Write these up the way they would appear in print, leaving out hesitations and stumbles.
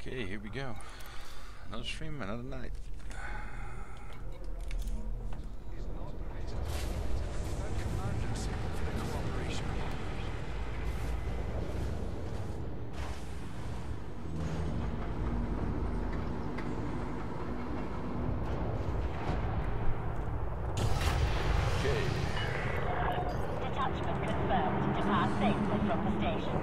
Okay, here we go. Another stream, another night. Detachment confirmed. Depart safely from the station.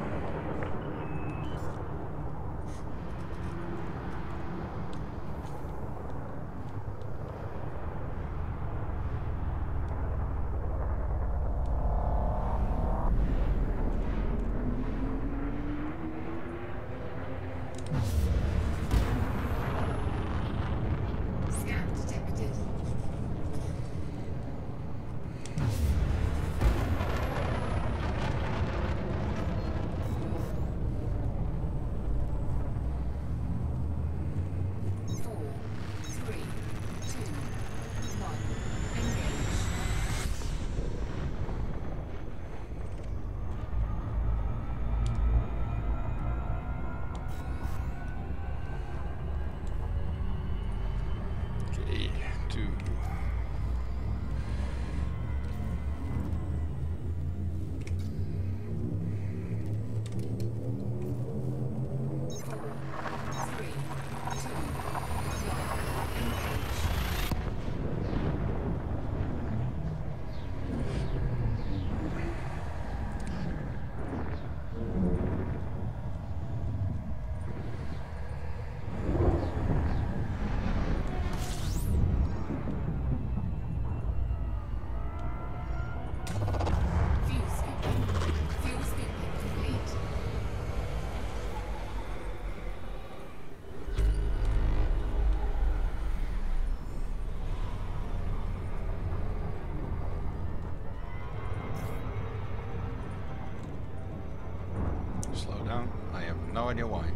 Slow down. I have no idea why.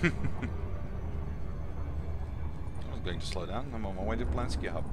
I was going to slow down. I'm on my way to Plansky Hub.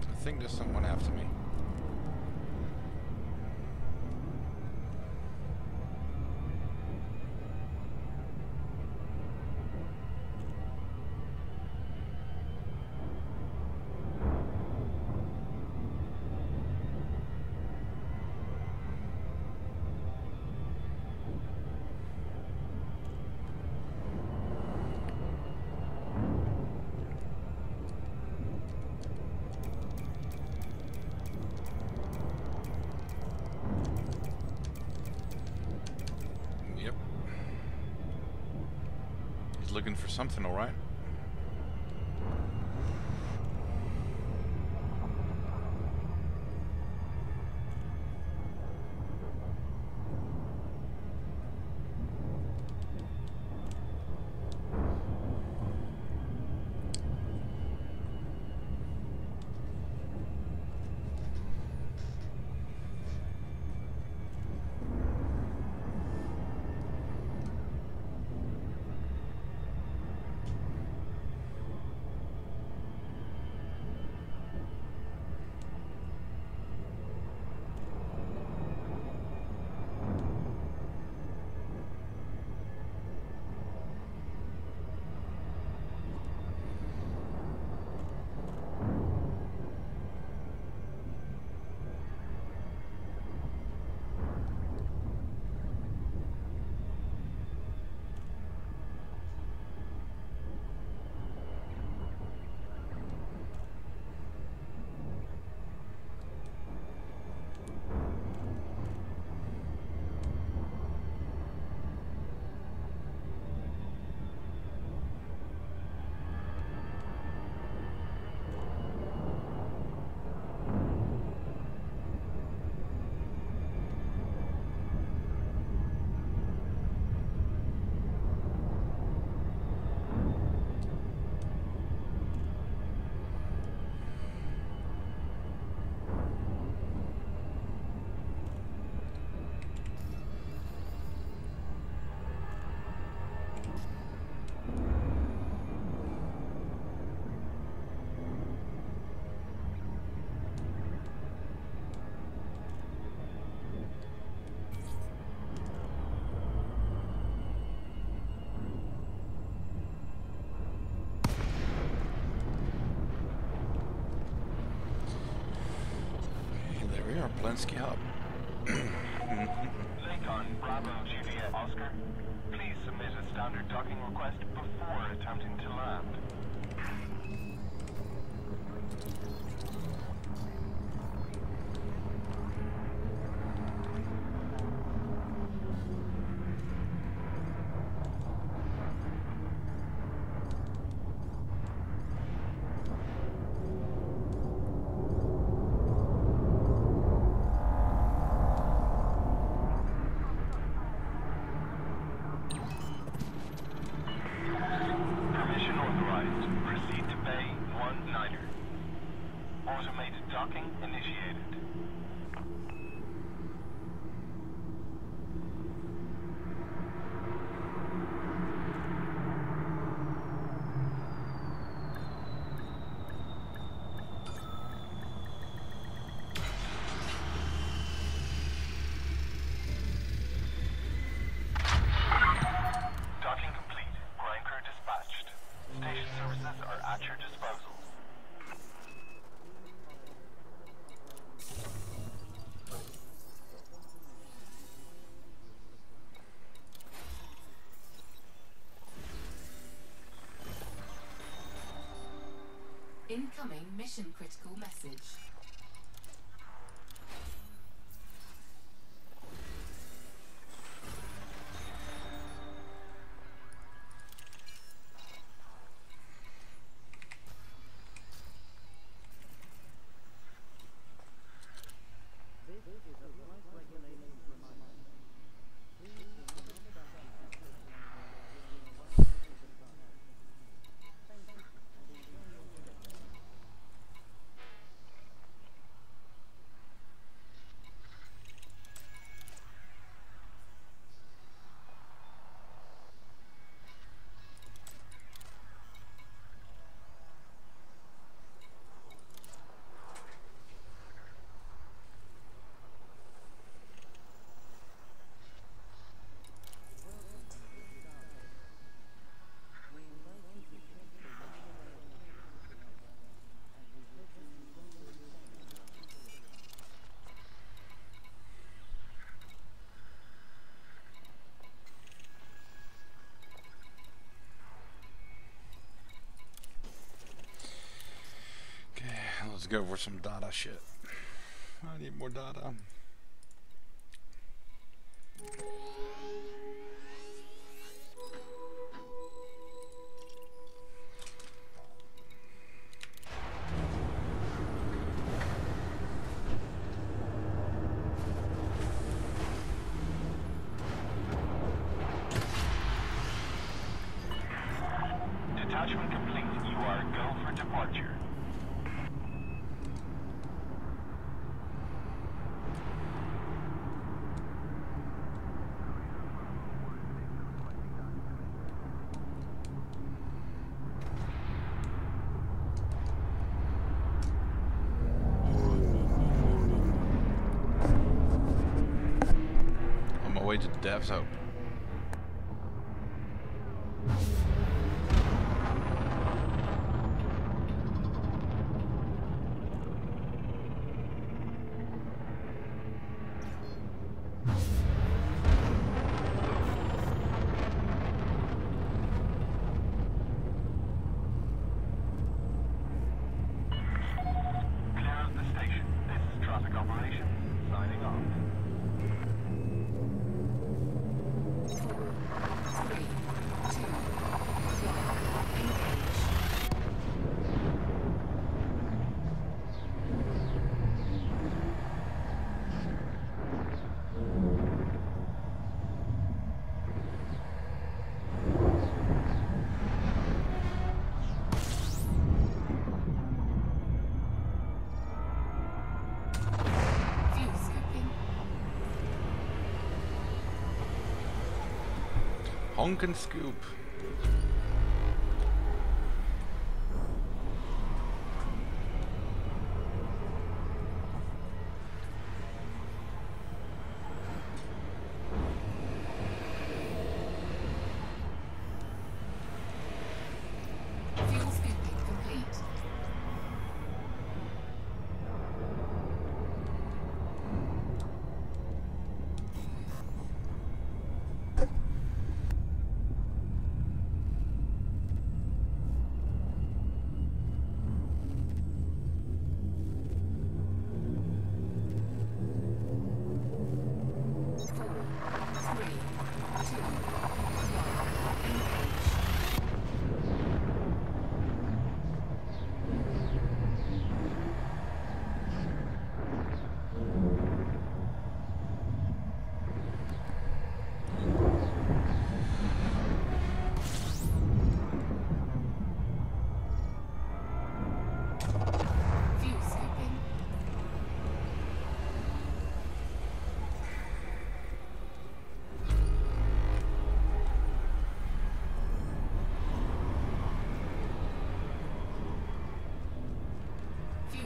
I think there's someone after me. Looking for something, all right? Plensky Hub. Lincoln, Bravo, Juliet, Oscar. Please submit a standard docking request before attempting to land. Permission authorized. Proceed to Bay 19er. Automated docking initiated. Docking complete. Grind crew dispatched. Station services are at your disposal. Incoming mission critical message. Let's go for some data shit. I need more data. Detachment complete. You are go for departure. On my way to Dev's Hope. Clear of the station. This is traffic operation. Signing off. 4, 3, 2, 1, engage. Fuel scooping. Honk and scoop. Fuel scooping complete.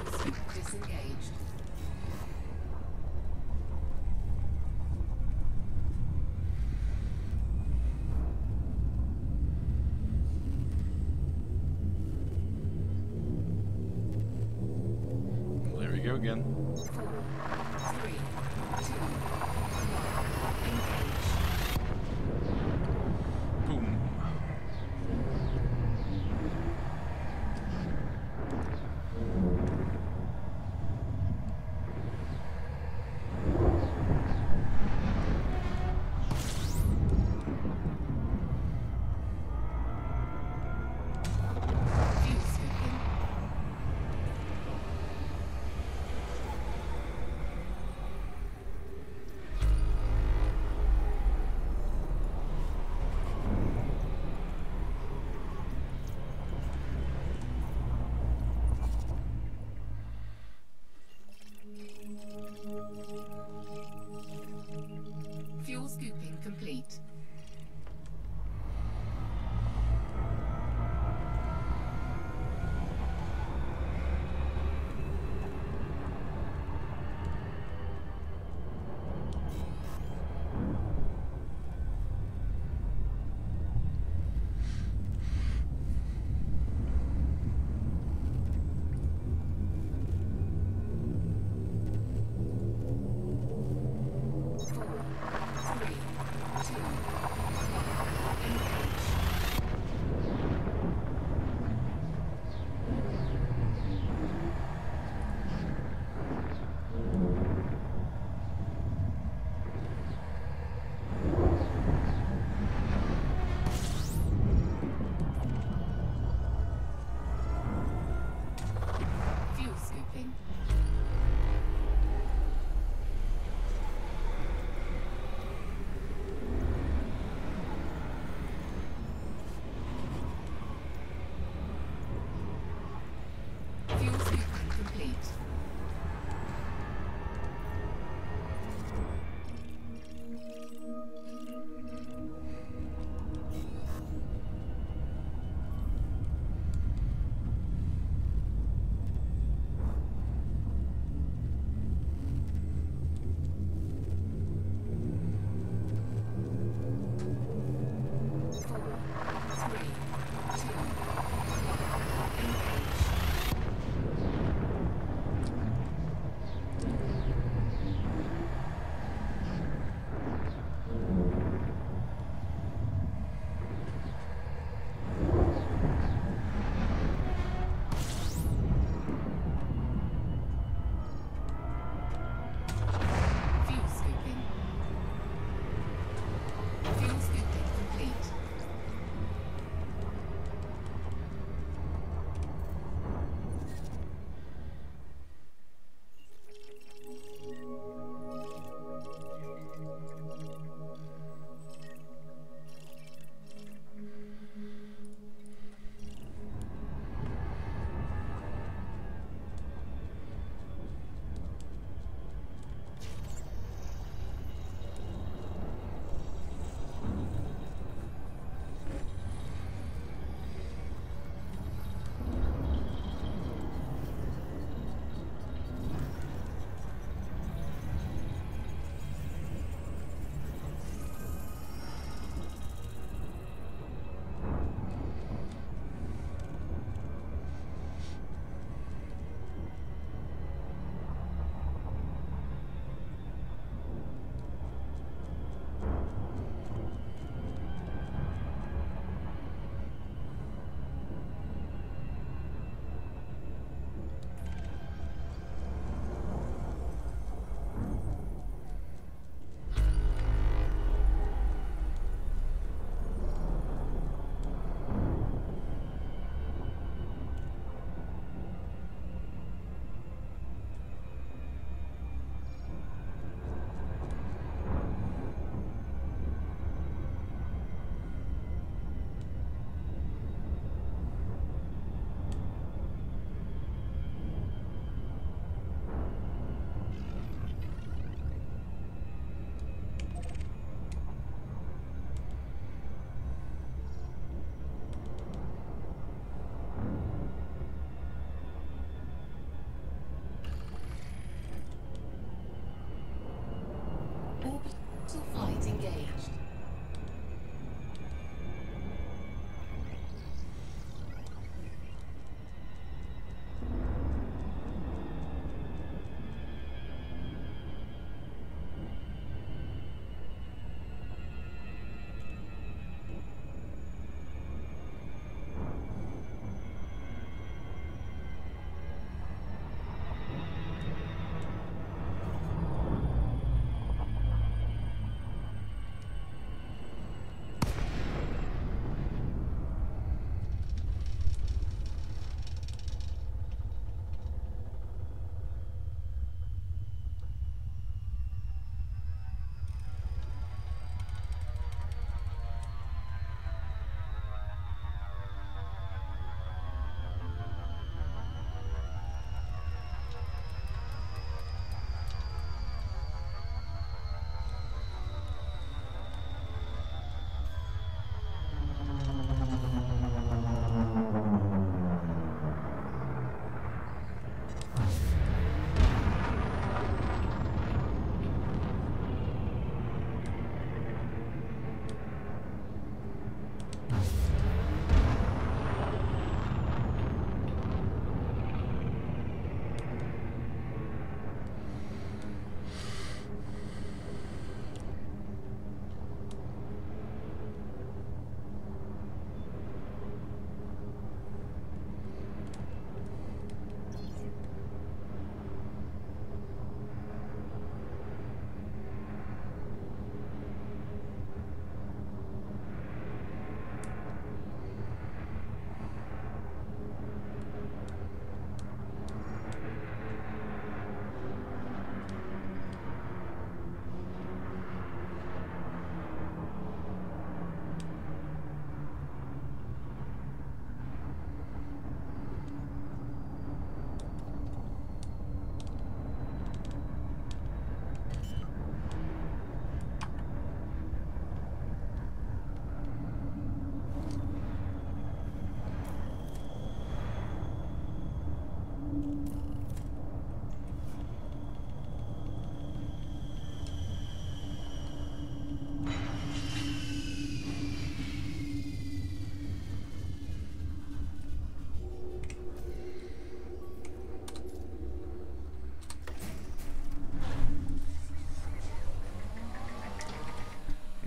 Fuel scoop disengaged. There we go again. 4, 3, 2, 1. Engage. Boom. Fuel scooping.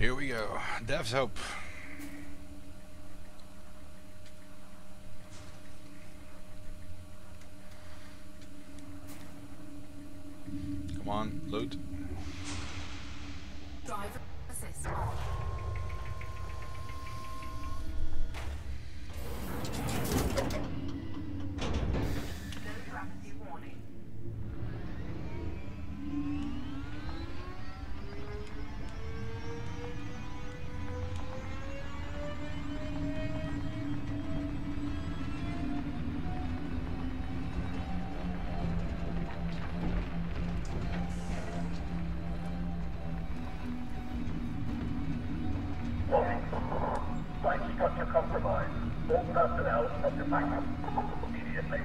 Here we go. Dev's hope. Come on, loot. Driver assist on. Low gravity warning. Site structure compromised. All personnel from the backup. Immediately.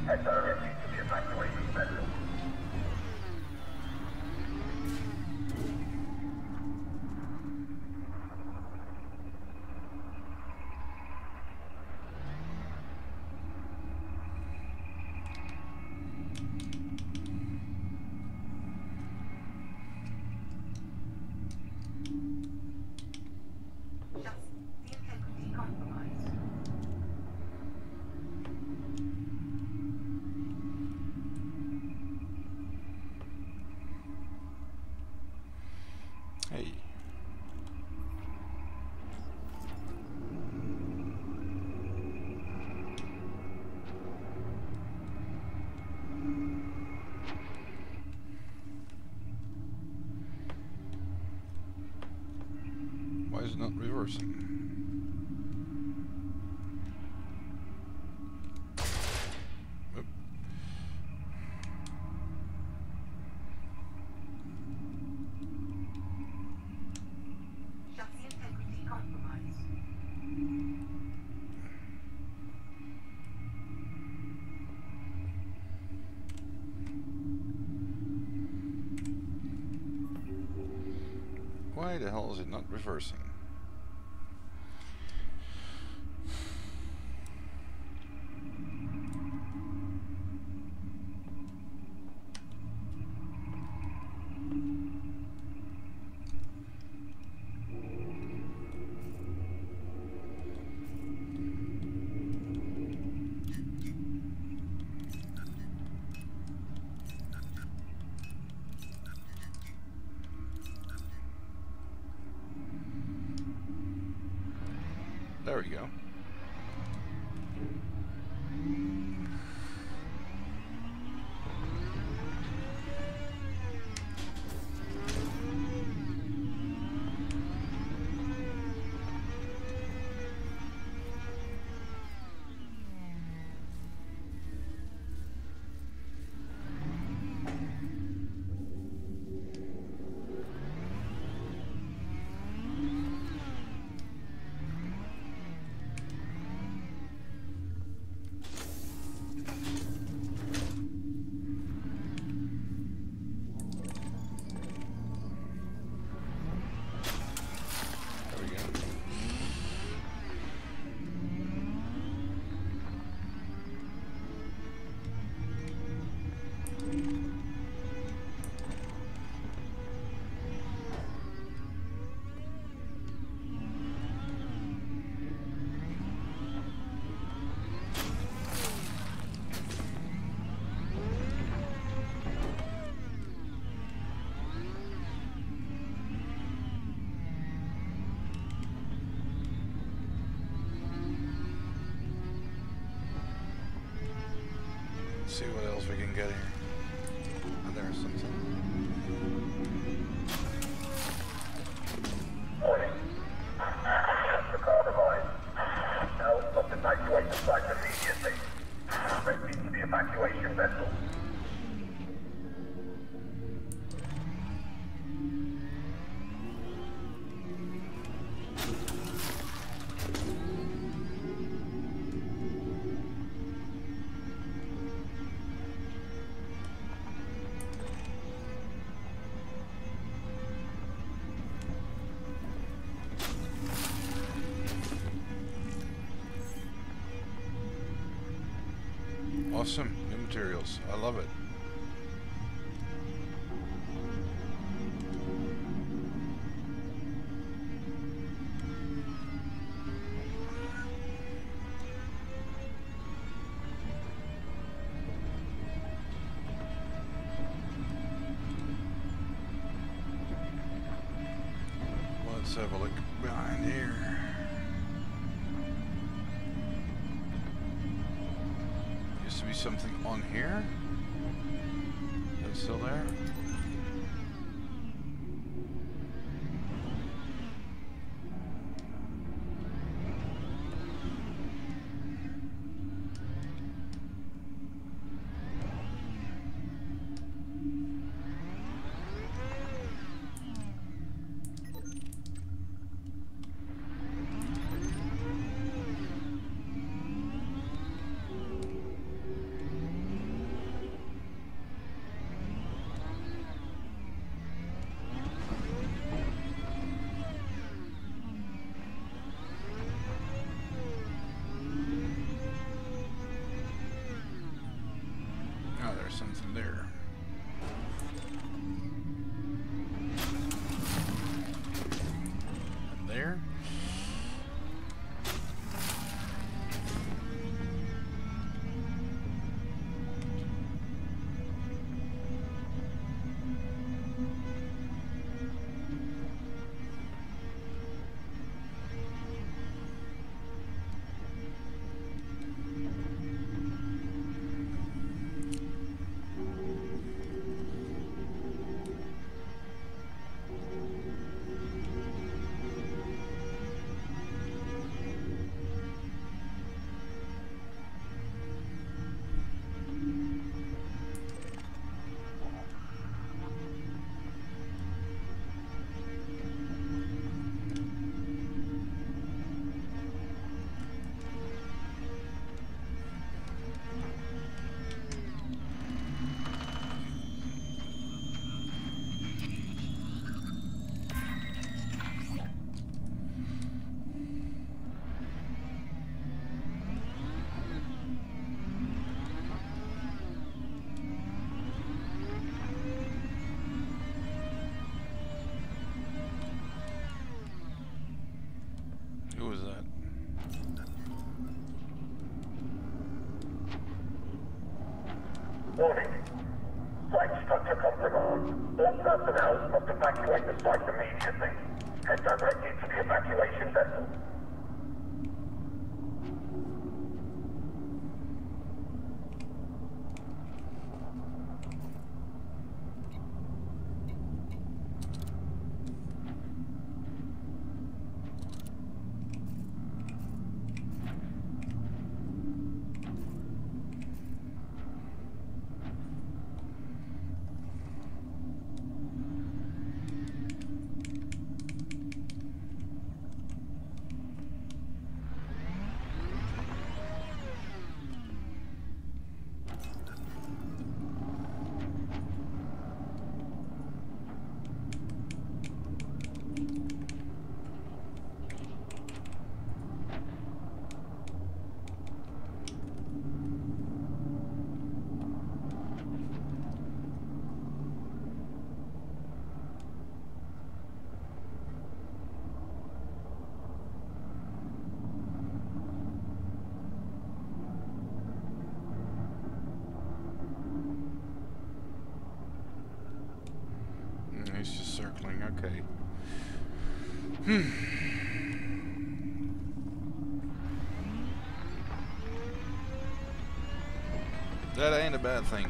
Head directly to the evacuation vessel. Just the integrity compromised. Hey. Why is it not reversing? Oop. Just the integrity compromised. Why the hell is it not reversing? There we go. There we go. Let's see what else we can get here. Oh, there's something. Warning. Structure compromised. Now must evacuate the site immediately. Directly to the evacuation vessel. Awesome. New materials. I love it. Let's have a look behind here. Used to be something on here. Is it still there? Something there. And there. Who was that? Warning. Site structure compromised. All personnel must evacuate the site immediately. Head directly to the evacuation vessel. He's just circling, okay. That ain't a bad thing.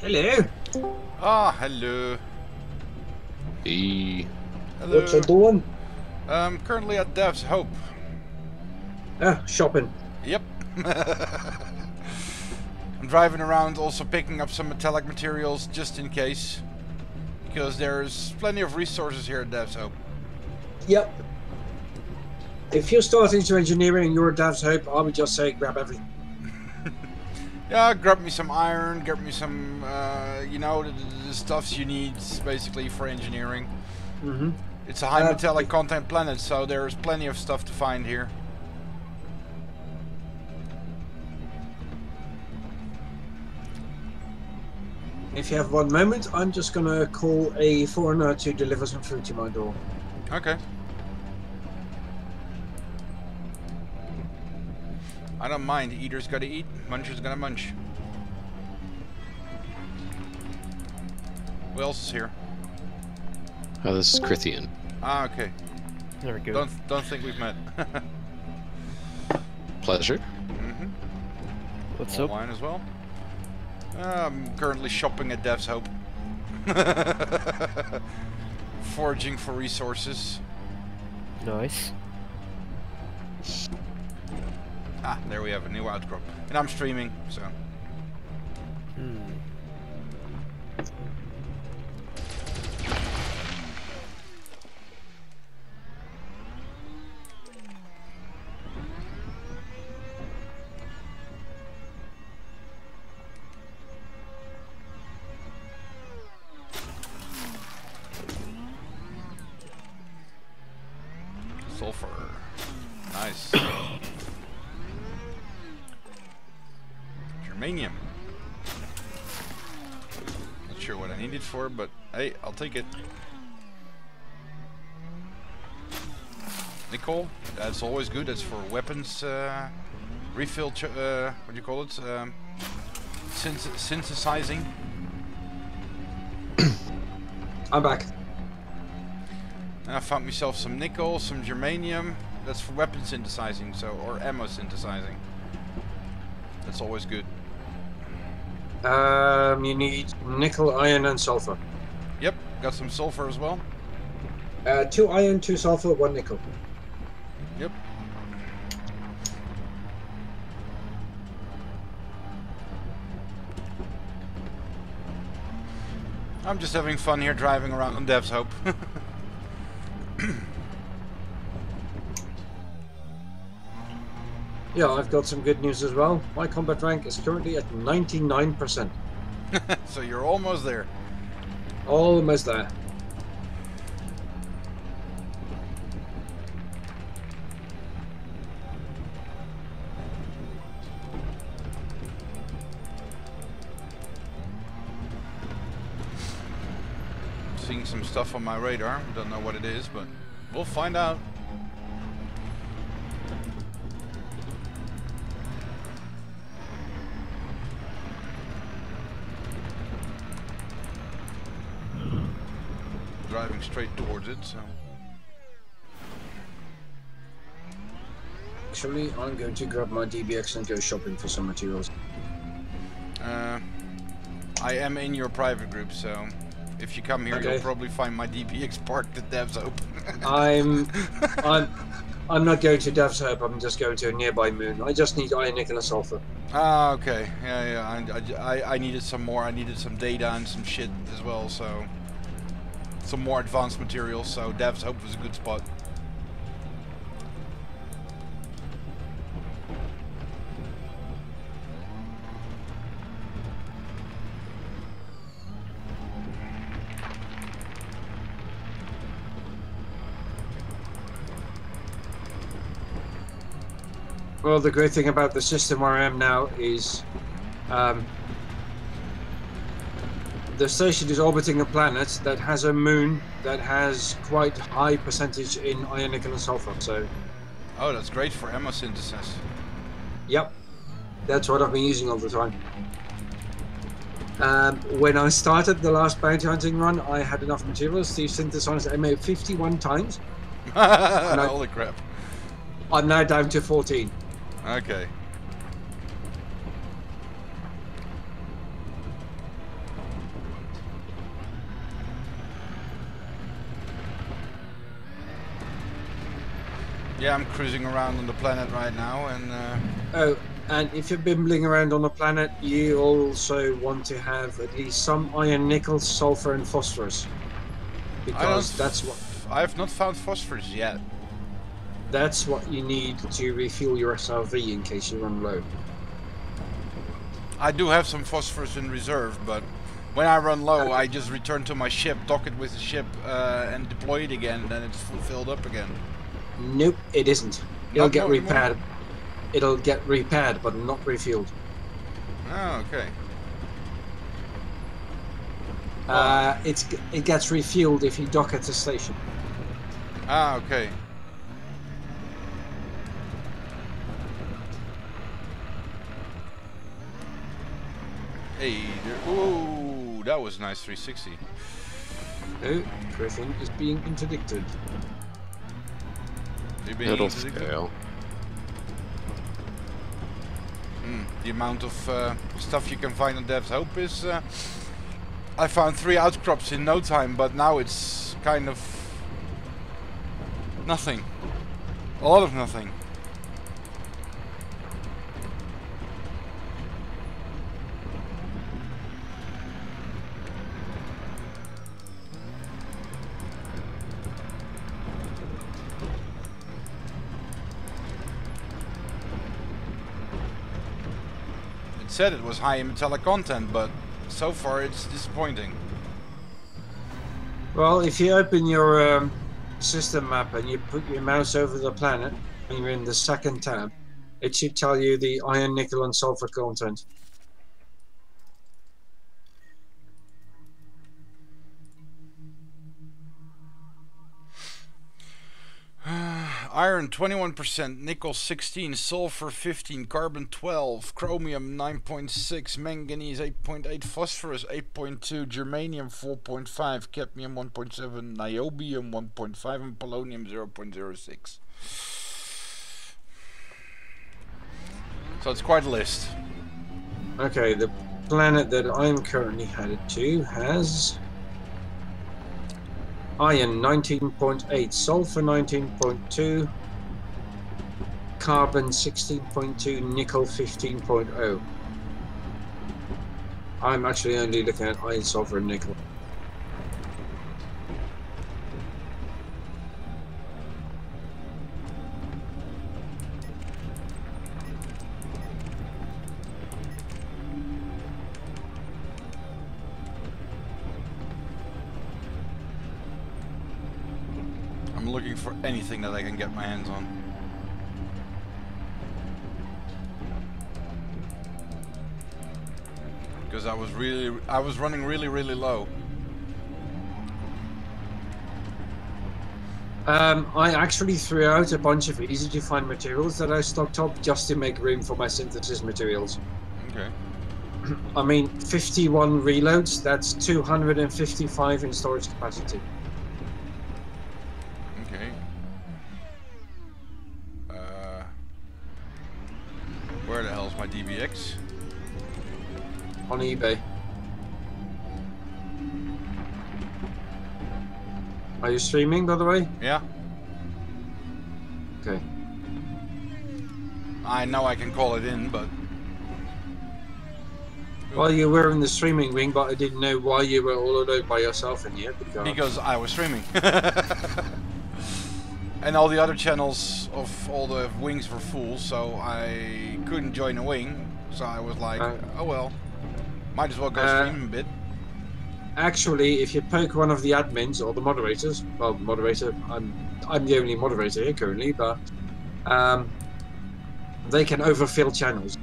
Hello. Ah, hello. Hey. Hello. What you doing? Currently at Dev's Hope. Shopping. Yep. I'm driving around also picking up some metallic materials just in case. Because there's plenty of resources here at Dev's Hope. Yep. If you're starting to engineering and you're a Dav's Hope, I would just say grab everything. Yeah, grab me some iron, grab me some, you know, the stuffs you need basically for engineering. Mm-hmm. It's a high metallic content planet, so there's plenty of stuff to find here. If you have 1 moment, I'm just going to call a foreigner to deliver some food to my door. Okay. I don't mind. Eater's gotta eat, muncher's gonna munch. Who else is here? Oh, this is Crithian. Ah, okay. There we go. Don't think we've met. Pleasure. Mm-hmm. What's All up? wine as well. I'm currently shopping at Dev's Hope. Foraging for resources. Nice. Ah, there we have a new outcrop. And I'm streaming, so. Sulfur. Nice. Germanium. Not sure what I need it for, but hey, I'll take it. Nickel. That's always good. That's for weapons refill. What do you call it? Synthesizing. I'm back. And I found myself some nickel, some germanium. That's for weapon synthesizing, so, or ammo synthesizing. That's always good. You need nickel, iron, and sulfur. Yep, got some sulfur as well. 2 iron, 2 sulfur, 1 nickel. Yep. I'm just having fun here driving around on Dev's Hope. Yeah, I've got some good news as well. My combat rank is currently at 99%. So you're almost there. Almost there. Seeing some stuff on my radar. Don't know what it is, but we'll find out. Driving straight towards it, so. Actually, I'm going to grab my DBX and go shopping for some materials. I am in your private group, so if you come here, Okay. you'll probably find my DBX parked at Dev's Hope. I'm not going to Dev's Hope. I'm just going to a nearby moon. I just need iron, nickel, and sulfur. Ah, okay. Yeah. I needed some more. I needed some data and some shit as well, so some more advanced materials. So Dev's Hope was a good spot. Well, the great thing about the system where I am now is the station is orbiting a planet that has a moon that has quite high percentage in iron, nickel, and sulfur. So, Oh, that's great for ammo synthesis. yep, that's what I've been using all the time. When I started the last bounty hunting run, I had enough materials to synthesize ammo 51 times. Holy crap. I'm now down to 14. Okay. Yeah, I'm cruising around on the planet right now, and Oh, and if you're bimbling around on the planet, you also want to have at least some iron, nickel, sulfur, and phosphorus, because I have not found phosphorus yet. that's what you need to refuel your SRV in case you run low. I do have some phosphorus in reserve, but when I run low, I just return to my ship, dock it with the ship, and deploy it again, and then it's filled up again. Nope, it isn't. It'll get repaired. It'll get repaired, but not refueled. Oh, okay. It gets refueled if you dock at the station. Ah, okay. Hey, there, ooh, that was nice 360. Oh, Griffin is being interdicted. You're being It'll interdicted? fail. The amount of stuff you can find on Dev's Hope is... I found 3 outcrops in no time, but now it's kind of... nothing. A lot of nothing. Said it was high in metallic content, but so far it's disappointing. Well, if you open your system map and you put your mouse over the planet and you're in the second tab, it should tell you the iron, nickel, and sulfur content. Iron 21%, nickel 16, sulfur 15, carbon 12, chromium 9.6, manganese 8.8, phosphorus 8.2, germanium 4.5, cadmium 1.7, niobium 1.5, and polonium 0.06. So it's quite a list. Okay, the planet that I'm currently headed to has iron 19.8, sulfur 19.2, carbon 16.2, nickel 15.0. I'm actually only looking at iron, sulfur, and nickel. I'm looking for anything that I can get my hands on. Because I was running really low. I actually threw out a bunch of easy to find materials that I stocked up just to make room for my synthesis materials. Okay. I mean, 51 reloads, that's 255 in storage capacity. Okay. Where the hell is my DBX? On eBay. Are you streaming, by the way? Yeah. Okay. I know I can call it in, but... Well, you were in the streaming wing, but I didn't know why you were all alone by yourself in here. Because I was streaming. And all the other channels of all the wings were full, so I couldn't join a wing. So I was like, oh well, might as well go stream a bit. Actually, if you poke one of the admins or the moderators, well, moderator, I'm the only moderator here currently, but they can overfill channels.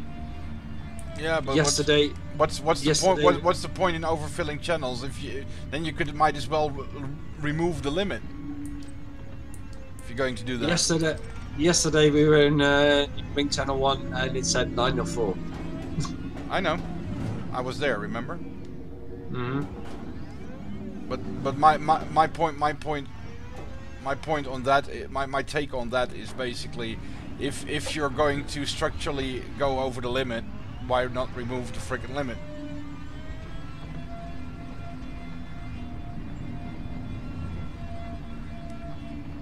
Yeah, but yesterday, what's the point? What's the point in overfilling channels if then you might as well remove the limit if you're going to do that. Yesterday we were in Wing Channel 1 and it said 904. I know, I was there. Remember? Mm-hmm. But my point on that, my take on that is basically, if you're going to structurally go over the limit, why not remove the freaking limit?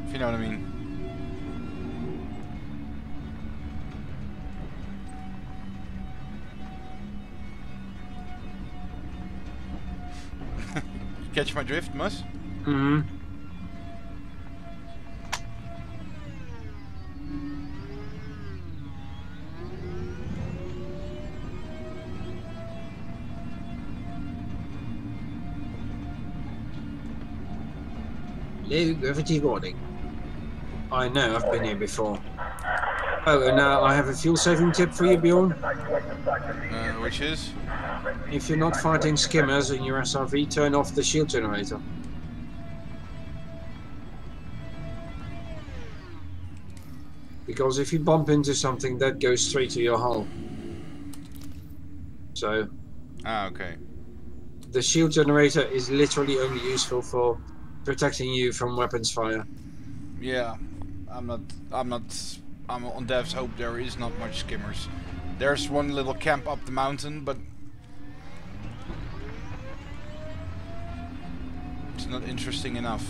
If you know what I mean. Catch my drift, Mus? Mm-hmm. Low gravity warning. I know, I've been here before. Oh, and I have a fuel saving tip for you, Bjorn. Which is? If you're not fighting skimmers in your SRV, turn off the shield generator. Because if you bump into something, that goes straight to your hull. So, Ah, okay. the shield generator is literally only useful for protecting you from weapons fire. Yeah, I'm on Dev's Hope. There is not much skimmers. There's one little camp up the mountain, but it's not interesting enough.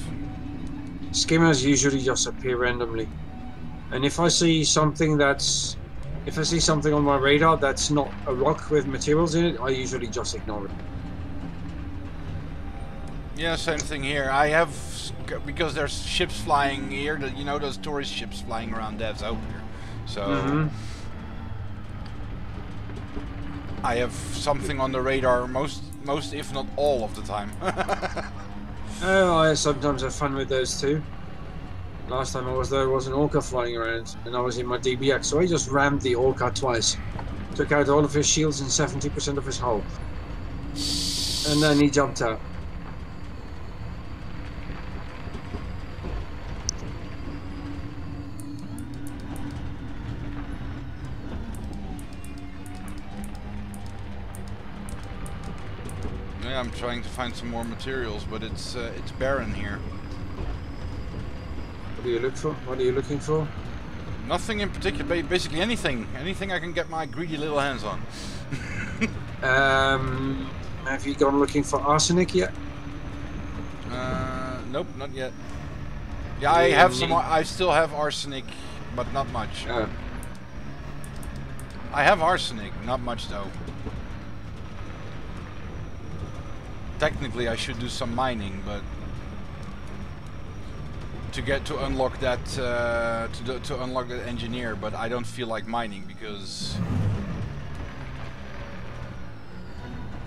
Skimmers usually just appear randomly. And if I see something on my radar that's not a rock with materials in it, I usually just ignore it. Yeah, same thing here. I have, because there's ships flying here, you know, those tourist ships flying around Dev's Hope here. So I have something on the radar most if not all of the time. Oh, I sometimes have fun with those too. Last time I was there was an orca flying around, and I was in my DBX, so I just rammed the orca twice. Took out all of his shields and 70% of his hull. And then he jumped out. Yeah, I'm trying to find some more materials, but it's barren here. What do you look for? What are you looking for? Nothing in particular, basically anything. Anything I can get my greedy little hands on. Have you gone looking for arsenic yet? Nope, not yet. Yeah, I have some. I still have arsenic, but not much. I have arsenic, not much though. Technically, I should do some mining, but to unlock that to unlock that engineer, but I don't feel like mining because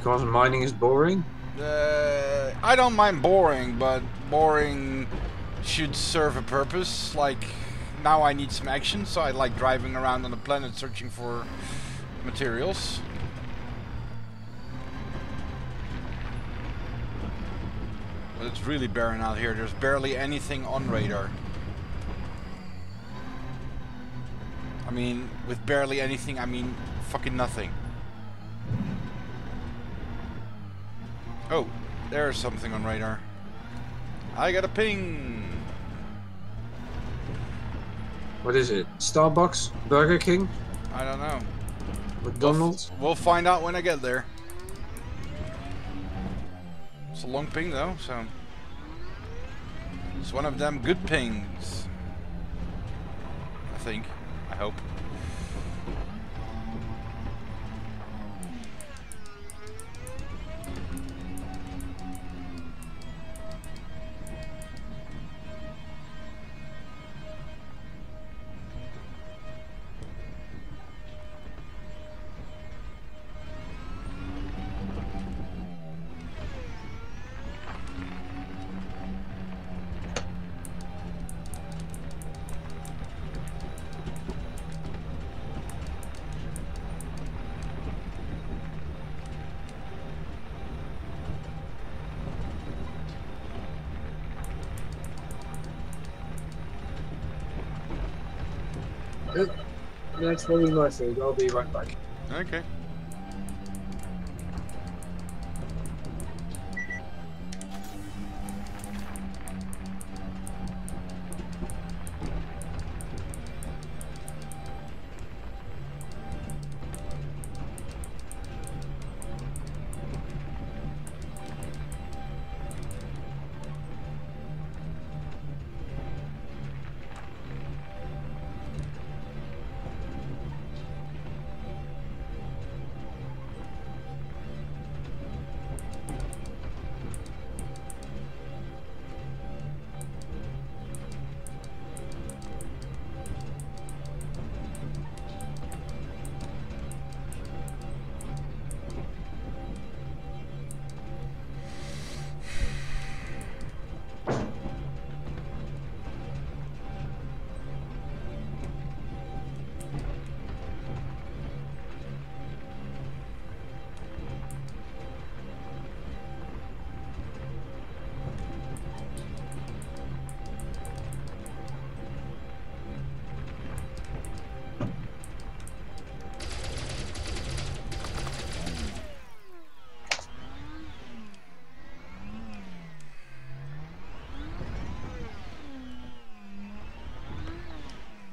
mining is boring. I don't mind boring, but boring should serve a purpose. Like now, I need some action, so I like driving around on the planet searching for materials. But it's really barren out here. There's barely anything on radar. I mean, with barely anything, I mean fucking nothing. Oh, there's something on radar. I got a ping. What is it? Starbucks? Burger King? I don't know. McDonald's? We'll find out when I get there. It's a long ping though, so it's one of them good pings. I think. I hope. That's probably my food. I'll be right back. Okay.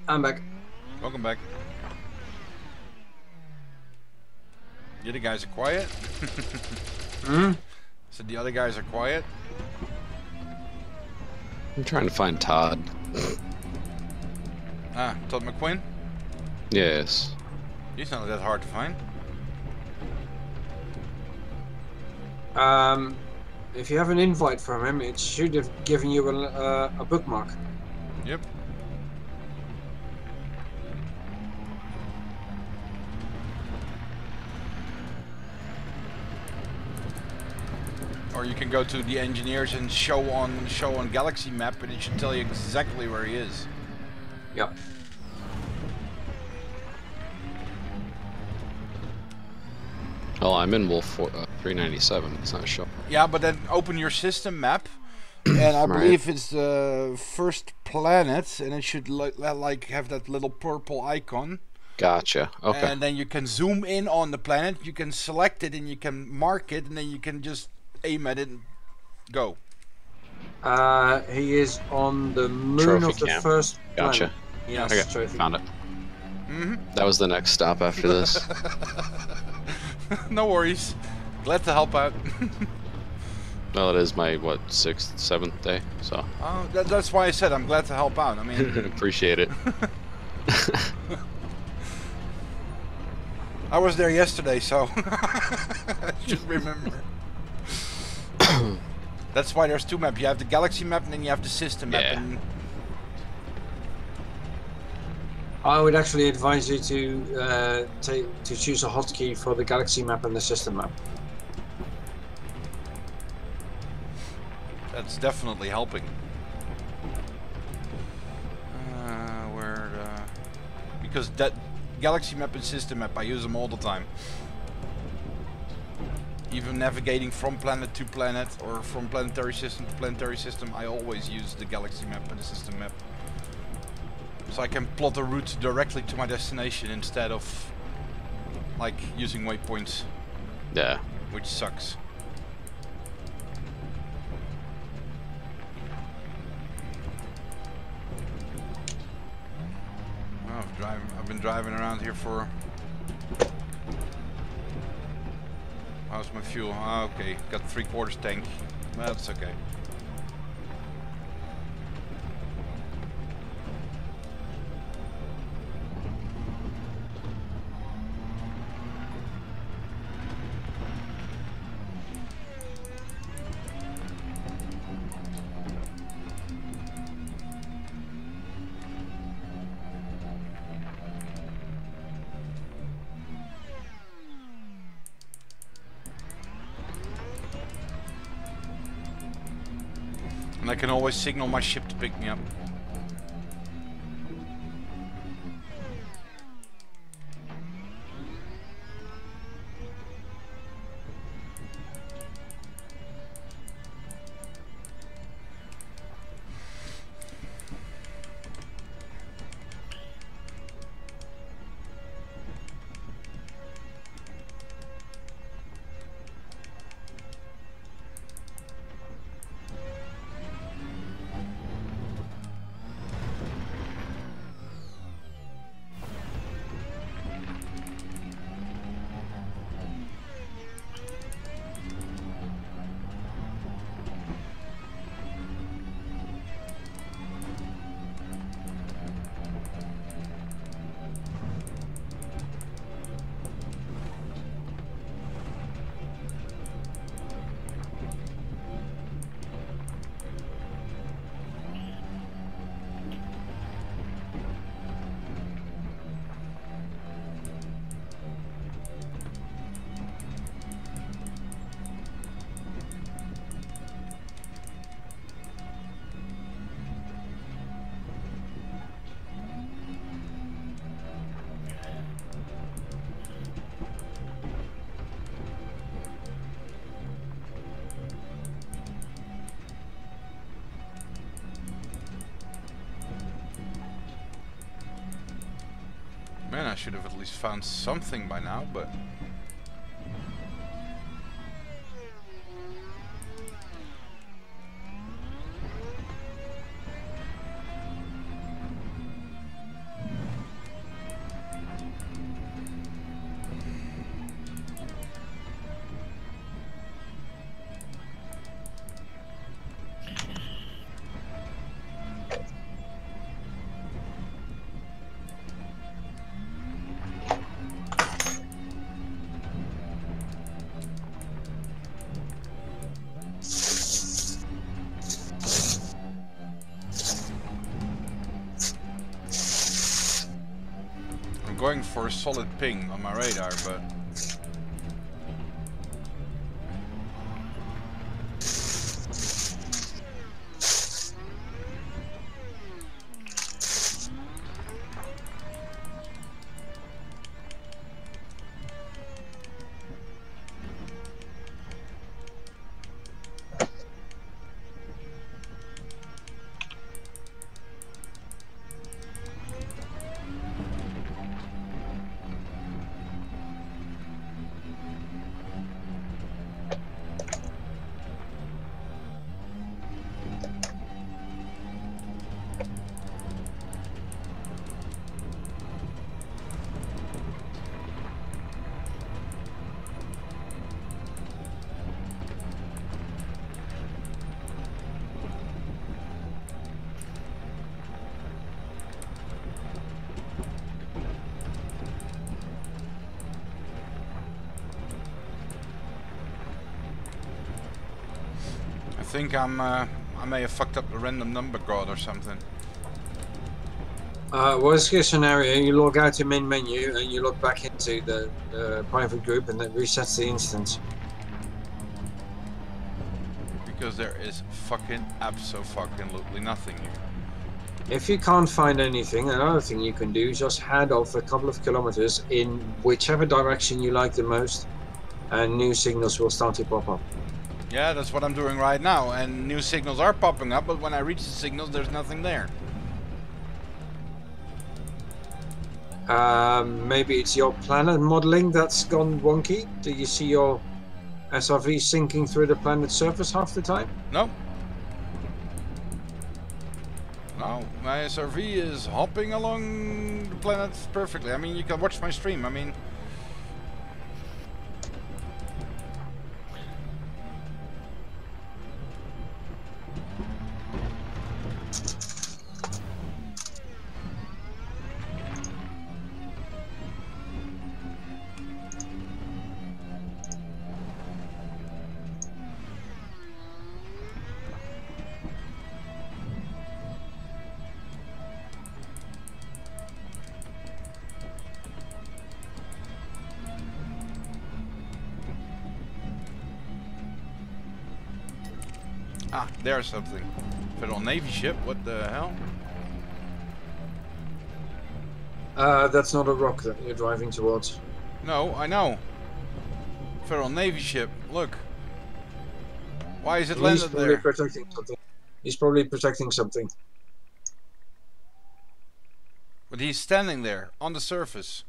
I'm back. Welcome back. The other guys are quiet. So the other guys are quiet. I'm trying to find Todd. Ah, Todd McQuinn? Yes. He's not that hard to find. If you have an invite from him, it should have given you a bookmark. Yep. Or you can go to the engineers and show on Galaxy map, and it should tell you exactly where he is. Yep. Oh, I'm in Wolf 397. It's not showing. Yeah, but then open your system map, and I Right. believe it's the first planet, and it should like have that little purple icon. Gotcha. Okay. And then you can zoom in on the planet, you can select it, and you can mark it, and then you can just aim at it and go. He is on the moon Trophy of the camp. first Gotcha. planet. Yes, Okay. trophy. Found it. Mm-hmm. That was the next stop after this. No worries. Glad to help out. Well, it is my, what, 6th, 7th day, so Oh, that's why I said I'm glad to help out. I mean, appreciate it. I was there yesterday, so I should remember. That's why there's two maps. You have the Galaxy map, and then you have the system map. Yeah. And I would actually advise you to choose a hotkey for the Galaxy map and the system map. that's definitely helping. Because that Galaxy map and system map, I use them all the time. Even navigating from planet to planet or from planetary system to planetary system, I always use the Galaxy map and the system map. So I can plot a route directly to my destination instead of like using waypoints, Yeah. which sucks. Oh, I've been driving around here for... How's my fuel? Ah, okay, got 3/4 tank. That's okay. And I can always signal my ship to pick me up. Man, I should have at least found something by now, but... going for a solid ping on my radar, but... I think I may have fucked up the random number god or something. Worst case scenario, you log out your main menu and you log back into the private group and that resets the instance. Because there is fucking abso-fucking-lutely nothing here. If you can't find anything, another thing you can do is just head off a couple of kilometers in whichever direction you like the most, and new signals will start to pop up. Yeah, that's what I'm doing right now, and new signals are popping up, but when I reach the signals, there's nothing there. Maybe it's your planet modeling that's gone wonky. Do you see your SRV sinking through the planet's surface half the time? No. No, my SRV is hopping along the planet perfectly. I mean, you can watch my stream, I mean... Ah, there's something. Federal Navy ship, what the hell? That's not a rock that you're driving towards. No, I know. Federal Navy ship, look. Why is it He's landed probably there? protecting something. He's probably protecting something. But he's standing there, on the surface.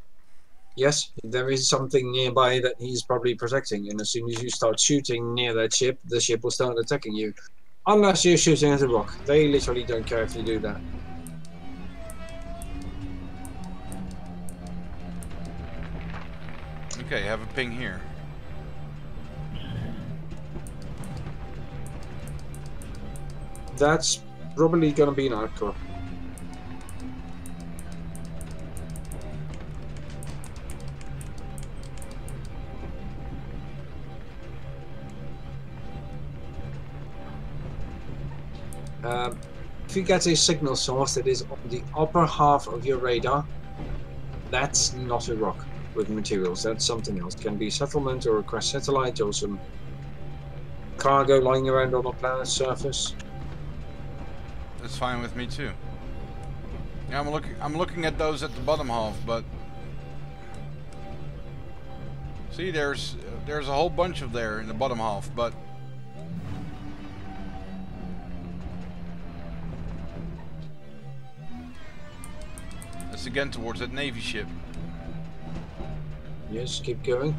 Yes, there is something nearby that he's probably protecting, and as soon as you start shooting near that ship, the ship will start attacking you. Unless you're shooting at a rock. They literally don't care if you do that. Okay, have a ping here. That's probably gonna be an outcrop. If you get a signal source that is on the upper half of your radar, that's not a rock with materials, that's something else. It can be settlement or a crashed satellite or some cargo lying around on the planet's surface. That's fine with me too. Yeah, I'm looking at those at the bottom half, but see, there's a whole bunch of there in the bottom half, but it's again towards that Navy ship. Yes, keep going.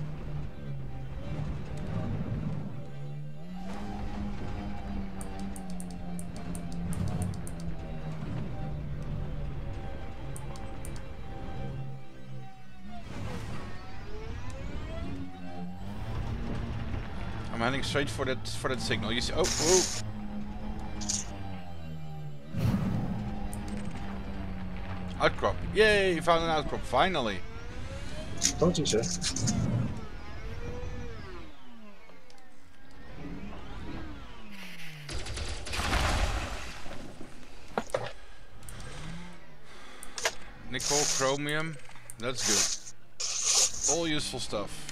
I'm heading straight for that signal. You see? Oh, whoa. Outcrop. Yay, found an outcrop, finally. Don't you say? Nickel, chromium. That's good. All useful stuff.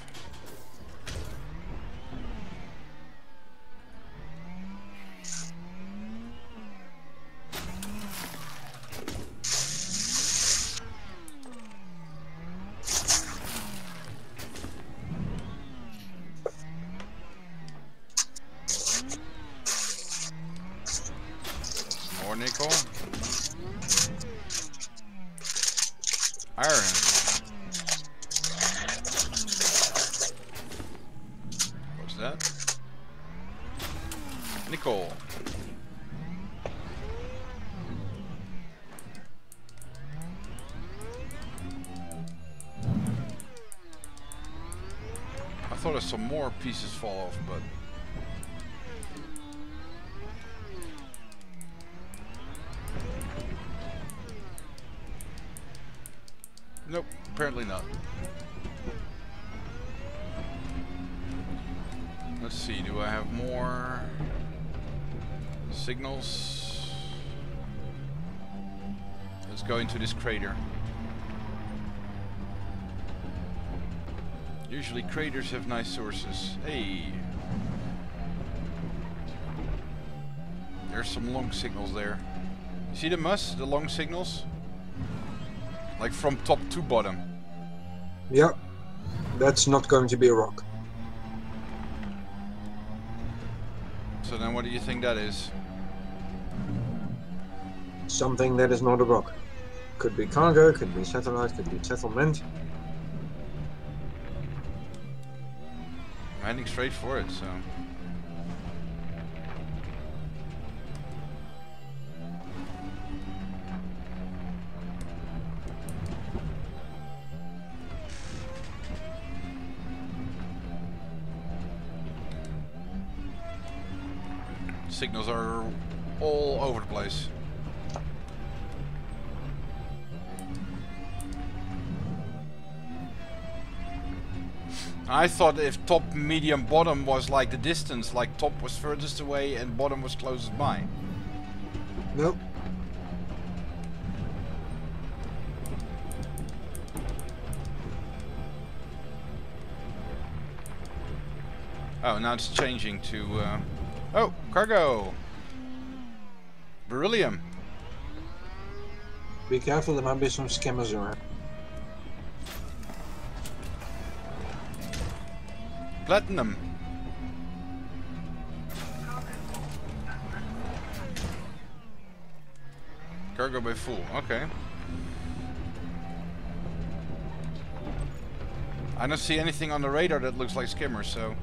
More nickel. Iron. What's that? Nickel. I thought I saw more pieces fall off, but nope, apparently not. Let's see, do I have more signals? Let's go into this crater. Usually craters have nice sources. Hey! There's some long signals there. See the muss? The long signals? Like from top to bottom. Yeah, that's not going to be a rock. So then what do you think that is? Something that is not a rock. Could be cargo, could be satellite, could be settlement. I'm heading straight for it, so... Signals are all over the place. I thought if top, medium, bottom was like the distance, like top was furthest away and bottom was closest by. Nope. Oh, now it's changing to... Oh, cargo! Beryllium. Be careful, there might be some scammers around. Platinum. Cargo by full, okay. I don't see anything on the radar that looks like skimmers, so...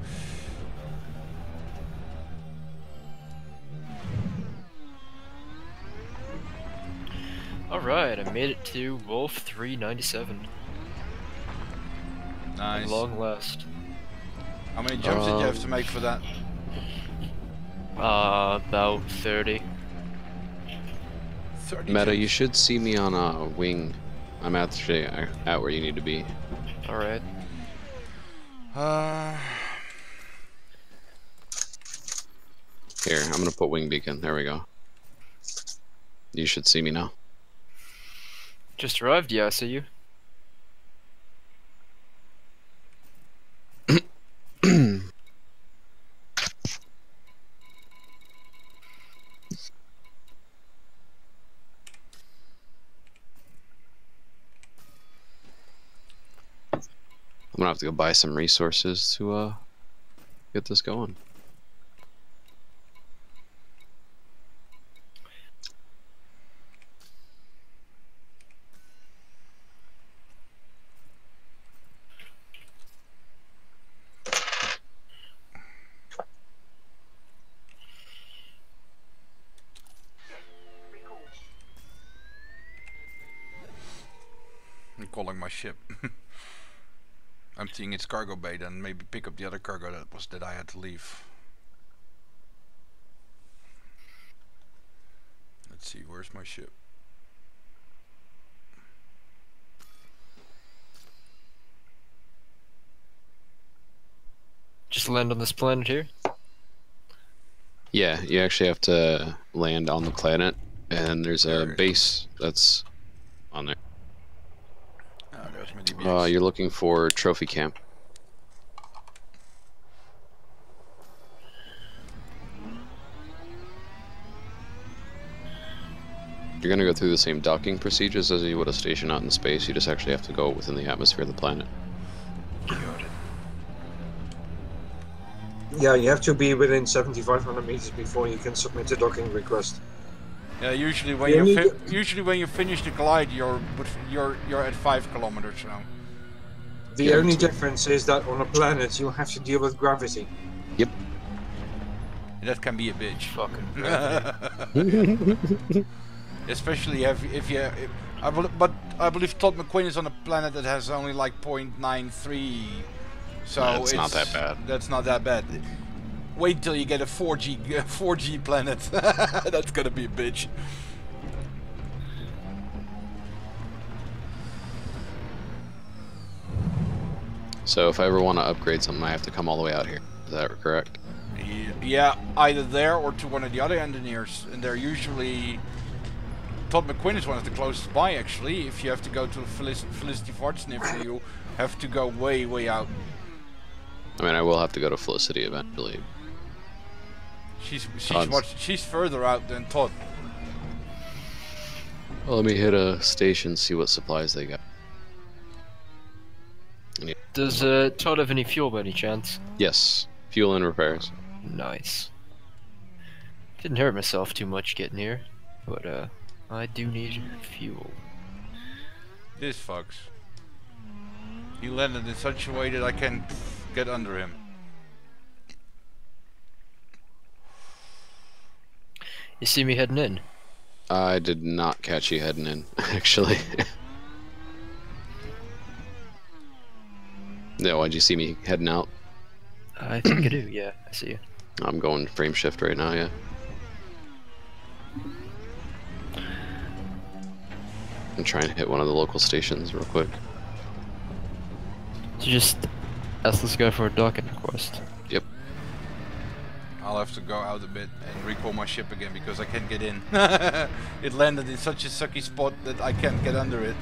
Alright, I made it to Wolf 397. Nice. At long last. How many jumps did you have to make for that? About 30. 30 Meta, jumps. you should see me on a wing. I'm actually at where you need to be. Alright. Here, I'm gonna put wing beacon. There we go. You should see me now. Just arrived, yeah, I see you. I'm gonna have to go buy some resources to get this going. I'm calling my ship. Emptying its cargo bay, then maybe pick up the other cargo that I had to leave. Let's see, where's my ship? Just land on this planet here. Yeah, you actually have to land on the planet, and there's a There. base that's on there. Ah, there's my my DBX. You're looking for trophy camp. You're gonna go through the same docking procedures as you would a station out in space. You just actually have to go within the atmosphere of the planet. Got it. Yeah, you have to be within 7,500 meters before you can submit a docking request. Yeah, usually when You you need usually when you finish the glide, you're at 5 kilometers now. The Yeah, only it's- difference is that on a planet you have to deal with gravity. Yep. That can be a bitch. Fucking gravity. Especially but I believe Todd McQueen is on a planet that has only like 0.93, so That's not that bad. That's not that bad. Wait till you get a 4G planet. That's gonna be a bitch. So if I ever want to upgrade something, I have to come all the way out here. Is that correct? Yeah, either there or to one of the other engineers, and they're usually. Todd McQueen is one of the closest by, actually. If you have to go to Felicity Vartsniff, you have to go way out. I mean, I will have to go to Felicity eventually. She's further out than Todd. Well, let me hit a station, see what supplies they got. Does Todd have any fuel by any chance? Yes, fuel and repairs. Nice. Didn't hurt myself too much getting here, but I do need fuel. This fucks. He landed in such a way that I can get under him. You see me heading in? I did not catch you heading in, actually. No, why'd you see me heading out? I think I do, yeah, I see you. I'm going frame shift right now, yeah. I'm trying to hit one of the local stations real quick. So just ask this guy for a docking request. Yep. I'll have to go out a bit and recall my ship again because I can't get in. It landed in such a sucky spot that I can't get under it.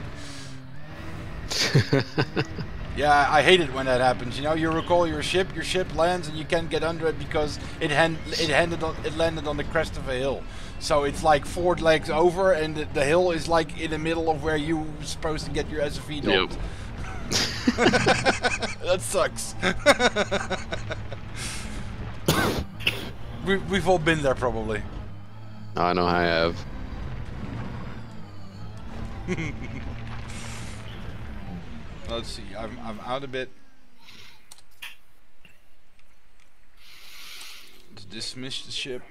Yeah, I hate it when that happens. You know, you recall your ship lands and you can't get under it because it landed on the crest of a hill. So it's like 4 legs over, and the hill is like in the middle of where you're supposed to get your SFE docked. Yep. That sucks. We've all been there probably. I know I have. Let's see. I'm out a bit. Let's dismiss the ship.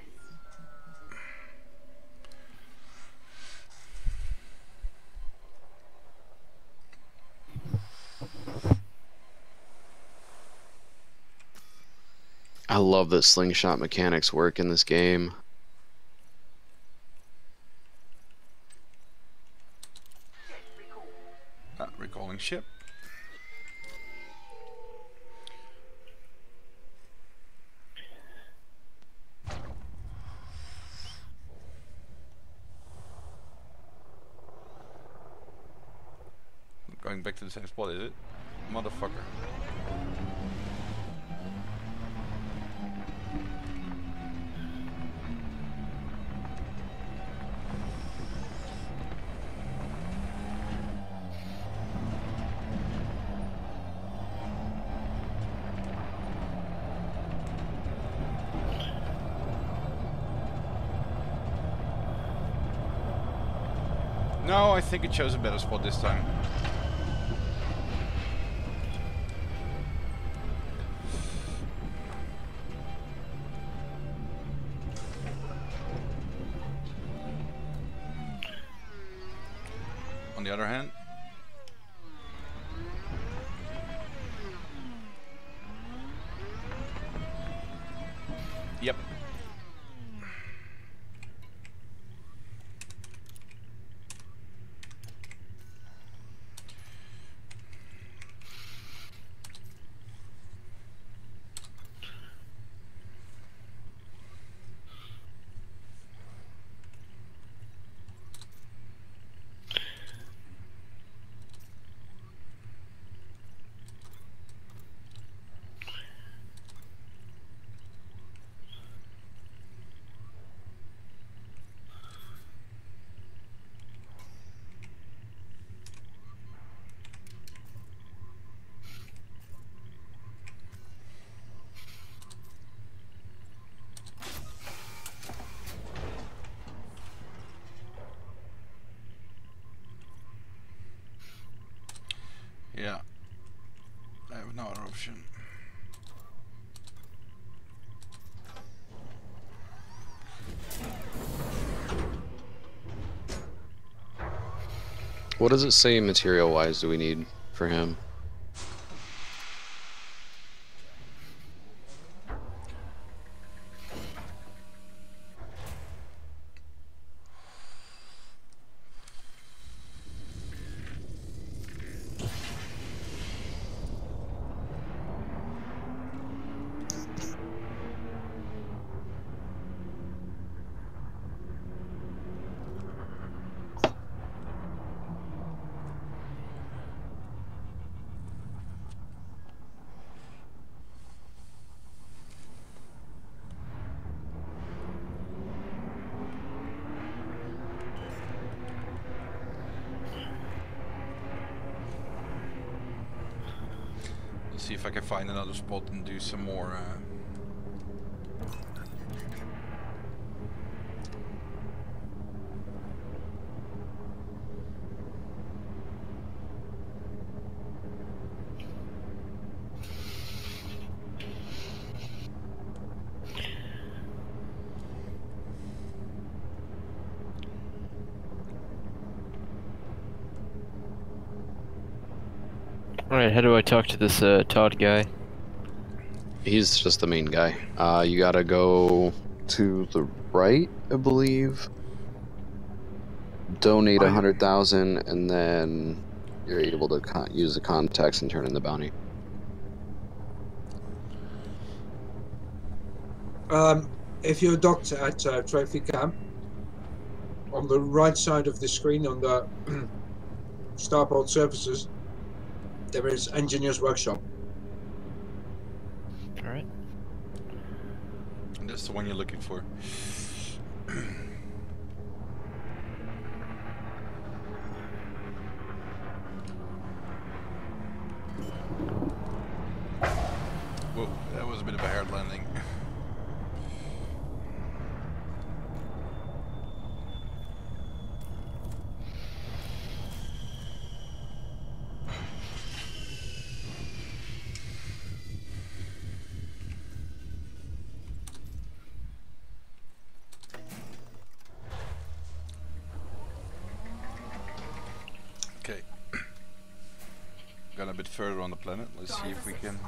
I love that slingshot mechanics work in this game. Recalling ship. Going back to the same spot, is it? Motherfucker. No, I think it chose a better spot this time. On the other hand, yep. Yeah. I have no other option. What does it say material-wise do we need for him? Let's see if I can find another spot and do some more. Alright, how do I talk to this Todd guy? He's just the main guy. You gotta go to the right, I believe. Donate 100,000, and then you're able to use the contacts and turn in the bounty. If you're a doctor at Trophy Camp, on the right side of the screen on the starboard surfaces, there is Engineer's Workshop. Alright. And that's the one you're looking for. Whoa, that was a bit of a hard landing. Okay. Got a bit further on the planet. Let's see if we can.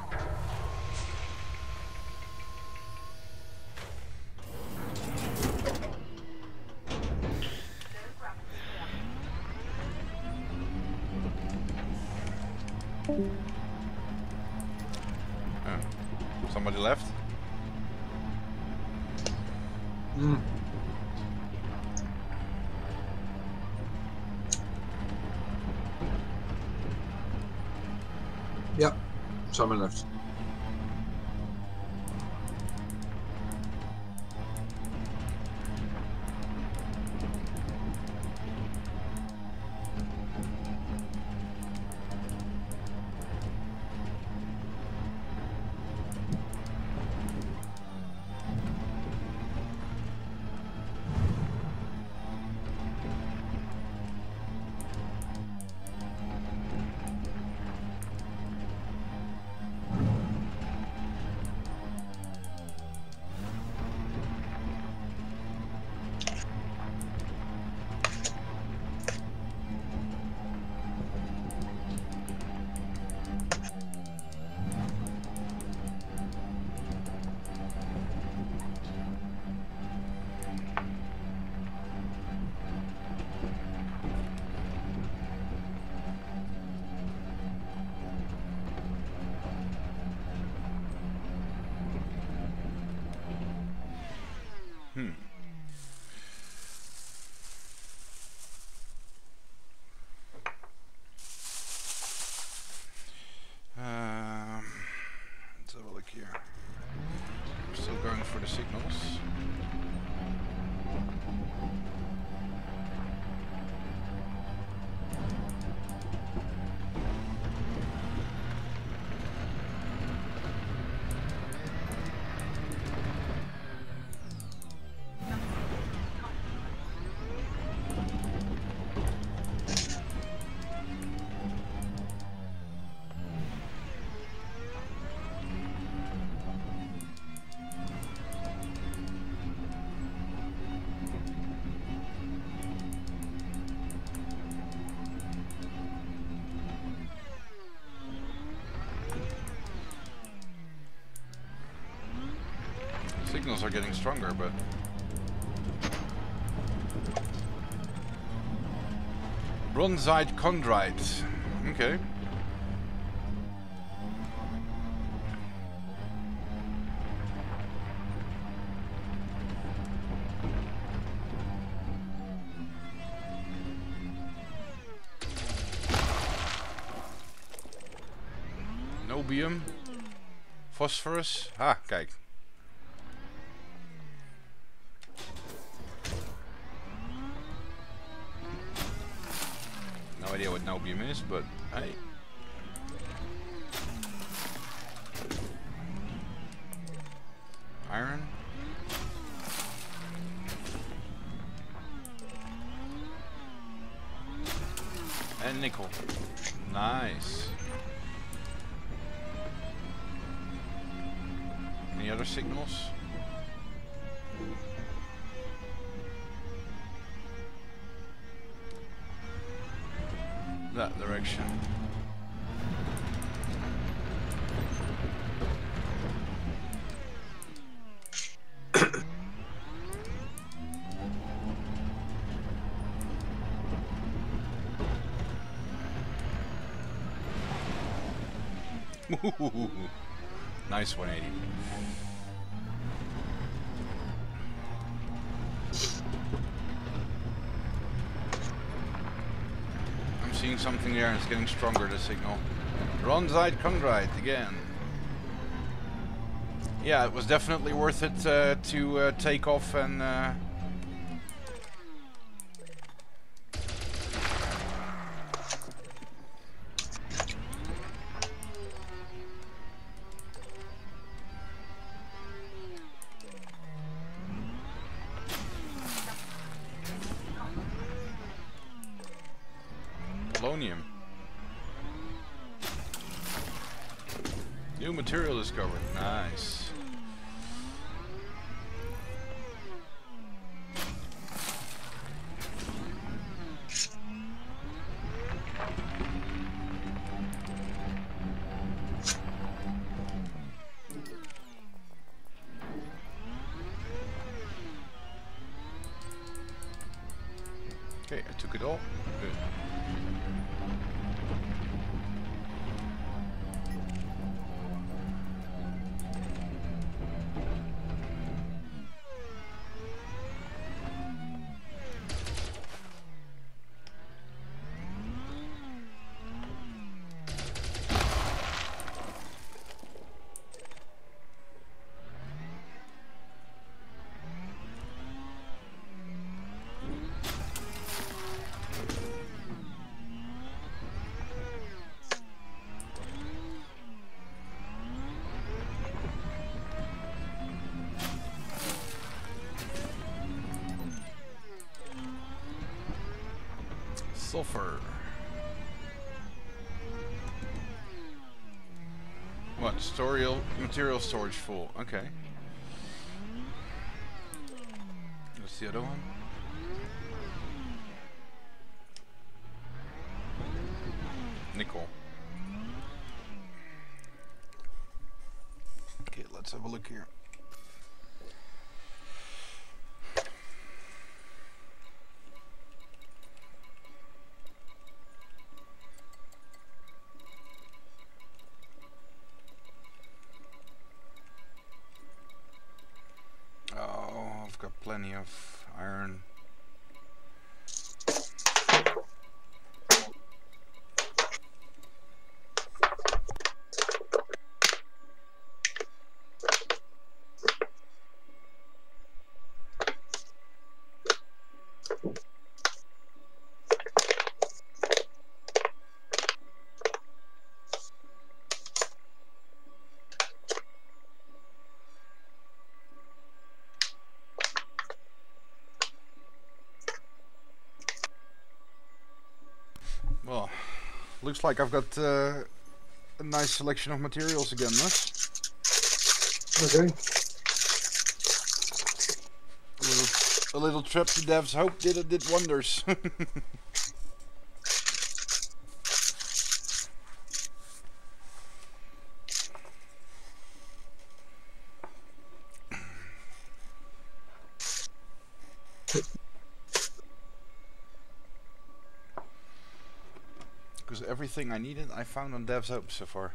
Oh. Somebody left? Mm. Yep, someone left. Let's have a look here. I'm still going for the signals. Signals are getting stronger, but... Bronzite chondrite. Okay. Nobium. Phosphorus. Ah, kijk. No idea what nobium is, but hey. Iron. And nickel. Nice. Any other signals? That direction. Nice 180. I'm seeing something there and it's getting stronger, the signal. Bronzite chondrite again. Yeah, it was definitely worth it to take off and polonium. New material discovered. Nice. Okay, I took it all. Good. Sulfur. What? Material storage full. Okay. What's the other one? Nickel. Okay, let's have a look here. Got plenty of iron. Well, looks like I've got a nice selection of materials again, Russ. Okay. A little trip to Dev's Hope did wonders. because everything I needed I found on Dev's Hope so far.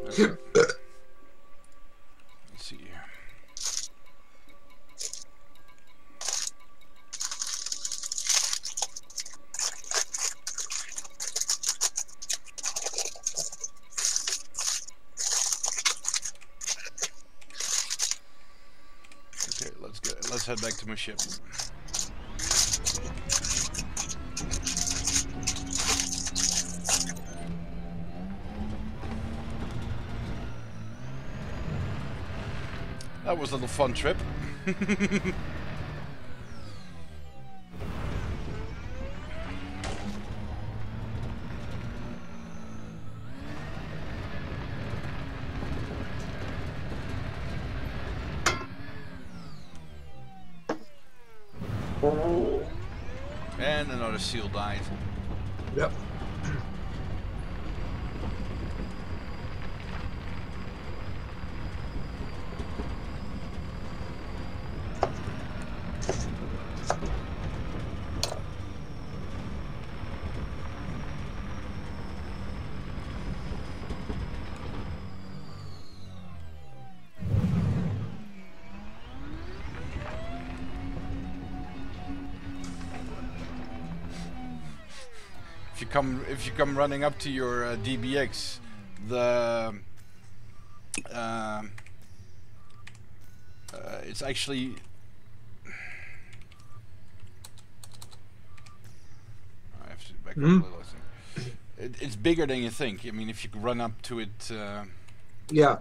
Okay. Let's see here. Okay, let's head back to my ship. That was a little fun trip. And another seal died. Yep. If you come running up to your DBX, the it's actually I have to back up a little. I think it's bigger than you think. I mean, if you run up to it, Yeah.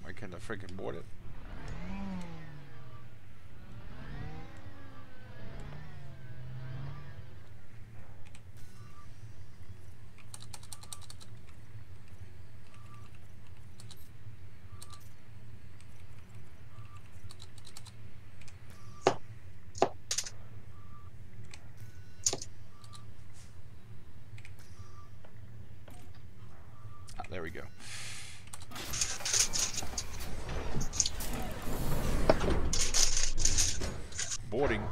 why can't I freaking board it? There we go. Boarding.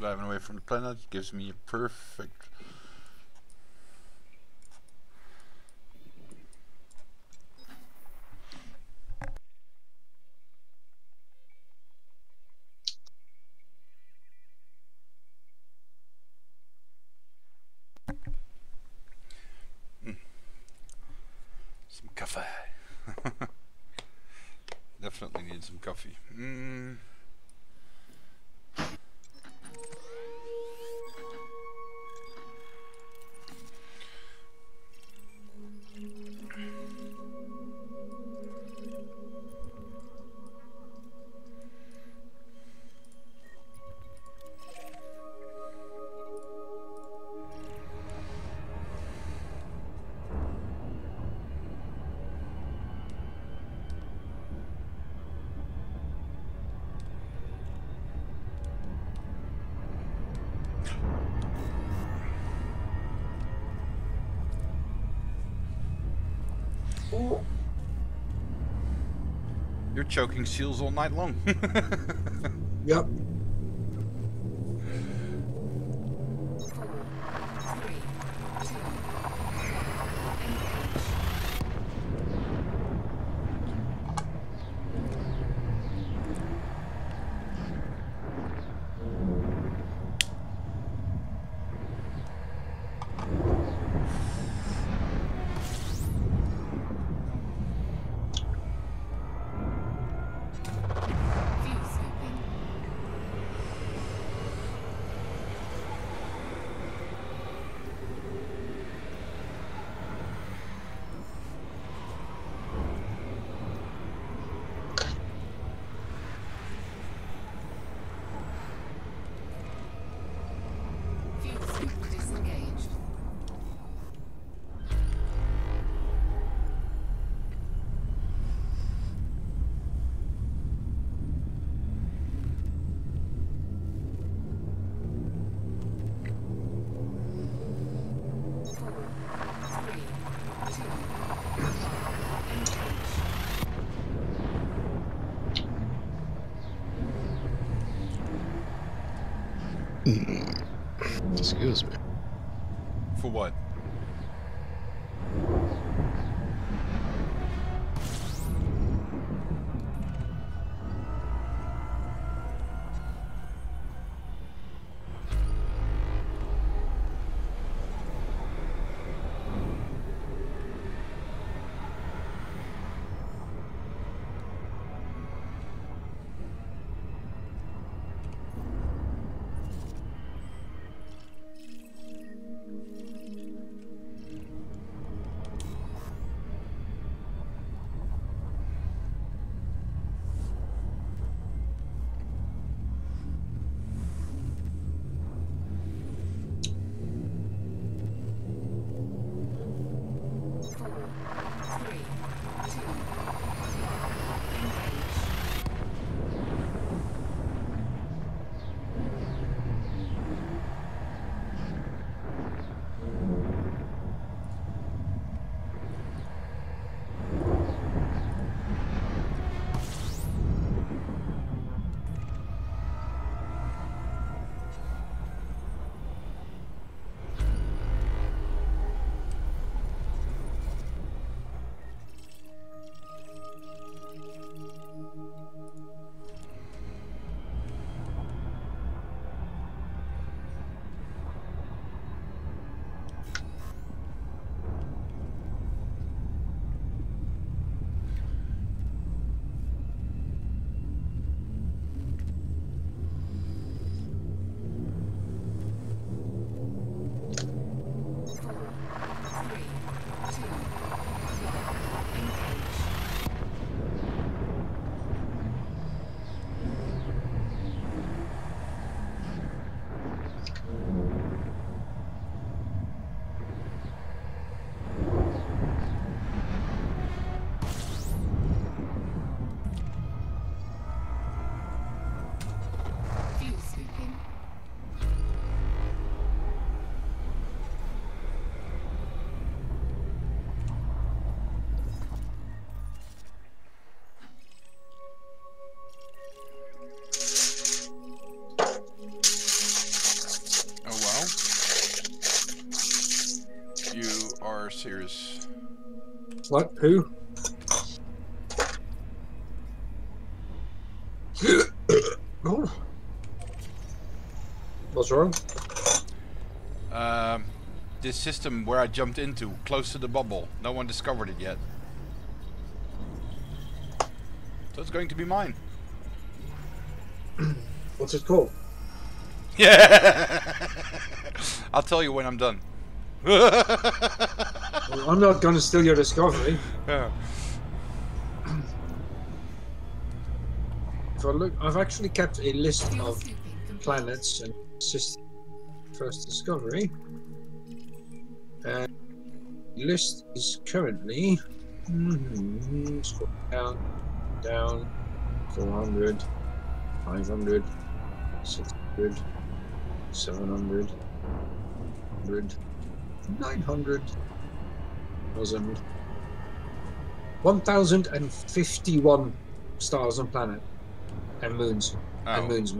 Driving away from the planet gives me a perfect some coffee. Definitely need some coffee. You're choking seals all night long. Yep. Excuse me. For what? Serious. What? Who? Oh. What's wrong? This system where I jumped into, close to the bubble. No one discovered it yet. So it's going to be mine. What's it called? Yeah. I'll tell you when I'm done. Well, I'm not going to steal your discovery. Yeah. If I look, I've actually kept a list of planets and systems. First discovery. And the list is currently scroll down 400, 500, 600, 700, 100, 900, 1,000, 1,051 stars and planets and moons. Oh. And moons.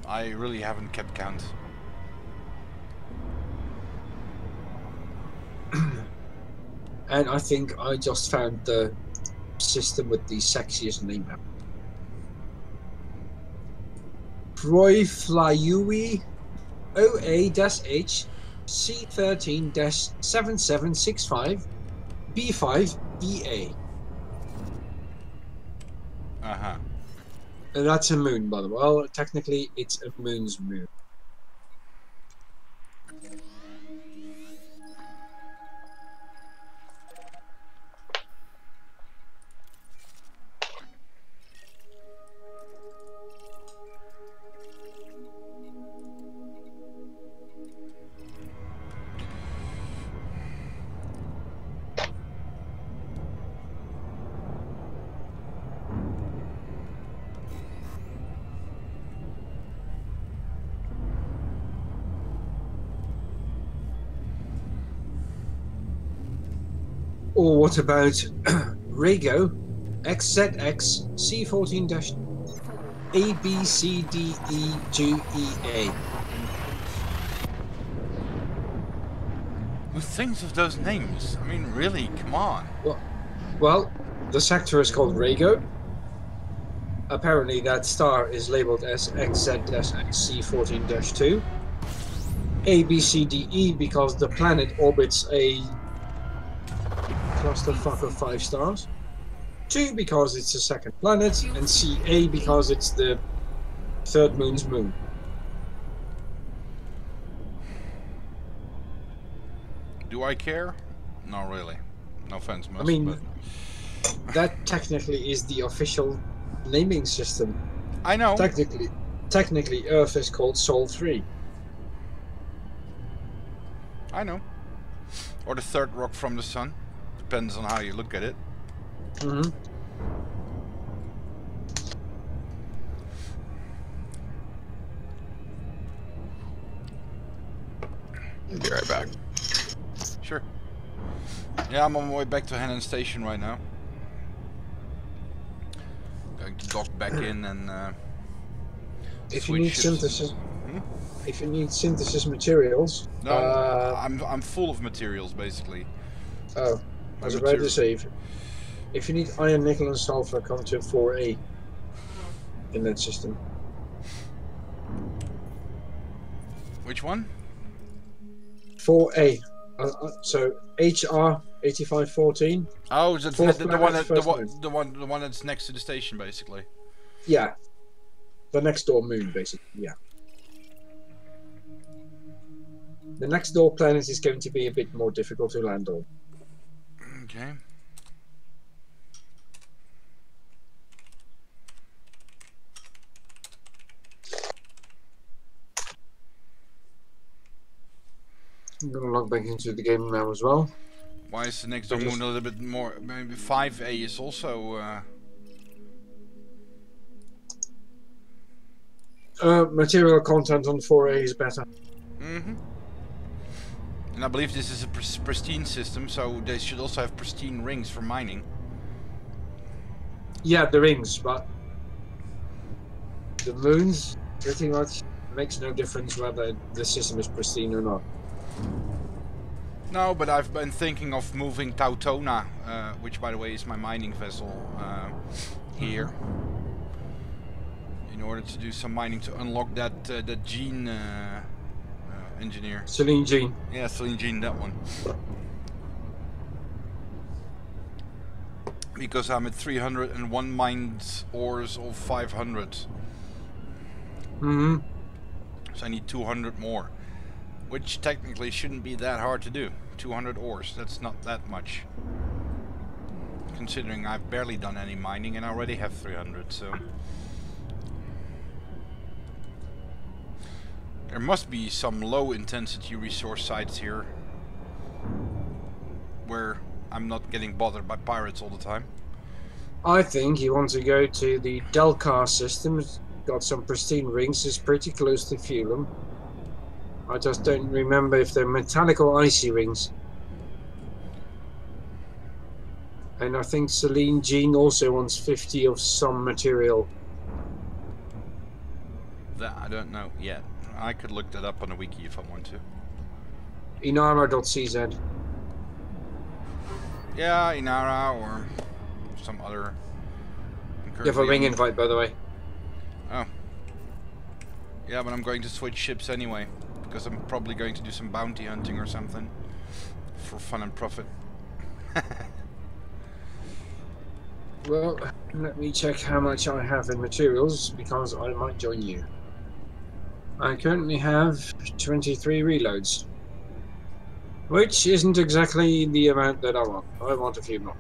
I really haven't kept count. And I think I just found the system with the sexiest name ever. Proiflyui OA-H C13-7765 B5 BA. Uh-huh. And that's a moon, by the way. Well, technically, it's a moon's moon. Or what about Rego XZX C14- ABCDE2EA? Who thinks of those names? I mean, really, come on. Well, the sector is called Rago. Apparently that star is labeled as XZ-XC14-2. A, B, C, D, E because the planet orbits a clusterfuck of 5 stars. 2 because it's the second planet, and C, A because it's the third moon's moon. Do I care? Not really. No offense, Mus, I mean, but that technically is the official naming system. I know. Technically, Earth is called Sol 3. I know. Or the third rock from the sun. Depends on how you look at it. Mm-hmm. I'll be right back. Sure. Yeah, I'm on my way back to Hannon Station right now. Going to dock back in and If you switch need ships. synthesis, Hmm? if you need synthesis materials, No, I'm full of materials basically. Oh, I was about to say, if you need iron, nickel, and sulfur, come to 4A in that system. Which one? 4A. So HR 8514. Oh, that's Fourth the planet, one that, first the one that's next to the station basically. Yeah, the next door moon, basically. Yeah. The next door planet is going to be a bit more difficult to land on. Okay. I'm gonna log back into the game now as well. Why is the next door moon a little bit more? Maybe 5A is also. Material content on 4A is better. Mm-hmm. And I believe this is a pristine system, so they should also have pristine rings for mining. Yeah, the rings, but the moons pretty much makes no difference whether the system is pristine or not. No, but I've been thinking of moving Tautona, which by the way is my mining vessel, here. In order to do some mining to unlock that that gene engineer. Celine Jean. Yeah, Celine Jean, that one. Because I'm at 301 mined ores of 500. Mm-hmm. So I need 200 more. Which technically shouldn't be that hard to do. 200 ores, that's not that much. Considering I've barely done any mining and I already have 300, so... There must be some low intensity resource sites here where I'm not getting bothered by pirates all the time. I think you want to go to the Delcar system. It's got some pristine rings. It's pretty close to Fulham. I just don't remember if they're metallic or icy rings. And I think Celine Jean also wants 50 of some material. That I don't know yet. I could look that up on a wiki if I want to. Inara.cz. Yeah, Inara or some other. You have a ring invite, by the way. Oh. Yeah, but I'm going to switch ships anyway. Because I'm probably going to do some bounty hunting or something. For fun and profit. Well, let me check how much I have in materials, because I might join you. I currently have 23 reloads. Which isn't exactly the amount that I want. I want a few more.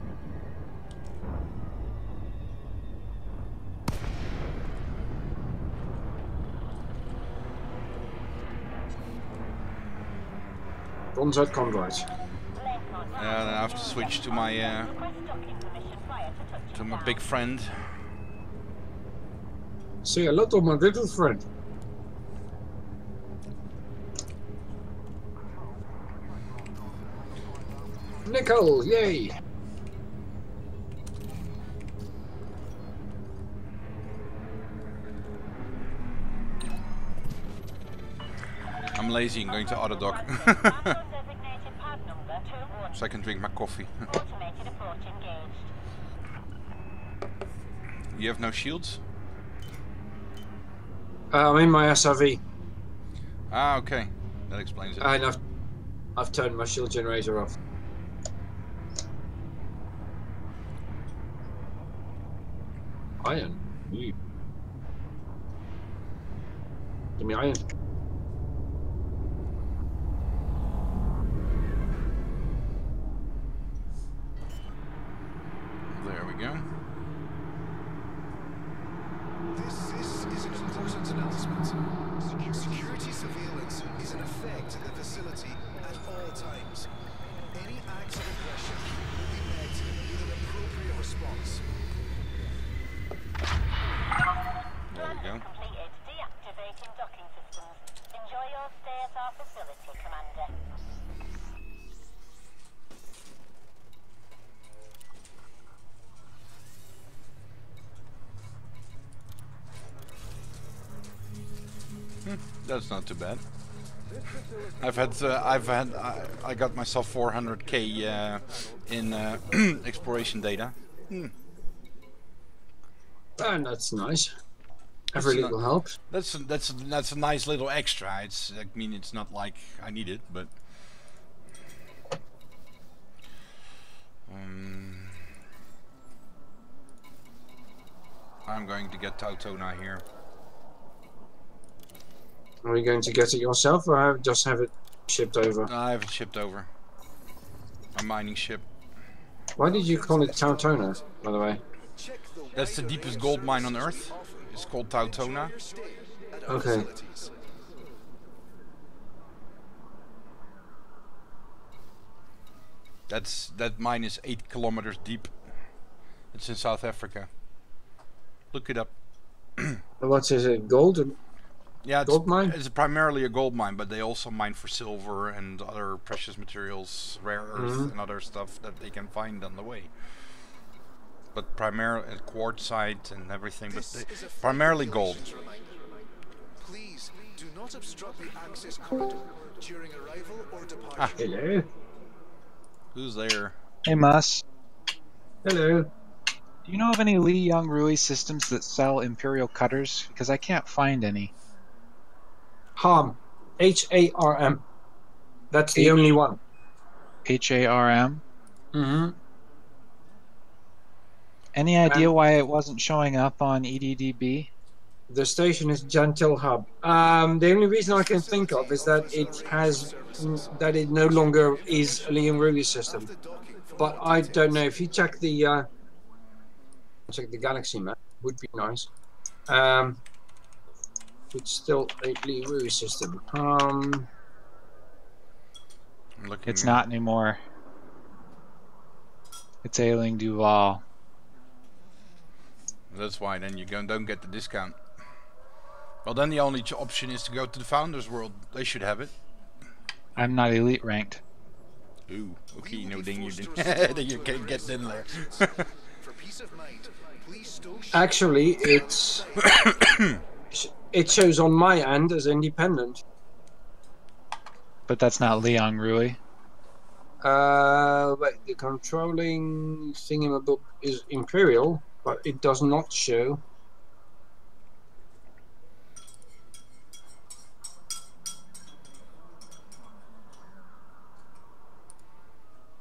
Bonside convoys. Yeah, then I have to switch to my big friend. Say hello to my little friend. Nickel, yay! I'm lazy and going to autodock. so I can drink my coffee. Automated approach engaged. You have no shields? I'm in my SRV, Ah, okay. That explains it. and I've turned my shield generator off. Iron. Ooh. Give me iron. There we go. This is an important announcement. Security surveillance is in effect at the facility at all times. Any acts of aggression will be met with an appropriate response. There we go. Completed. Deactivating docking systems. Enjoy your stay at our facility, Commander. That's not too bad. I got myself 400k in exploration data. And that's nice. That's Every not- little helps. That's a nice little extra. It's I mean it's not like I need it, but I'm going to get Tautona here. Are you going to get it yourself, or just have it shipped over? I have it shipped over. A mining ship. Why did you call it Tautona, by the way? That's the deepest gold mine on Earth. It's called Tautona. Okay. That mine is 8 kilometers deep. It's in South Africa. Look it up. What is it? Gold? Yeah, Gold mine? it's primarily a gold mine, but they also mine for silver and other precious materials, rare earth and other stuff that they can find on the way. But primarily quartzite and everything, but primarily gold. Please do not obstruct the access corridor during arrival or departure. Ah. Hello? Who's there? Hey, Mus. Hello? Do you know of any Li Young Rui systems that sell Imperial cutters? Because I can't find any. Harm. H-A-R-M. That's the only one. HARM? Mm-hmm. Any idea why it wasn't showing up on EDDB? The station is Gentil Hub. The only reason I can think of is that it no longer is a Liam Ruby system. But I don't know. If you check the galaxy map, would be nice. It's still a Liam Ruby system. It's not anymore. It's Ailing Duval. That's why then you don't get the discount. Well, then the only option is to go to the Founders World. They should have it. I'm not elite ranked. Ooh, okay, no ding you didn't. Then you can get in there. For peace of mind, please stow Actually, it shows on my end as independent. But that's not Li Young Rui. Wait, the controlling thingamabob is Imperial, but it does not show.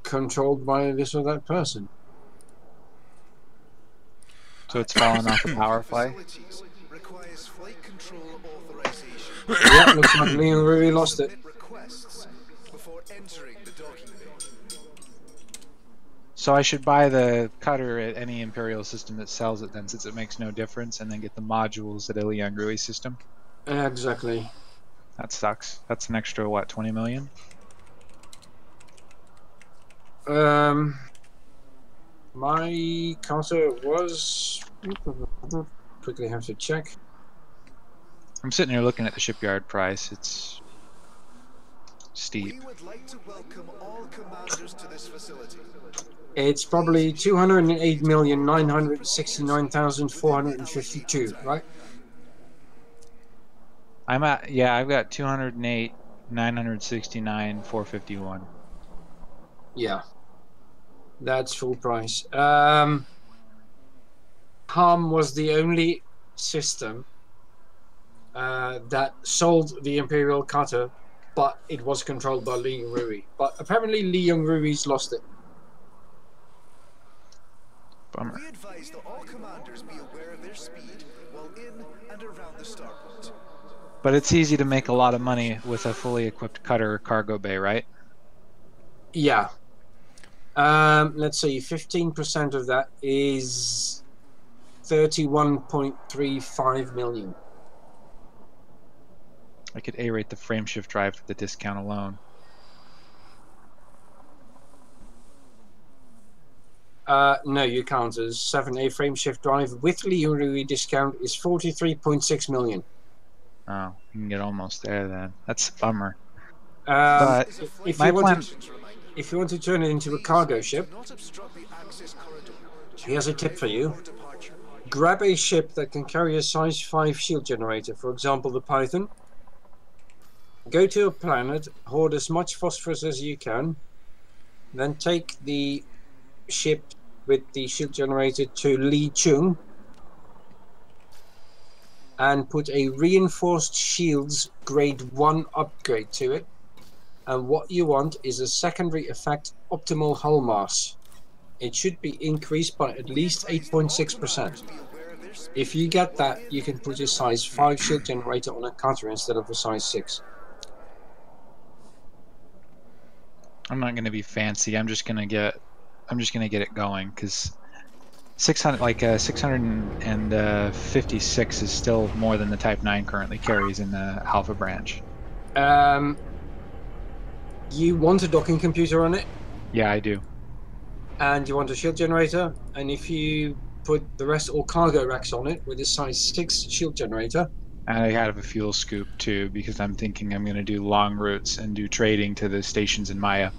Controlled by this or that person. So it's fallen off the power play. facilities requires flight control authorization. Yeah, looks like Leon really lost it. Requests before entering the docking bay. So I should buy the cutter at any Imperial system that sells it then, since it makes no difference, and then get the modules at a Li Young Rui system. Exactly. That sucks. That's an extra, what, 20 million? My counter was... Quickly have to check. I'm sitting here looking at the shipyard price. It's steep. We would like to welcome all commanders to this facility. It's probably 208,969,452, right? I'm at, yeah, I've got 208, 969, 451. Yeah. That's full price. Ham was the only system that sold the Imperial cutter, but it was controlled by Li Yongrui. But apparently Li Yongrui's lost it. Bummer. We advise that all commanders be aware of their speed while in and around the starport. But it's easy to make a lot of money with a fully equipped cutter or cargo bay, right? Yeah. Let's see, 15% of that is 31.35 million. I could A-rate the frameshift drive for the discount alone. No, you can't. A 7A frameshift drive with Li Yongrui discount is 43.6 million. Oh, you can get almost there then. That's a bummer. But Is a if flight you want plan- to, if you want to turn it into a cargo ship, do not obstruct the access corridor. here's a tip for you. Or departure. Grab a ship that can carry a size 5 shield generator, for example the Python. Go to a planet, hoard as much phosphorus as you can, then take the ship with the shield generator to Li Chung and put a reinforced shields grade 1 upgrade to it. And what you want is a secondary effect optimal hull mass. It should be increased by at least 8.6%. If you get that, you can put a size 5 shield generator on a cutter instead of a size 6. I'm not gonna be fancy. I'm just gonna get it going because 656 is still more than the Type 9 currently carries in the Alpha branch. You want a docking computer on it, Yeah, I do. and you want a shield generator, and if you put the rest all cargo racks on it with a size 6 shield generator, And I have a fuel scoop too because I'm thinking I'm gonna do long routes and do trading to the stations in Maya.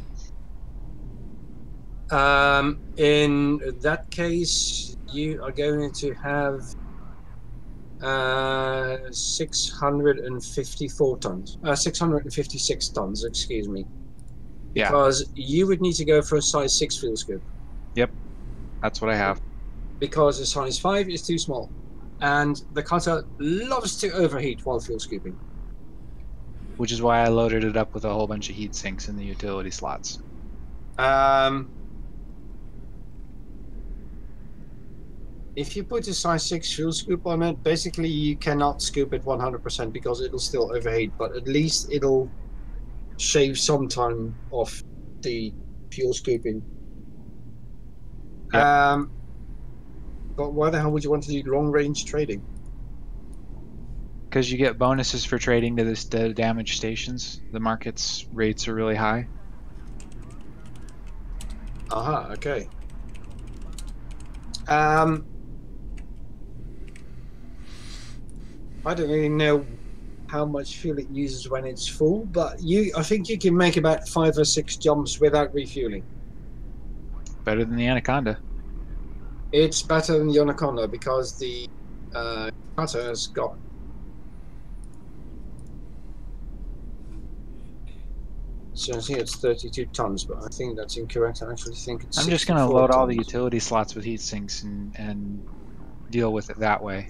in that case, you are going to have 654 tons. 656 tons, excuse me. Yeah. Because you would need to go for a size 6 fuel scoop. Yep. That's what I have. Because a size 5 is too small. And the cutter loves to overheat while fuel scooping. Which is why I loaded it up with a whole bunch of heat sinks in the utility slots. If you put a size 6 fuel scoop on it, basically you cannot scoop it 100% because it'll still overheat, but at least it'll shave some time off the fuel scooping. Yep. But why the hell would you want to do long range trading? Because you get bonuses for trading to the damaged stations. The market's rates are really high. Aha, okay. I don't really know how much fuel it uses when it's full, but I think you can make about 5 or 6 jumps without refueling. Better than the Anaconda. It's better than the Anaconda because the cutter has got. So here it's 32 tons, but I think that's incorrect. I actually think it's. I'm just going to 64 load all the tons. utility slots with heat sinks and deal with it that way.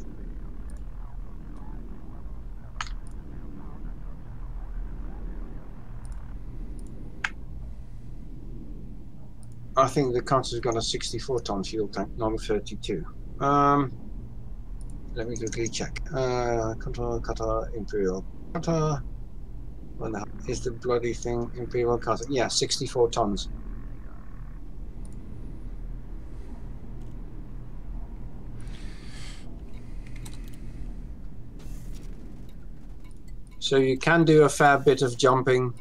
I think the cutter's got a 64-ton fuel tank, not a 32. Let me quickly check. Cutter, Imperial. Cutter. What the hell is the bloody thing? Imperial cutter. Yeah, 64 tons. So you can do a fair bit of jumping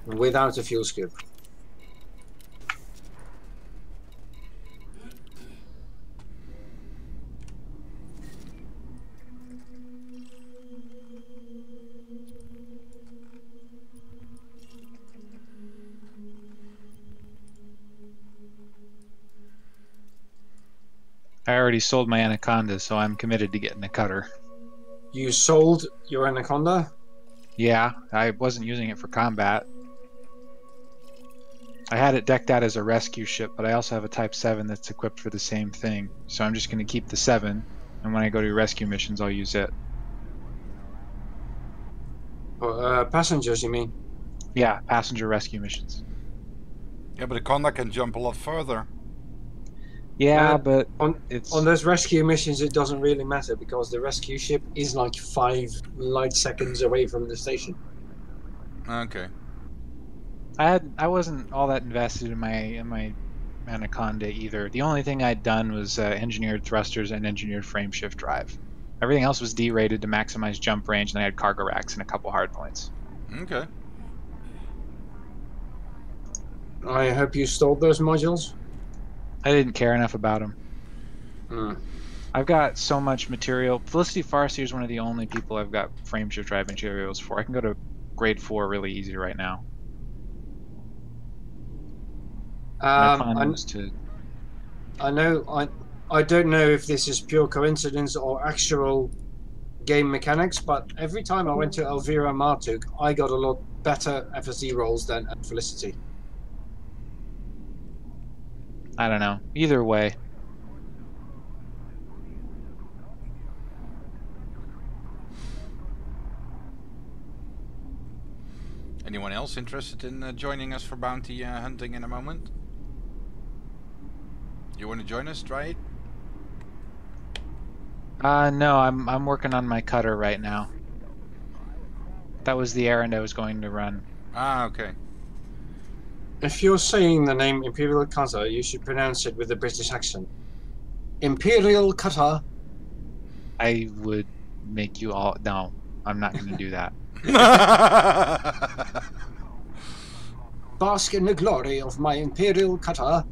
without a fuel scoop. I already sold my Anaconda, so I'm committed to getting a cutter. You sold your Anaconda? Yeah, I wasn't using it for combat. I had it decked out as a rescue ship, but I also have a Type 7 that's equipped for the same thing. So I'm just going to keep the 7, and when I go to rescue missions, I'll use it. Passengers, you mean? Yeah, passenger rescue missions. Yeah, but the Conda can jump a lot further. Yeah, but on it's those rescue missions, it doesn't really matter because the rescue ship is like 5 light seconds away from the station. Okay. I wasn't all that invested in my Anaconda either. The only thing I'd done was engineered thrusters and engineered frame shift drive. Everything else was D-rated to maximize jump range, and I had cargo racks and a couple hard points. Okay. I hope you stole those modules. I didn't care enough about them. Hmm. I've got so much material. Felicity Farseer is one of the only people I've got frame shift drive materials for. I can go to grade 4 really easy right now. My plan was to... I don't know if this is pure coincidence or actual game mechanics, but every time I went to Elvira Martuk, I got a lot better FSD rolls than at Felicity. I don't know. Either way. Anyone else interested in joining us for bounty hunting in a moment? You want to join us, try it? No, I'm working on my cutter right now. That was the errand I was going to run. Ah, okay. If you're saying the name Imperial Cutter, you should pronounce it with a British accent. Imperial Cutter. I would make you all... No, I'm not going to do that. Bask in the glory of my Imperial Cutter.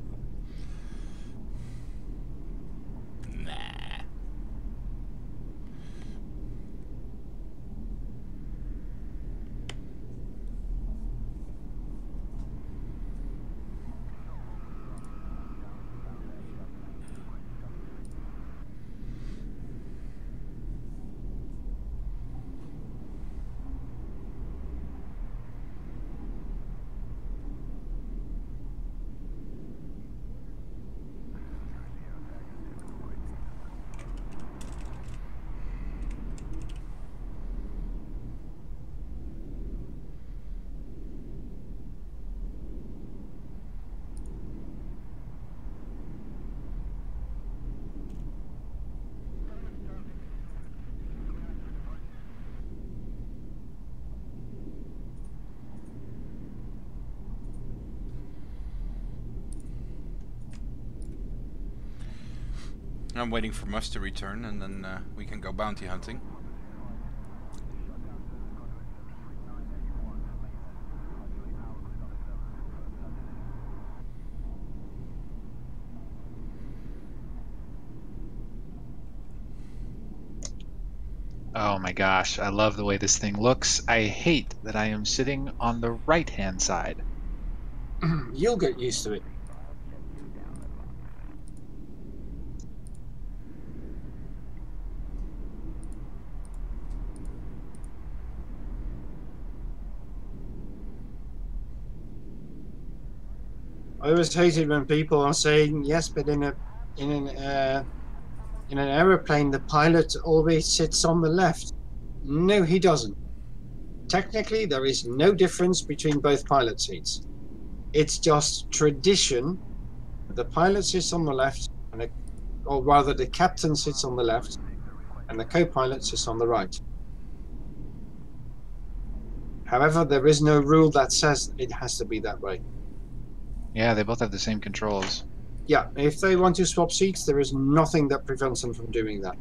I'm waiting for Mus to return, and then we can go bounty hunting. Oh my gosh, I love the way this thing looks. I hate that I am sitting on the right-hand side. You'll get used to it. I always hated when people are saying yes, but in an aeroplane, the pilot always sits on the left. No, he doesn't. Technically, there is no difference between both pilot seats. It's just tradition. The pilot sits on the left, or rather, the captain sits on the left, and the co-pilot sits on the right. However, there is no rule that says it has to be that way. Yeah, they both have the same controls. Yeah, if they want to swap seats, there is nothing that prevents them from doing that.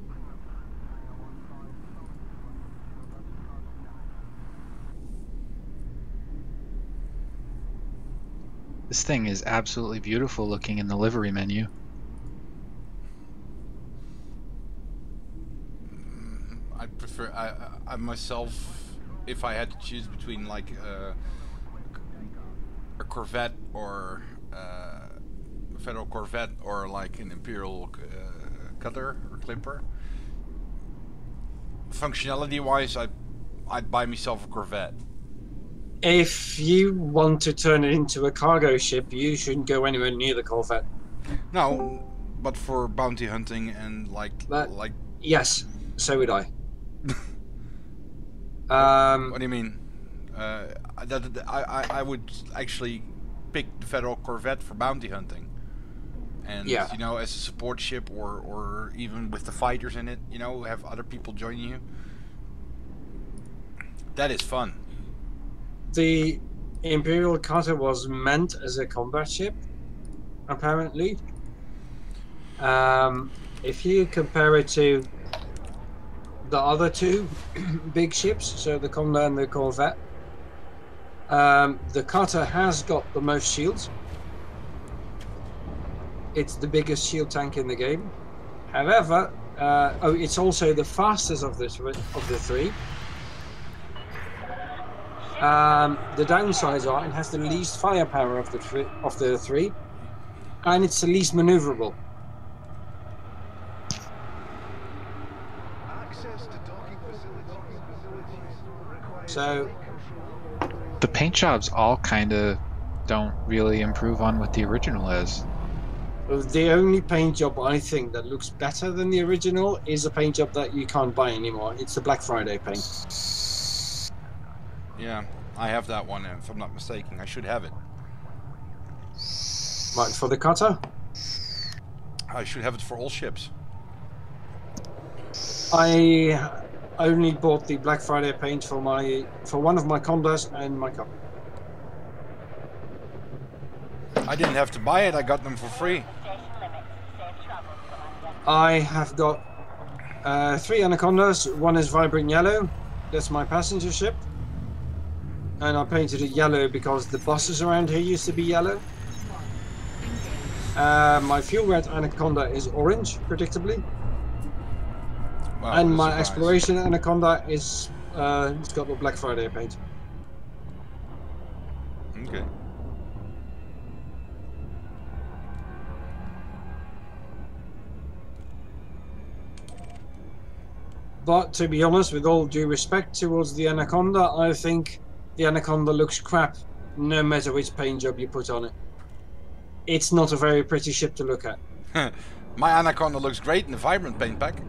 This thing is absolutely beautiful looking in the livery menu. I prefer, I myself, if I had to choose between like a Corvette or a Federal Corvette or like an Imperial Cutter or Clipper, functionality wise, I'd buy myself a Corvette. If you want to turn it into a cargo ship, you shouldn't go anywhere near the Corvette. No, but for bounty hunting and like But yes, so would I. What do you mean? I would actually pick the Federal Corvette for bounty hunting. And, Yeah. you know, as a support ship or even with the fighters in it, you know, have other people join you. That is fun. The Imperial Cutter was meant as a combat ship, apparently. If you compare it to the other two big ships, so the Condor and the Corvette, the Cutter has got the most shields. It's the biggest shield tank in the game. However, it's also the fastest of the three. The downsides are it has the least firepower of the three, and it's the least maneuverable. Access to docking facilities requires So The paint jobs all kind of don't really improve on what the original is. the only paint job I think that looks better than the original is a paint job that you can't buy anymore. It's the Black Friday paint. Yeah, I have that one, if I'm not mistaken. I should have it. Right, for the Cutter, I should have it for all ships. I only bought the Black Friday paint for one of my Condors and my Cup. I didn't have to buy it, I got them for free. Station limits. Safe travels, Commander. I have got 3 Anacondas. One is vibrant yellow. That's my passenger ship. And I painted it yellow because the buses around here used to be yellow. My fuel red Anaconda is orange, predictably. Wow, And what a my surprise. exploration Anaconda is it's got the Black Friday paint. Okay. But to be honest, with all due respect towards the Anaconda, I think the Anaconda looks crap no matter which paint job you put on it. It's not a very pretty ship to look at. My Anaconda looks great in the vibrant paint pack.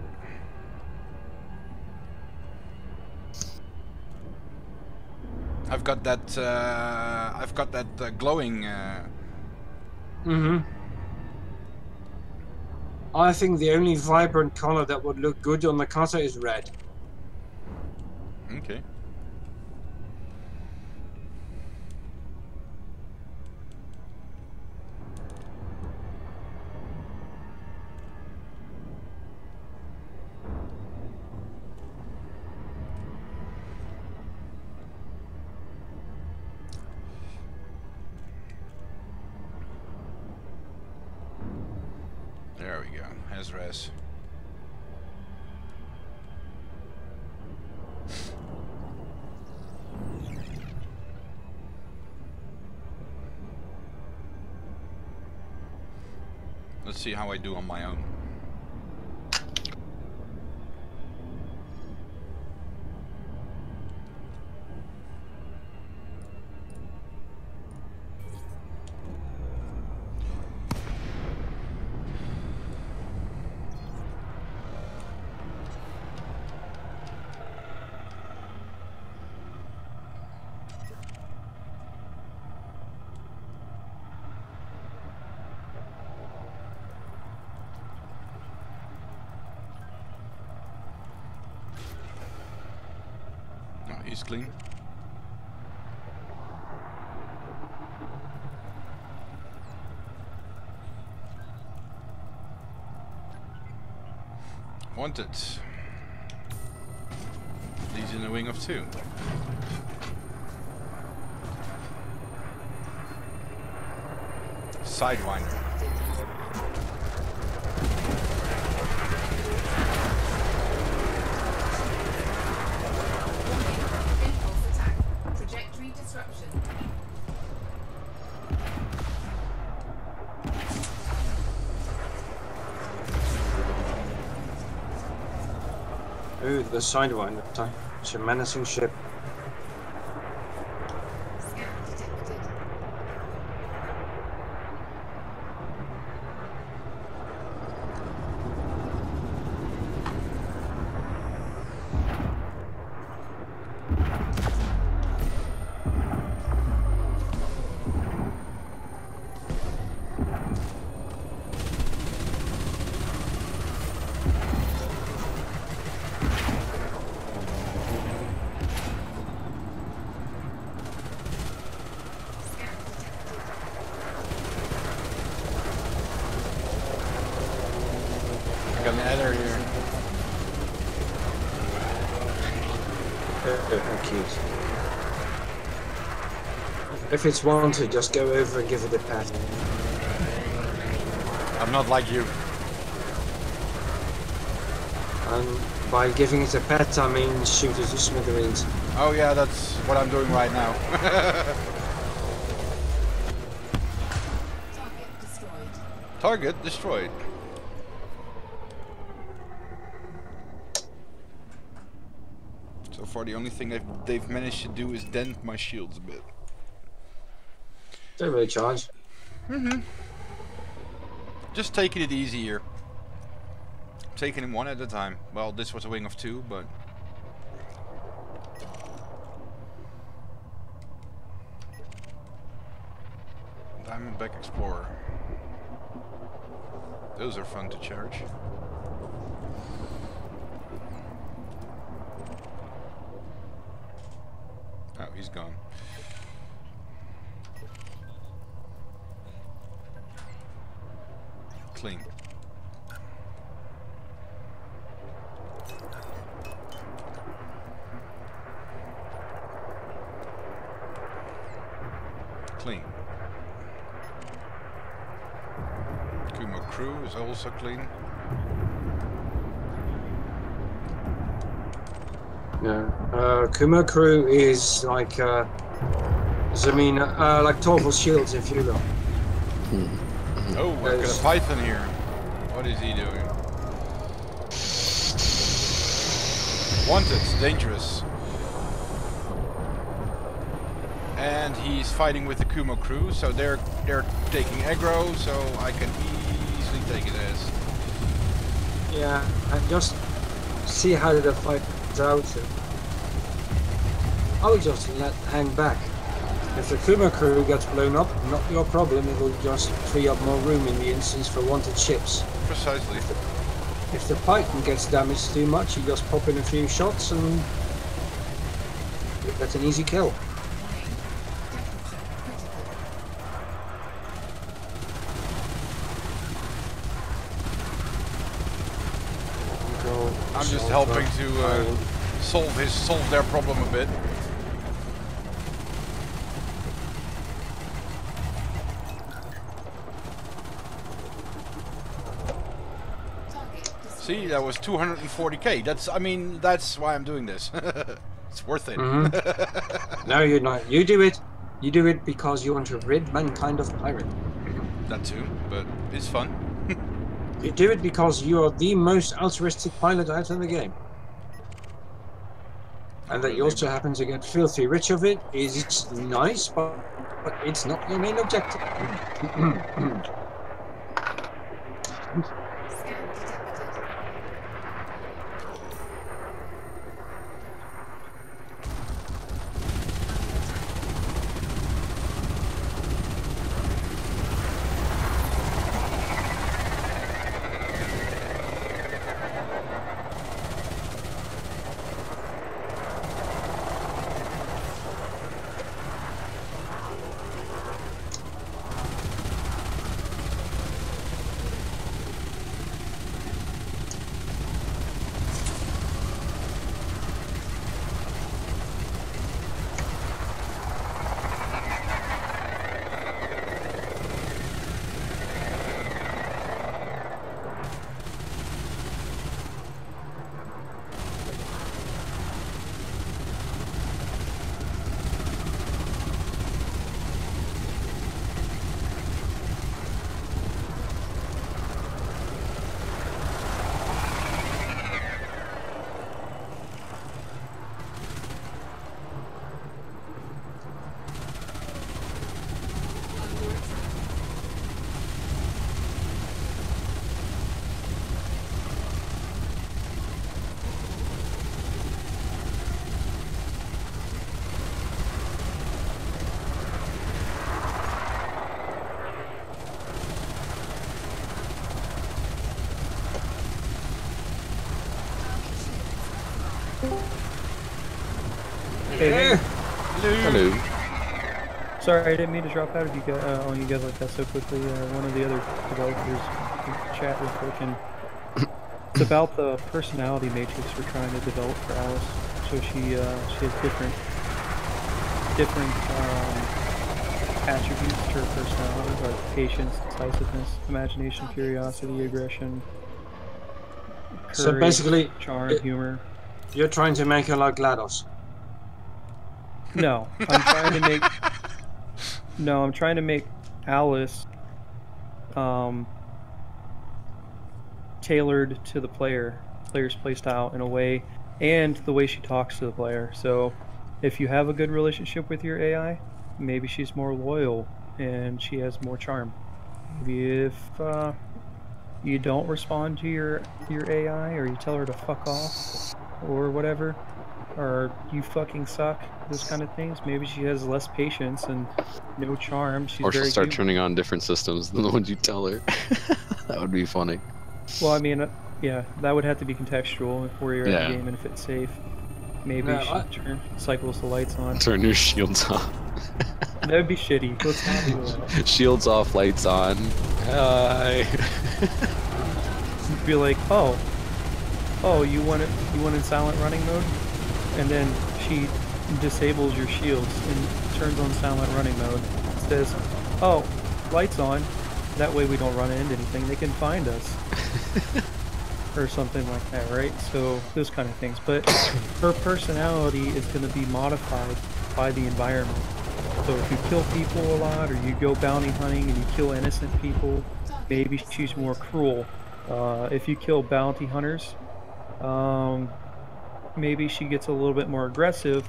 I've got that glowing. I think the only vibrant color that would look good on the cutter is red. Okay. There we go. Hazres. Let's see how I do on my own. He's clean. Wanted. He's in the wing of 2. Sidewinder. Impulse attack. Trajectory disruption. Ooh, the Sidewinder. It's a menacing ship. an adder here. How cute. If it's wanted, just go over and give it a pat. I'm not like you. And by giving it a pet, I mean shoot it to smithereens. Oh yeah, that's what I'm doing right now. Target destroyed. Target destroyed. So far the only thing they've managed to do is dent my shields a bit. Don't really charge. Just taking it easy here. Taking him one at a time. Well, this was a wing of two, but... Diamondback Explorer. Those are fun to charge. Oh, he's gone. Clean. Clean. Kuma crew is also clean. No. Kuma crew is like like Torval's shields if you will. Oh, I've got a python here. What is he doing? Wanted, dangerous. And he's fighting with the Kumo crew, so they're taking aggro, so I can easily take it as. Yeah, and just see how the fight plays out. I would just hang back. If the Kuma crew gets blown up, not your problem, it will just free up more room in the instance for wanted ships. Precisely. If the Python gets damaged too much, you just pop in a few shots and you get an easy kill. I'm just helping to solve their problem a bit. See, that was 240k. That's why I'm doing this. It's worth it. No, you're not. You do it because you want to rid mankind of pirate. That too, but it's fun. You do it because you are the most altruistic pilot out in the game. And that you also happen to get filthy rich of it is nice, but it's not your main objective. Hey, Hello. sorry, I didn't mean to drop out of you guys, on you guys like that so quickly. One of the other developers chat was glitching. It's about the personality matrix we're trying to develop for Alice. So she has different attributes to her personality, like patience, decisiveness, imagination, curiosity, aggression, courage, So basically, charm, humor. you're trying to make her like GLaDOS. No, I'm trying to make. No, I'm trying to make Alice tailored to the player's playstyle in a way, and the way she talks to the player. So, if you have a good relationship with your AI, maybe she's more loyal and she has more charm. Maybe if you don't respond to your AI, or you tell her to fuck off, or whatever, or you fucking suck, those kind of things, maybe she has less patience and no charm. She's Or she'll very start human. turning on different systems than the ones you tell her. That would be funny. Well, I mean, yeah, that would have to be contextual where you're at Yeah. the game and if it's safe. Maybe No, she cycles the lights on. Turn your shields off. That would be shitty. Let's not do that. Shields off, lights on. Hi. You'd be like, oh, you want it in silent running mode, and then she disables your shields and turns on silent running mode. Says, oh, lights on. That way we don't run into anything. They can find us. Or something like that, right? So those kind of things. But her personality is going to be modified by the environment. So if you kill people a lot, or you go bounty hunting and you kill innocent people, maybe she's more cruel. If you kill bounty hunters, maybe she gets a little bit more aggressive,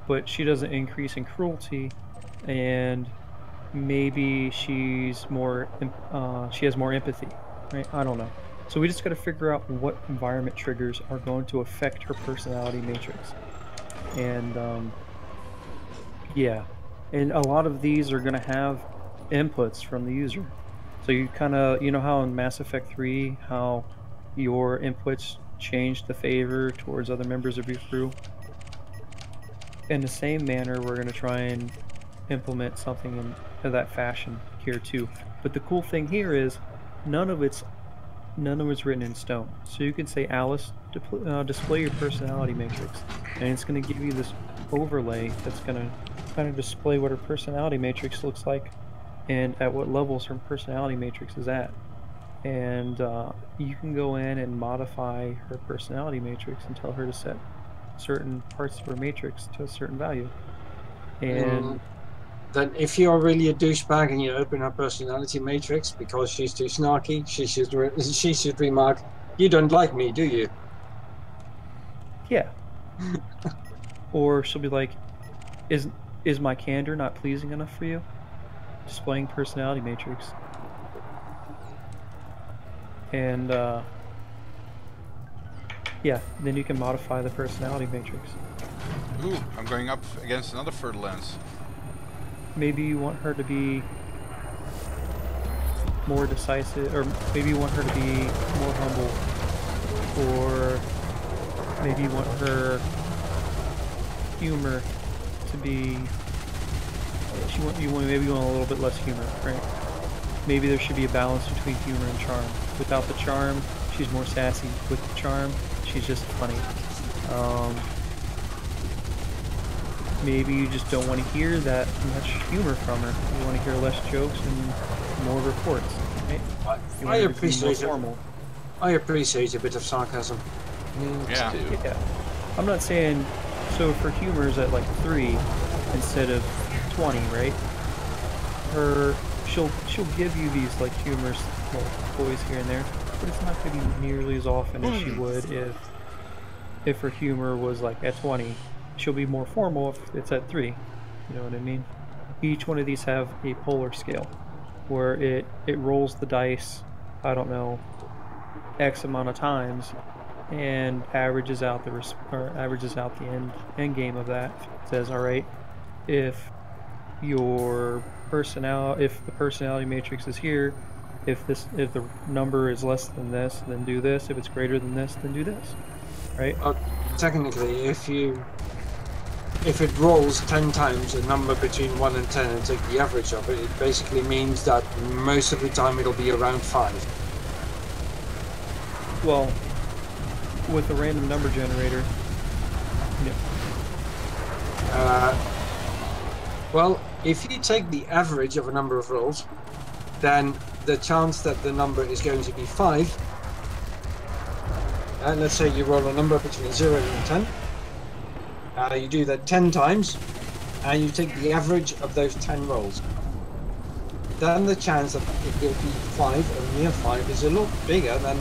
but she doesn't increase in cruelty, and maybe she's more she has more empathy, right? I don't know. So we just got to figure out what environment triggers are going to affect her personality matrix. And yeah, and a lot of these are going to have inputs from the user. So you kind of, you know how in Mass Effect 3, how your inputs change the favor towards other members of your crew? In the same manner, we're going to try and implement something in that fashion here too. But the cool thing here is none of it's written in stone. So you can say, Alice, display your personality matrix, and it's going to give you this overlay that's going to kind of display what her personality matrix looks like and at what levels her personality matrix is at. And you can go in and modify her personality matrix and tell her to set certain parts of her matrix to a certain value. And Then if you're really a douchebag and you open her personality matrix because she's too snarky, she should remark, "You don't like me, do you?" yeah. Or she'll be like, is my candor not pleasing enough for you? Displaying personality matrix. And yeah, then you can modify the personality matrix. Ooh, I'm going up against another fertile lens. Maybe you want her to be more decisive, or maybe you want her to be more humble, or maybe you want her humor to be. Maybe you want a little bit less humor, right? Maybe there should be a balance between humor and charm. Without the charm, she's more sassy. With the charm, she's just funny. Maybe you just don't want to hear that much humor from her. You want to hear less jokes and more reports, right? I appreciate a bit of sarcasm. Yeah. Yeah. I'm not saying, so if her humor's at like 3 instead of 20, right? She'll give you these like humorous little toys here and there, but it's not going to be nearly as often as she would if her humor was like at 20. She'll be more formal if it's at 3. You know what I mean? Each one of these have a polar scale where it rolls the dice, I don't know, X amount of times, and averages out the end game of that. It says, all right, if the personality matrix is here, if the number is less than this, then do this. If it's greater than this, then do this. Right? Technically, if it rolls 10 times a number between 1 and 10 and take the average of it, it basically means that most of the time it'll be around 5. Well, with a random number generator, no. Well, if you take the average of a number of rolls, then the chance that the number is going to be 5, and let's say you roll a number between 0 and 10, you do that 10 times, and you take the average of those 10 rolls. Then the chance that it will be 5 or near 5 is a lot bigger than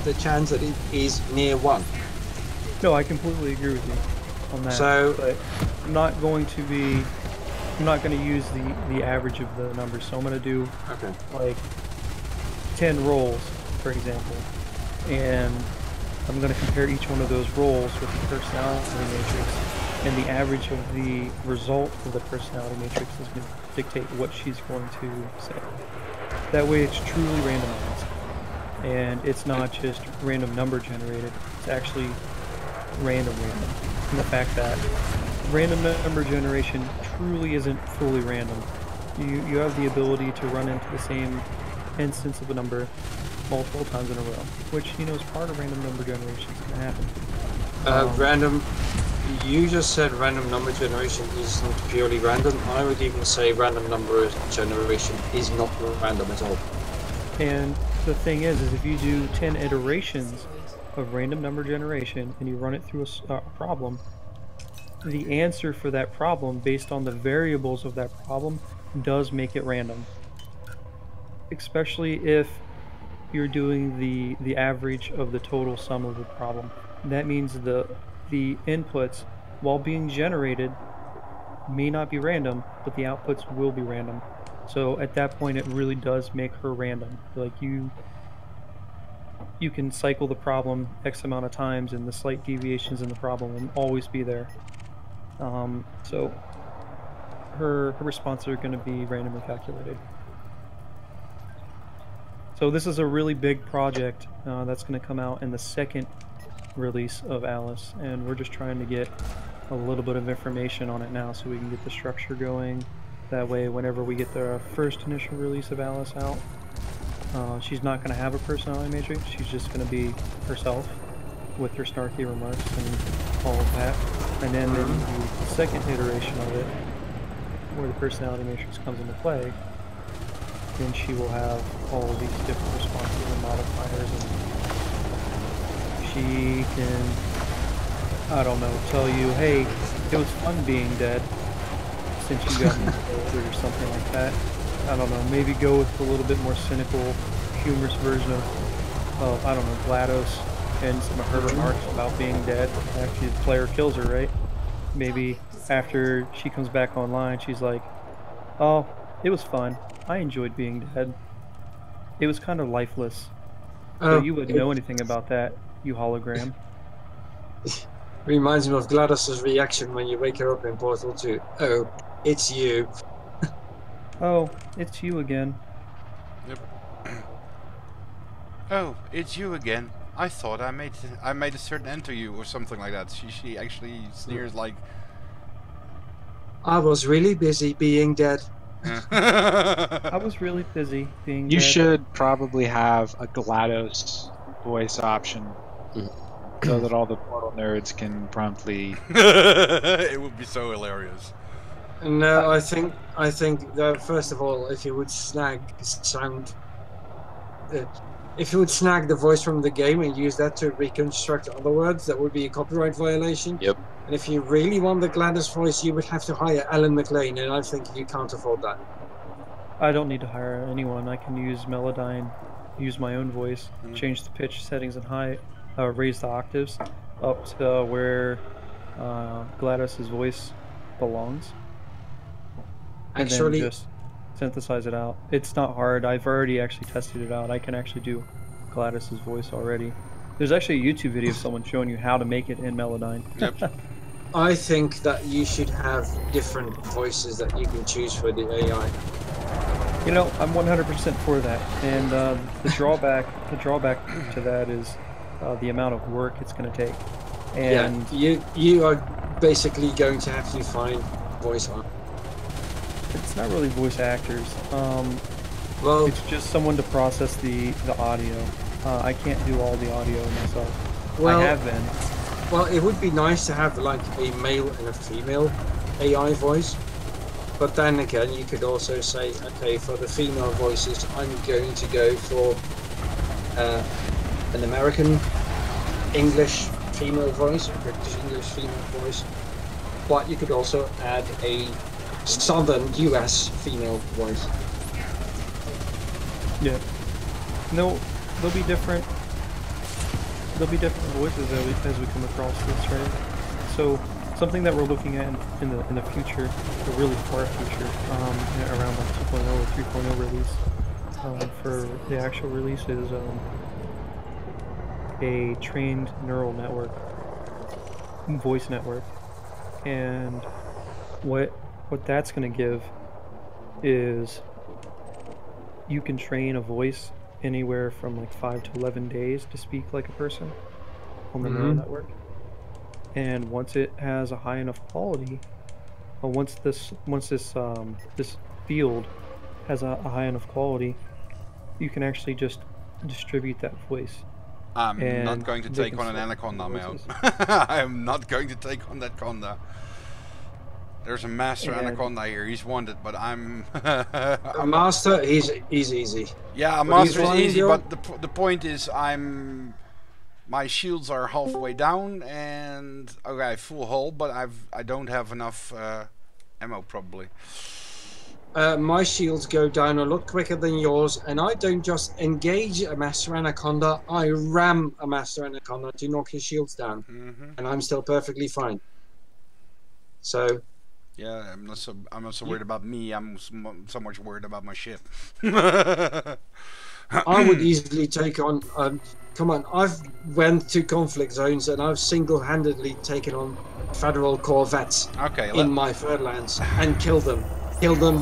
the chance that it is near 1. No, I completely agree with you on that. So, but I'm not going to use the average of the numbers. So I'm going to do like 10 rolls, for example, and I'm going to compare each one of those rolls with the personality matrix, and the average of the result of the personality matrix is going to dictate what she's going to say. That way it's truly randomized, and it's not just random number generated, it's actually random. And the fact that random number generation truly isn't fully random. You have the ability to run into the same instance of a number multiple times in a row, which, you know, is part of random number generation. It's going to happen. You just said random number generation isn't purely random. I would even say random number generation is not random at all. And the thing is if you do 10 iterations of random number generation and you run it through a problem, the answer for that problem based on the variables of that problem does make it random. Especially if you're doing the average of the total sum of the problem. That means the inputs, while being generated, may not be random, but the outputs will be random. So at that point, it really does make her random. Like you can cycle the problem X amount of times, and the slight deviations in the problem will always be there. So her responses are going to be randomly calculated. So this is a really big project that's going to come out in the second release of Alice, and we're just trying to get a little bit of information on it now so we can get the structure going. That way, whenever we get the first initial release of Alice out, she's not going to have a personality matrix. She's just going to be herself with her snarky remarks and all of that. And then in the second iteration of it, where the personality matrix comes into play, then she will have all of these different responses and modifiers, and she can, I don't know, tell you, hey, it was fun being dead since you got me killed, or something like that. I don't know, maybe go with a little bit more cynical, humorous version of I don't know, GLaDOS and some of her remarks about being dead after the player kills her, right? Maybe after she comes back online, she's like, oh, it was fun. I enjoyed being dead. It was kind of lifeless. So you wouldn't know anything about that, you hologram. Reminds me of GLaDOS's reaction when you wake her up in Portal 2. Oh, it's you. Oh, it's you again. Yep. Oh, it's you again. I thought I made a certain end to you, or something like that. She actually sneers like, I was really busy being dead. I was really busy being You dead. should probably have a GLaDOS voice option so that all the Portal nerds can promptly... It would be so hilarious. No, I think that first of all, if you would snag the voice from the game and use that to reconstruct other words, that would be a copyright violation. Yep. And if you really want the GLaDOS voice, you would have to hire Alan McLean, and I think you can't afford that. I don't need to hire anyone. I can use Melodyne, use my own voice, change the pitch settings and height, raise the octaves up to where GLaDOS's voice belongs, and Actually, then just synthesize it out. It's not hard. I've already actually tested it out. I can actually do GLaDOS's voice already. There's actually a YouTube video of someone showing you how to make it in Melodyne. Yep. I think that you should have different voices that you can choose for the AI. You know, I'm 100% for that, and the drawback to that is the amount of work it's going to take. And yeah, you are basically going to have to find voice on. It's not really voice actors. Well, it's just someone to process the audio. I can't do all the audio myself. Well, I have been. Well, it would be nice to have like a male and a female AI voice. But then again, you could also say, okay, for the female voices, I'm going to go for an American English female voice, a British English female voice. But you could also add a Southern US female voice. Yeah. No, there'll be different. There'll be different voices as we come across this, right? So something that we're looking at in the future, the really far future, around like 2.0 or 3.0 release, for the actual release is a trained neural network, voice network, and what that's going to give is you can train a voice anywhere from like 5 to 11 days to speak like a person on the neural network. And once it has a high enough quality, or once this field has a high enough quality, you can actually just distribute that voice. I'm And not going to they take can on an select anaconda on my own. voices. I am not going to take on that conda. There's a master And- anaconda here. He's wanted, but I'm. A master, he's easy. Yeah, a What are you master is flying, easy, Joe? but the point is my shields are halfway down and okay, full hull, but I don't have enough ammo probably. My shields go down a lot quicker than yours, and I don't just engage a master anaconda, I ram a master anaconda to knock his shields down, and I'm still perfectly fine. So Yeah, I'm not so worried about me. I'm so much worried about my ship. I would easily take on. Come on, I've went to conflict zones and I've single-handedly taken on federal corvettes Okay, in my third lands and killed them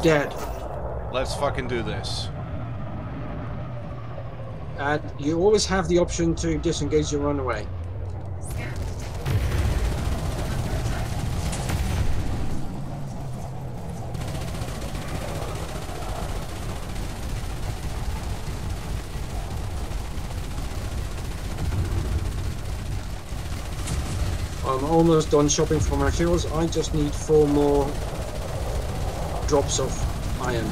dead. let's fucking do this. And you always have the option to disengage and run away. I'm almost done shopping for my fuels. I just need 4 more drops of iron.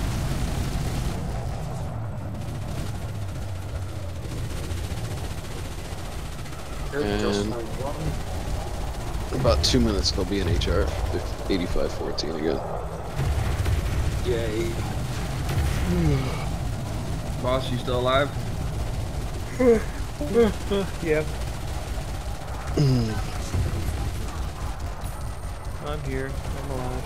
And in about 2 minutes, there'll be an HR 8514 again. Yay. Boss, you still alive? Yeah. I'm here. I'm alive.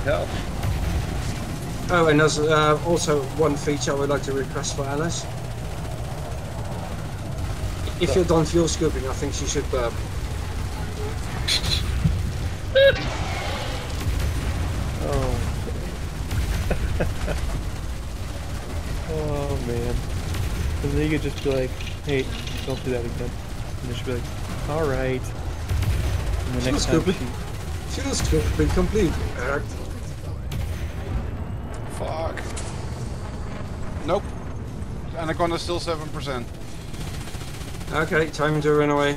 Hell. Oh, and there's also one feature I would like to request for Alice. If you're done fuel scooping, I think she should burp. Oh. Oh man. And then you could just be like, hey, don't do that again. And then she'd be like, alright. And the next time Fuel scooping complete. Fuck. Nope. Anaconda's still 7%. Okay, time to run away.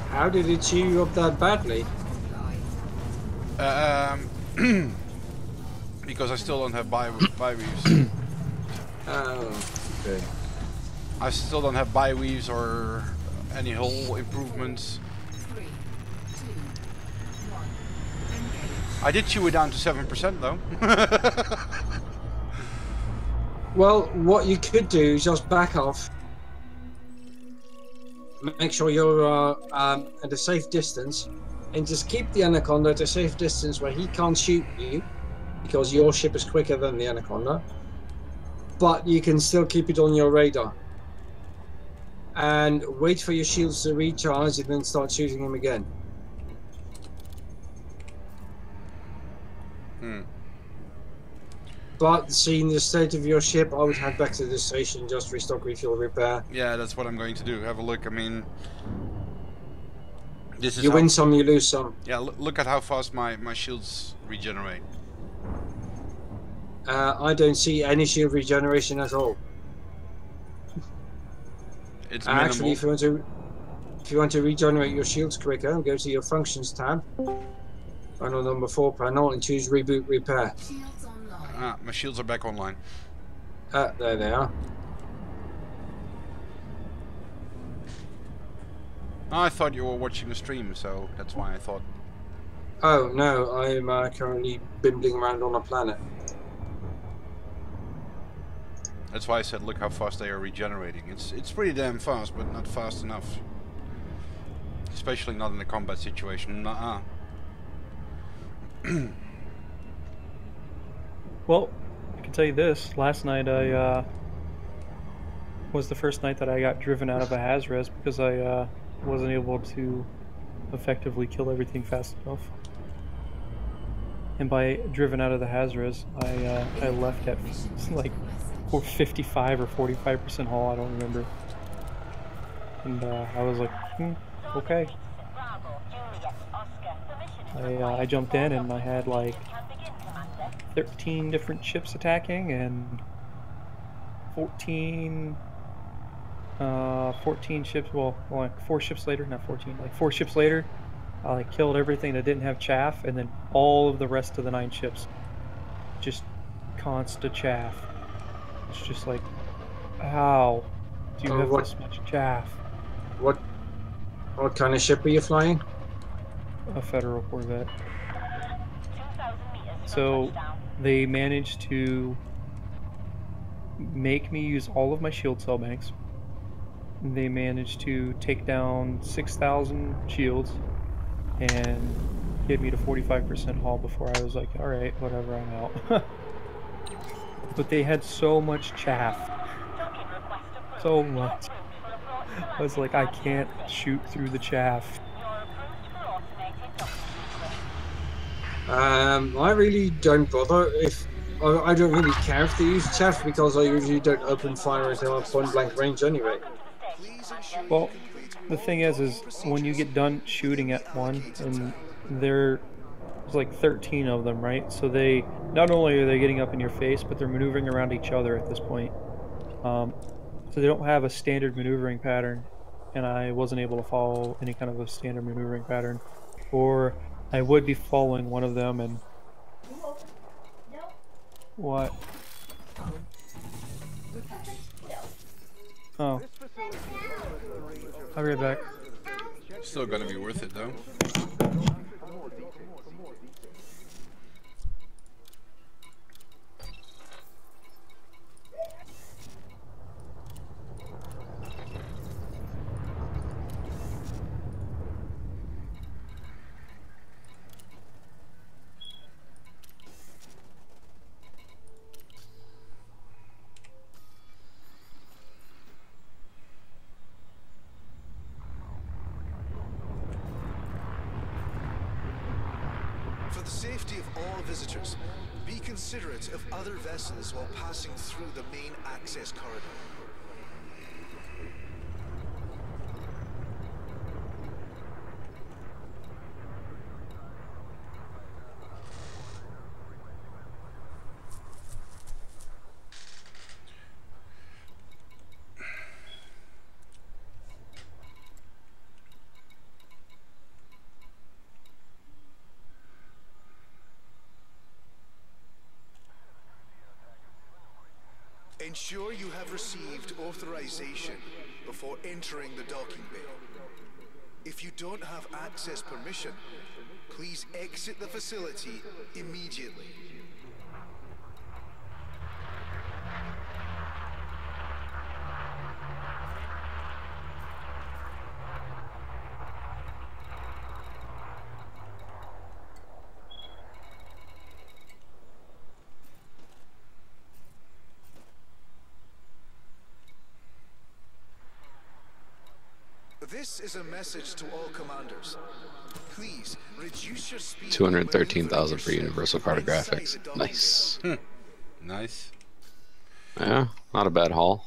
How did it chew you up that badly? Because I still don't have bi-weaves. Oh, okay. I still don't have bi-weaves or any hull improvements. I did chew it down to 7% though. Well, what you could do is just back off. Make sure you're at a safe distance, and just keep the Anaconda at a safe distance where he can't shoot you, because your ship is quicker than the Anaconda. But you can still keep it on your radar. And wait for your shields to recharge and then start shooting him again. But seeing the state of your ship, I would head back to the station, just restock, refuel, repair. Yeah, that's what I'm going to do. Have a look. I mean, This is You how, win some, you lose some. yeah, look at how fast my shields regenerate. I don't see any shield regeneration at all. It's minimal. Actually, if you want to regenerate your shields quicker, go to your functions tab, find on number 4 panel, and choose reboot repair. Shields online. My shields are back online. There they are. Oh, I thought you were watching the stream, so that's why I thought. Oh no, I'm currently bimbling around on a planet. That's why I said, look how fast they are regenerating. It's pretty damn fast, but not fast enough. Especially not in a combat situation. Nuh-uh. Well, I can tell you this. Last night I was the first night that I got driven out of a Hazres because I wasn't able to effectively kill everything fast enough. And by driven out of the Hazres, I left at like 55 or 45% hull, I don't remember. And I was like, okay. I jumped in and I had like 13 different ships attacking and 14 ships, well, like 4 ships later, not 14, like 4 ships later, I like killed everything that didn't have chaff, and then all of the rest of the 9 ships just constant chaff. It's just like, how do you have this much chaff? What kind of ship are you flying? A Federal Corvette. So they managed to make me use all of my shield cell banks. They managed to take down 6,000 shields and get me to 45% hull before I was like, alright, whatever, I'm out. But they had so much chaff. So much. I was like, I can't shoot through the chaff. I really don't bother if I don't really care if they use chaff because I usually don't open fire until I'm point blank range anyway. Well, the thing is when you get done shooting at one, and there's like 13 of them, right? So they not only are they getting up in your face, but they're maneuvering around each other at this point. So they don't have a standard maneuvering pattern, and I wasn't able to follow any kind of a standard maneuvering pattern, or I would be following one of them and what? Oh. I'll be right back. Still gonna be worth it though. For the safety of all visitors, be considerate of other vessels while passing through the main access corridor. Ensure you have received authorization before entering the docking bay. If you don't have access permission, please exit the facility immediately. This is a message to all commanders. Please reduce your speed. 213,000 for universal cartographics. Nice. Nice. Yeah, not a bad haul.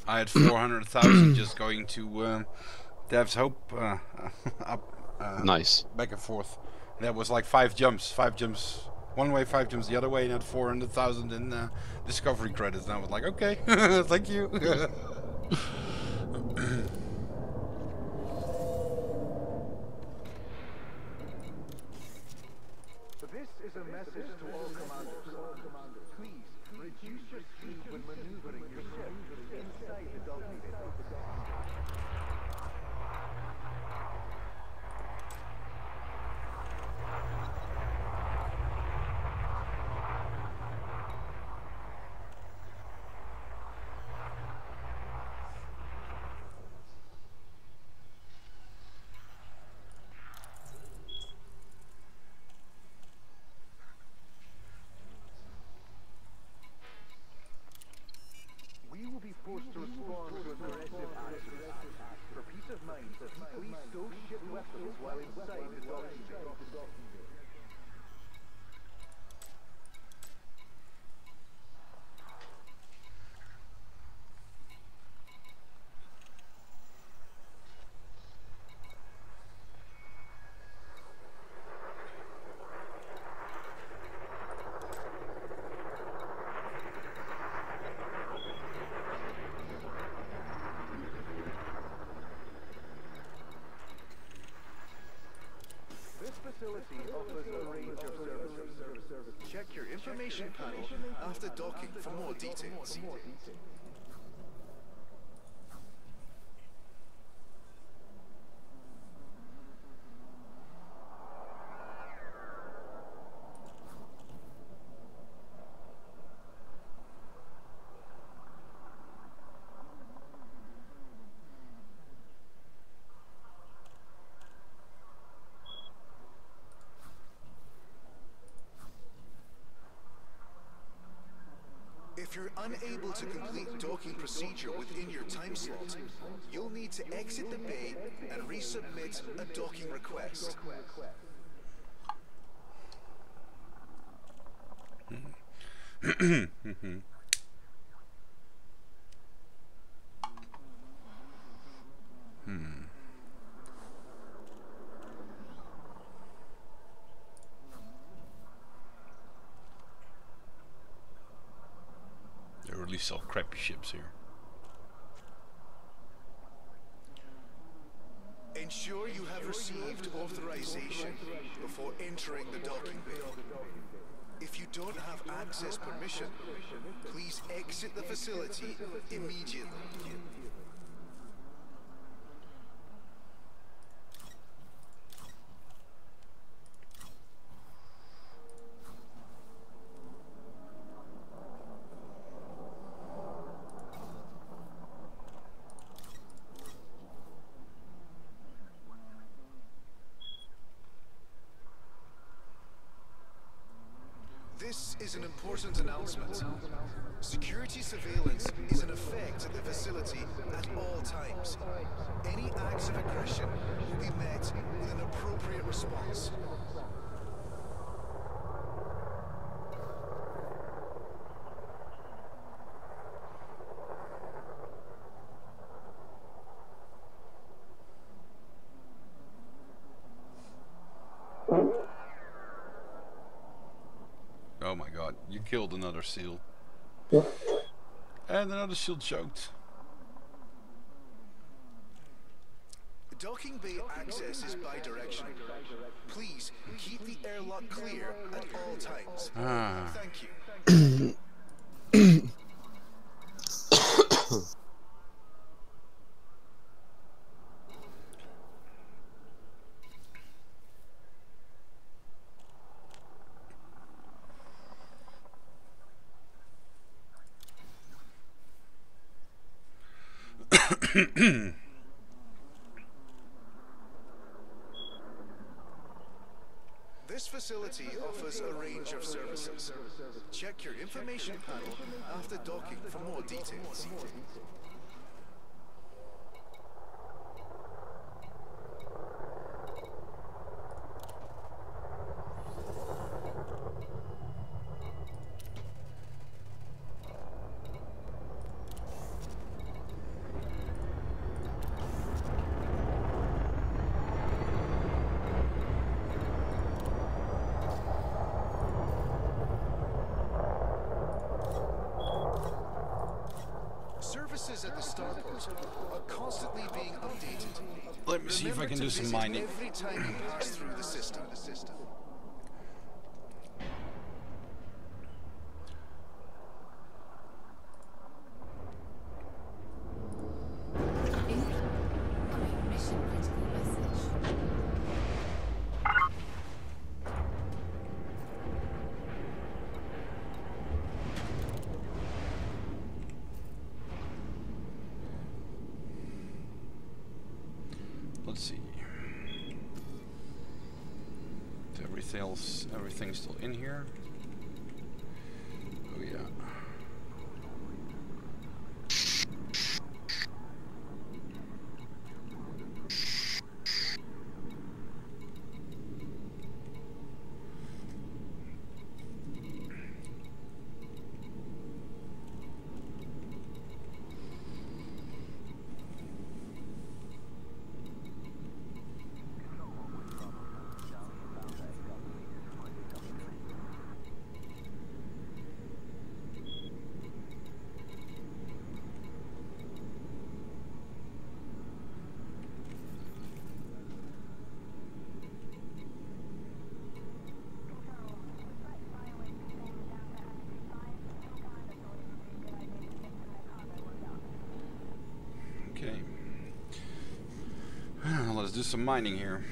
I had 400,000 just going to Dev's Hope up, Nice. back and forth. That was like 5 jumps one way, 5 jumps the other way, and had 400,000 in discovery credits. And I was like, okay, thank you. This is a message to all commanders. Please reduce your speed when maneuvering your ship inside the docking bay. We will be forced to respond to aggressive actions. For peace of mind, please stow ship weapons while inside the docking bay. This facility offers a range of services. Check your information panel after docking for more details. If you're unable to complete docking procedure within your time slot, you'll need to exit the bay and resubmit a docking request. They really sell crappy ships here. Ensure you have received authorization before entering the docking bay. If you don't have access permission, please exit the facility immediately. This is an important announcement. Security surveillance is in effect at the facility at all times. Any acts of aggression will be met with an appropriate response. Oh my god, you killed another seal. And another seal choked. Docking bay access is bi-directional. Please keep the airlock clear at all times. Thank you. This facility offers a range of services. Check your information panel after docking for more details. at the starport are constantly being updated. Let me see if I can do some mining. Every time you pass through the system. Incoming mission critical message. Let's see. Everything's still in here. Oh yeah. Okay. Let's do some mining here.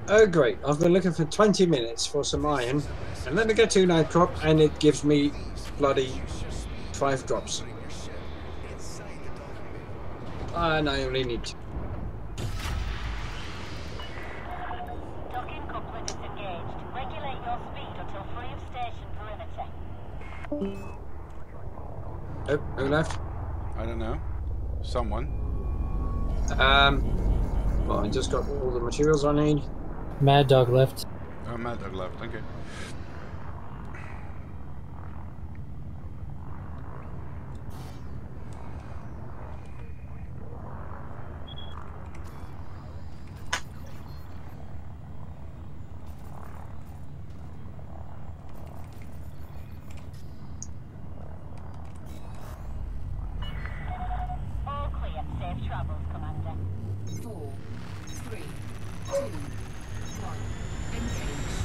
Oh great, I've been looking for 20 minutes for some iron, and then I get to night crop and it gives me bloody 5 drops. And I only need 2. Docking coupler disengaged. Regulate your speed until free of station perimeter. Oh, who left? I don't know. Someone. Well, I just got all the materials I need. Mad Dog left. Oh, Mad Dog left. Okay. All clear. Safe travels, Commander. 4, 3, 2, 1. Engage.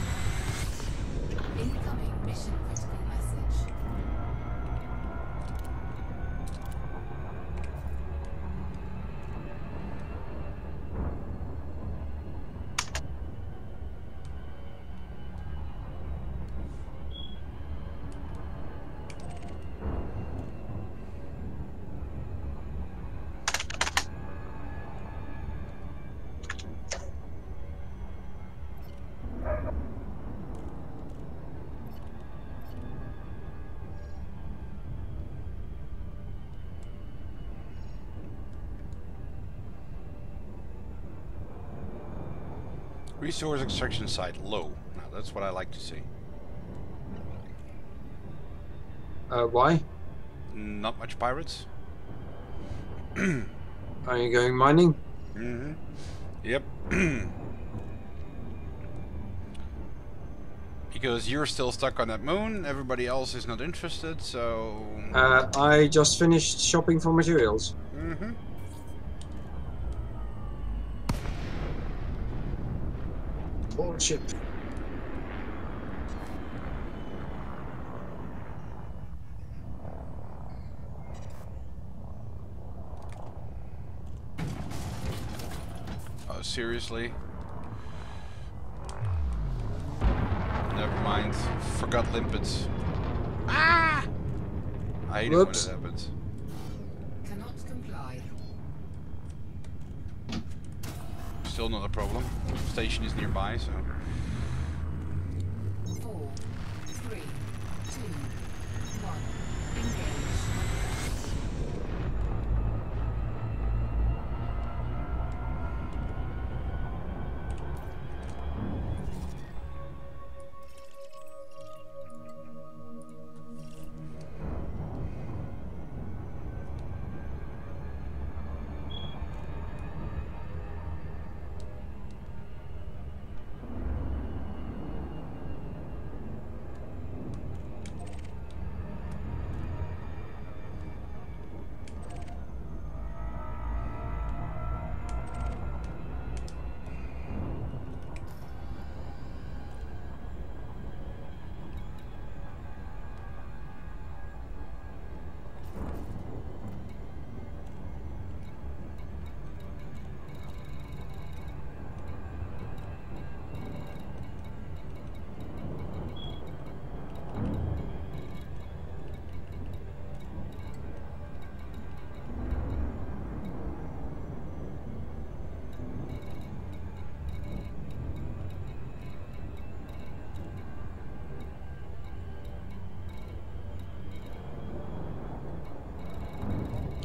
Incoming mission critical message. Resource extraction site low. Now that's what I like to see. Why? Not much pirates. Are you going mining? Mm-hmm. Yep. Because you're still stuck on that moon, everybody else is not interested, so... I just finished shopping for materials. Mm-hmm. Bullshit. Oh, seriously? Never mind. Forgot limpets. Ah! I hate it when it happens. Cannot comply. Still not a problem. Station is nearby, so... 4, 3, 2, 1. Engage.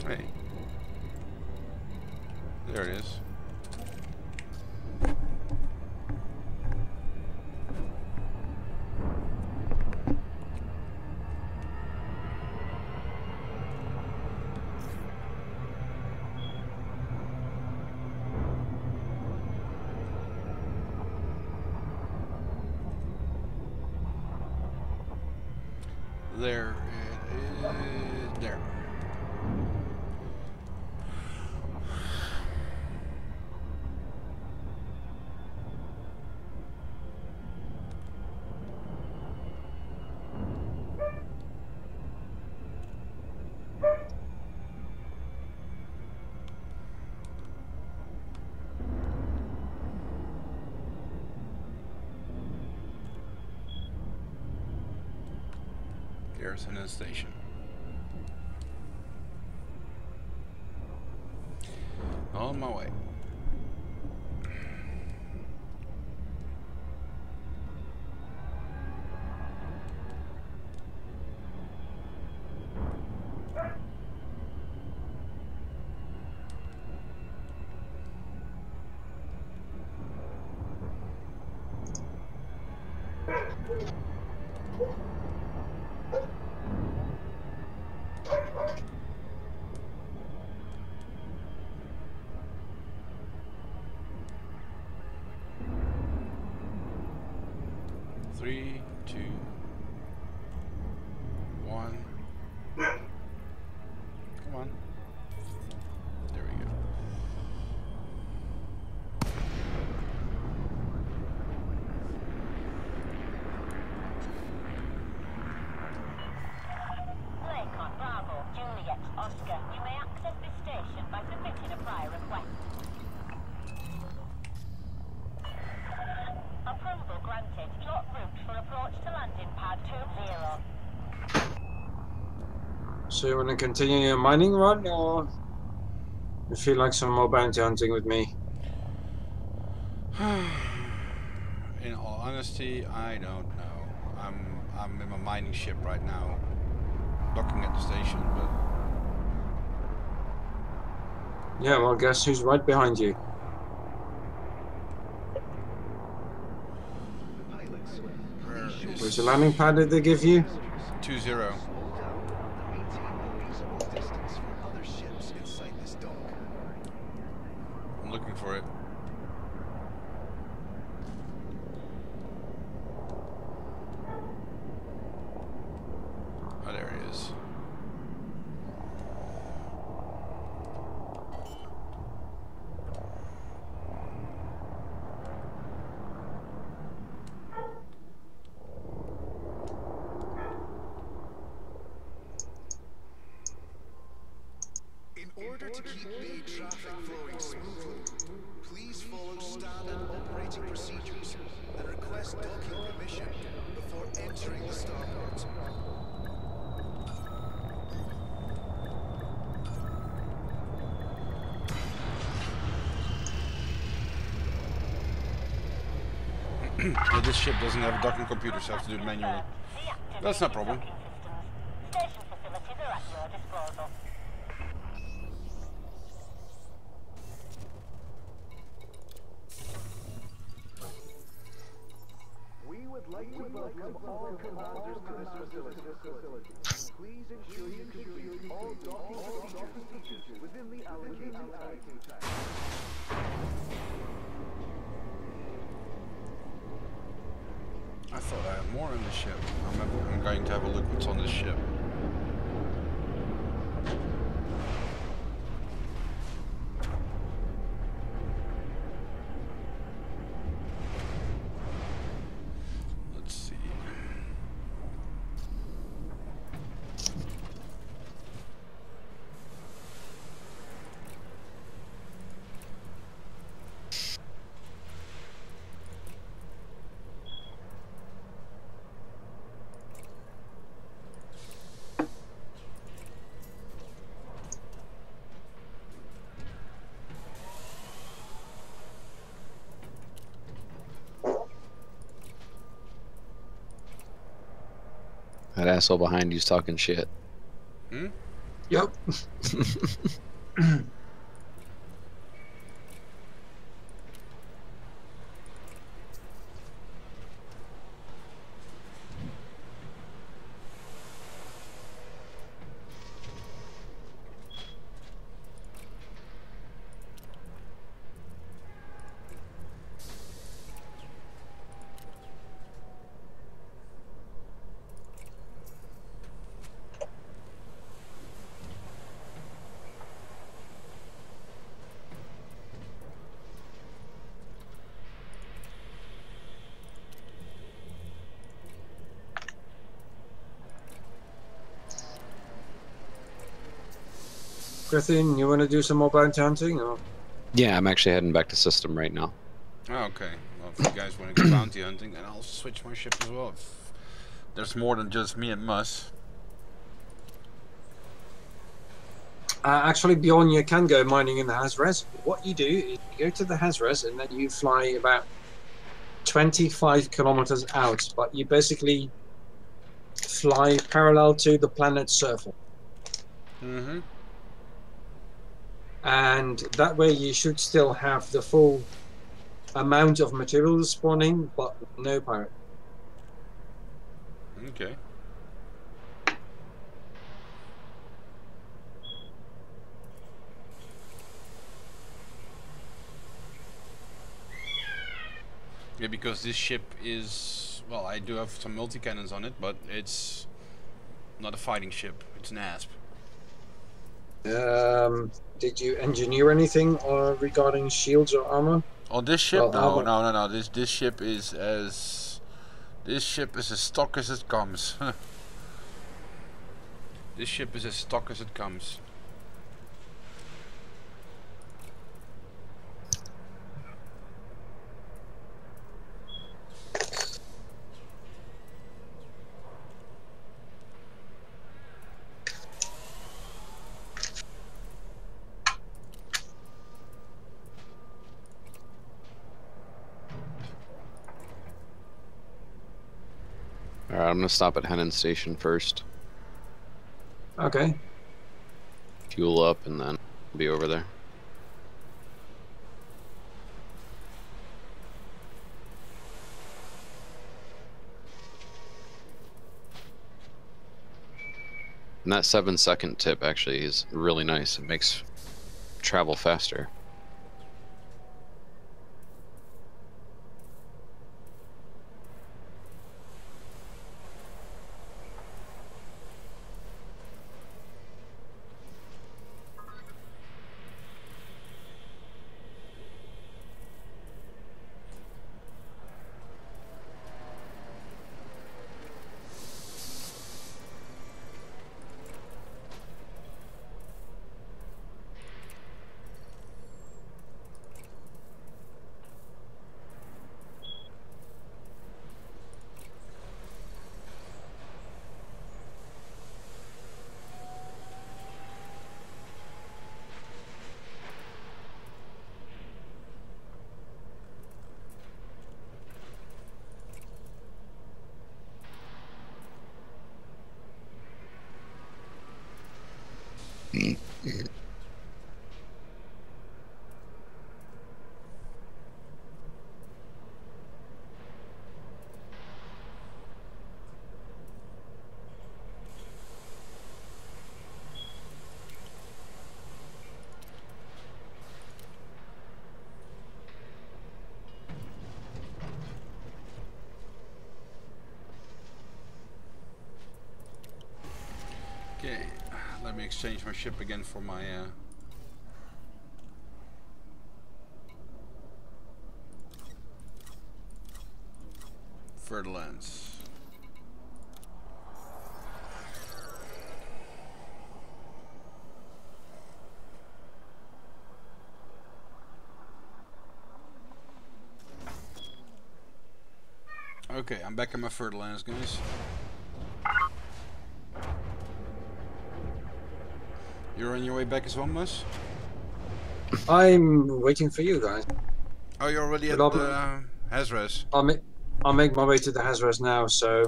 Hey. There it is. There it is. There. There's an station. On my way. Three, two, one. Come on. There we go. Lincoln, Bravo, Juliet, Oscar. You may access this station by submitting a prior request. Approval granted. Plot route for approach to landing pad 20. So you want to continue your mining run, or you feel like some more bounty hunting with me? In all honesty, I don't know. I'm in my mining ship right now, docking at the station, but Yeah, well, guess who's right behind you? Which landing pad did they give you? 2-0. I'm looking for it. Oh, there it is. In order to keep bay traffic flowing smoothly, please follow standard operating procedures and request docking permission before entering the starport. Yeah, this ship doesn't have a docking computer, so I have to do it manually. That's no problem. Station facilities are at your disposal. We would like to welcome all commanders to this facility. Please ensure you complete all docking procedures within the allocated time. I thought I had more on the ship. I'm going to have a look what's on this ship. Let's see. That asshole behind you's talking shit. Hmm? Yep. Griffin, you want to do some more bounty hunting? Or? Yeah, I'm actually heading back to system right now. Oh, okay. Well, if you guys want to go bounty hunting, then I'll switch my ship as well. If there's more than just me and Mus. Actually, Bjorn, you can go mining in the Hazres. What you do is you go to the Hazres and then you fly about 25 kilometers out, but you basically fly parallel to the planet's surface. Mm-hmm. And that way you should still have the full amount of material spawning, but no pirate. Okay. Yeah, because this ship is, well, I do have some multi-cannons on it, but it's not a fighting ship. It's an ASP. Did you engineer anything regarding shields or armor? On this ship, Well, no, armor. no. This ship is as stock as it comes. This ship is as stock as it comes. Alright, I'm gonna stop at Henan Station first. Okay. Fuel up and then be over there. And that 7-second tip actually is really nice. It makes travel faster. Okay, let me exchange my ship again for my Ferdinand's. Okay, I'm back in my Ferdinand's, guys. You're on your way back as well, Mus? I'm waiting for you guys. Oh, you're already at the Hazres. I'll make my way to the Hazres now, so...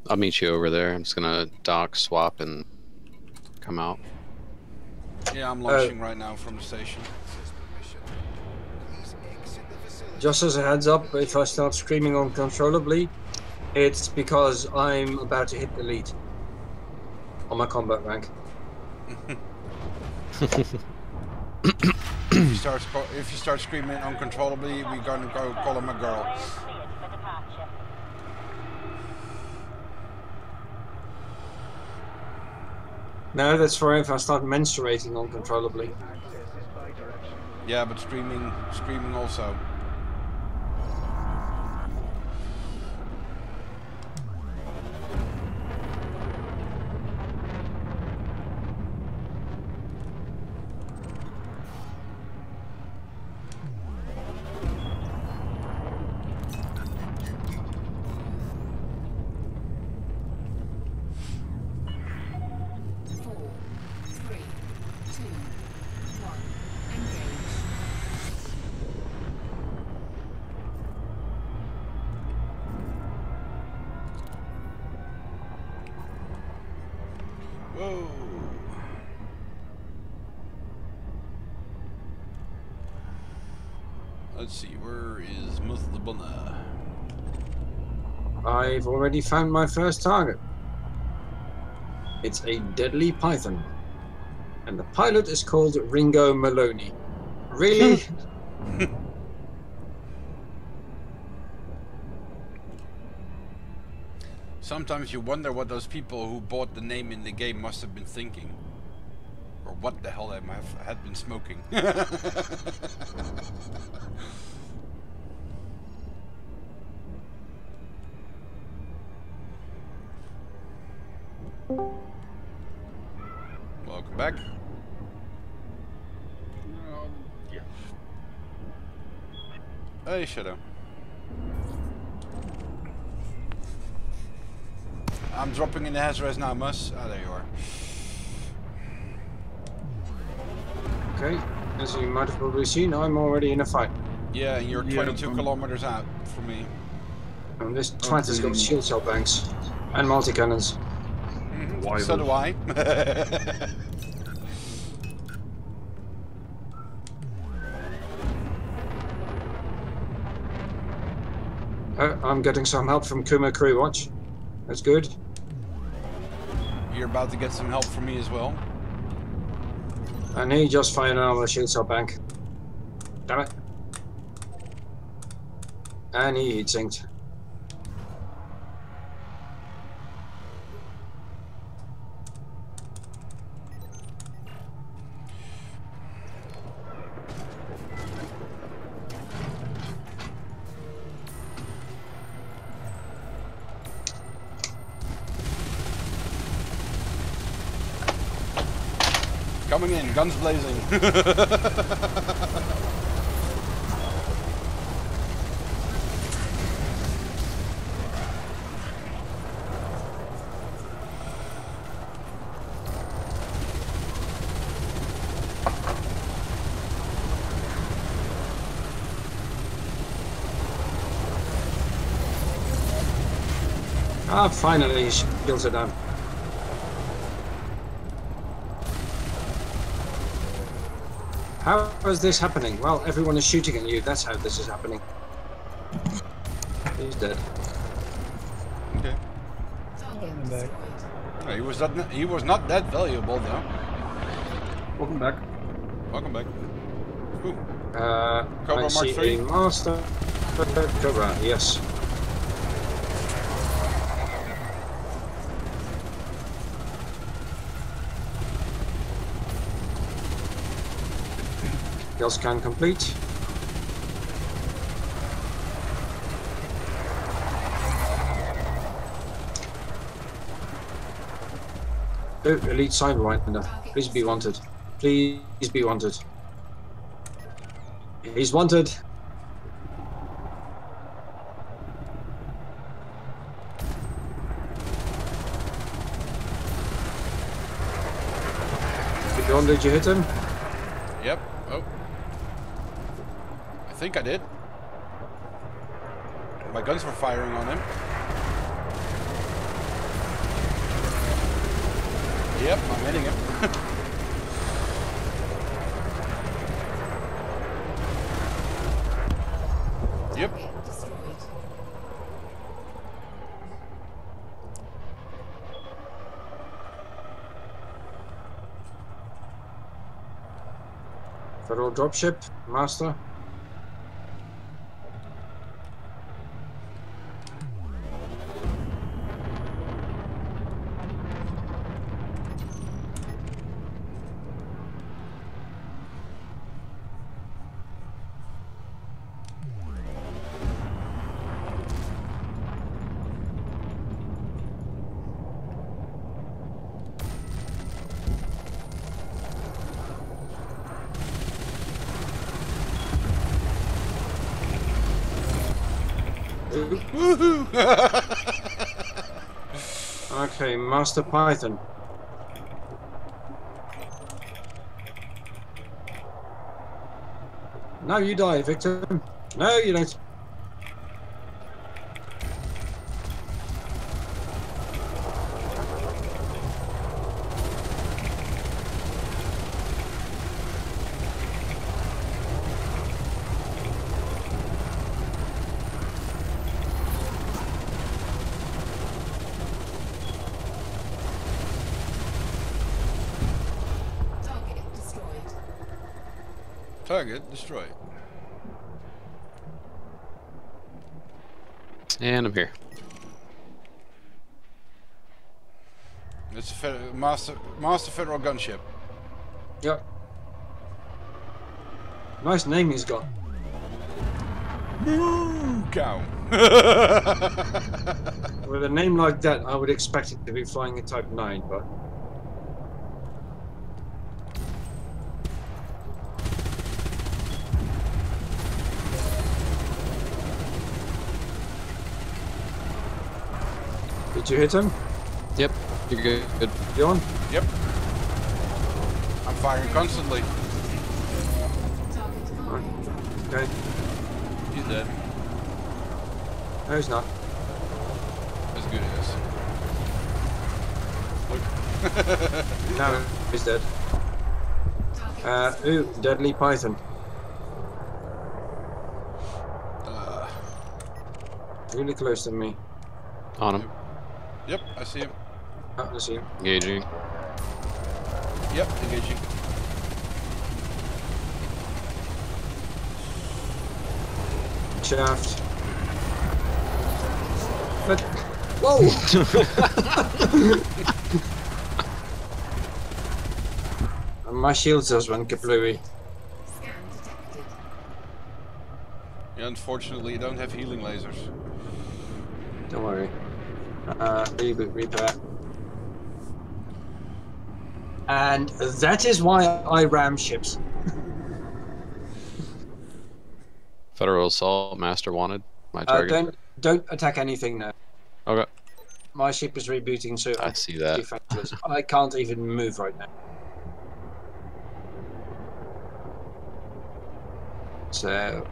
I'll meet you over there. I'm just gonna dock, swap, and come out. Yeah, I'm launching right now from the station. Just as a heads up, if I start screaming uncontrollably, it's because I'm about to hit delete on my combat rank. If you start screaming uncontrollably, we're gonna go call him a girl. Cleared for departure. No, that's for if I start menstruating uncontrollably. Yeah, but screaming also. Whoa. Let's see, where is Muthlabuna? I've already found my first target. It's a deadly python. And the pilot is called Ringo Maloney. Really? Sometimes you wonder what those people who bought the name in the game must have been thinking. Or what the hell they had been smoking. Welcome back. Yeah. Hey, Shadow. I'm dropping in the hazards now, Mus. Ah, there you are. Okay, as you might have probably seen, I'm already in a fight. Yeah, and you're 22 kilometers out from me. And this twat has got shield cell banks and multi-cannons. Mm-hmm. So do I. I'm getting some help from Kuma Crew Watch. That's good. You're about to get some help from me as well. And he just fired another shield cell bank. Damn it. And he heat sinked. Coming in, guns blazing. Ah, finally, his shields are down. How is this happening? Well, everyone is shooting at you. That's how this is happening. He's dead. Okay. I'm back. Oh, he was not that valuable though. Welcome back. Welcome back. Ooh. I Cobra Mark see 3. a master Cobra, yes. Kill scan complete. Oh, elite sidewinder. Please be wanted. Please be wanted. He's wanted. John, did you hit him? Yep. Oh. I think I did. My guns were firing on him. Yep, I'm hitting him. Yep. Target destroyed. Federal dropship, master. Woohoo! Okay, Master Python. No, you die, victim. No, you don't. Target destroyed. Target destroyed. And I'm here. It's a master federal gunship. Yep. Nice name he's got. Moo cow. With a name like that, I would expect it to be flying a Type 9, but... Did you hit him? Yep, you're good. Good. You on? Yep. I'm firing constantly. Okay. He's dead. No, he's not. As good as. Look. No, he's dead. Ooh, deadly Python. Really close to me. On him. Yep, I see him. Oh, I see him. Engaging. Yep, engaging. Shaft. But, whoa! And my shield just went kablooey. Scan detected. Yeah, unfortunately, you don't have healing lasers. Don't worry. Reboot, repair. And that is why I ram ships. Federal assault master wanted. My target. Don't attack anything now. Okay. My ship is rebooting, so I see that. defenseless. I can't even move right now. So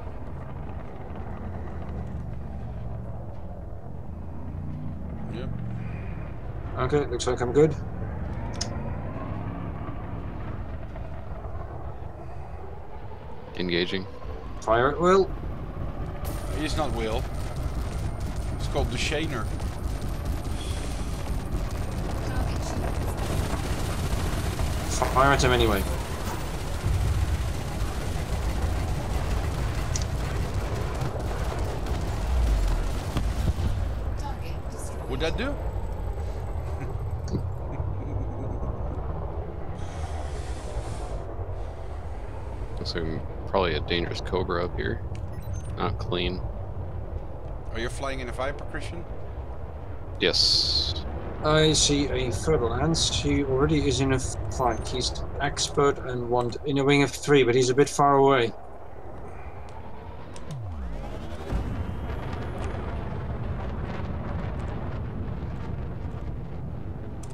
Yep. okay, looks like I'm good. Engaging. Fire at will. He's not Will. It's called the Shaner. Target shield. Fire at him anyway. Target destroyed. Would that do? So probably a dangerous Cobra up here. Not clean. Are you flying in a Viper, Christian? Yes. I see a Federal Lance. He already is in a fight. He's expert and one in a wing of 3, but he's a bit far away.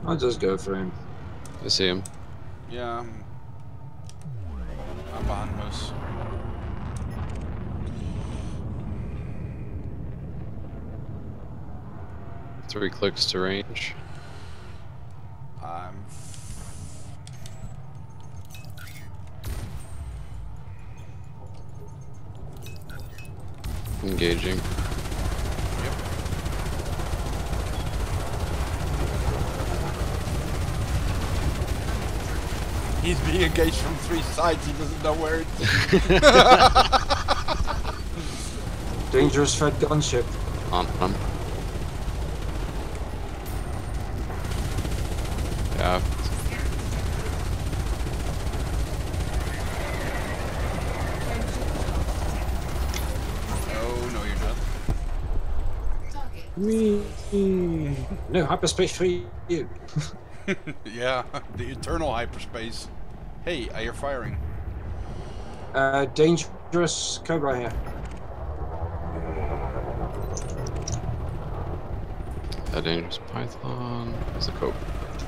I'll just go for him. I see him. Yeah, I'm behind Moose. Three clicks to range. I'm Engaging. He's being engaged from 3 sides, he doesn't know where it is. Dangerous Fed gunship. On. Yeah. Oh, no, you're not. No hyperspace for you. Yeah, the eternal hyperspace. Hey, I hear firing. Dangerous Cobra here. A dangerous python. There's a cope.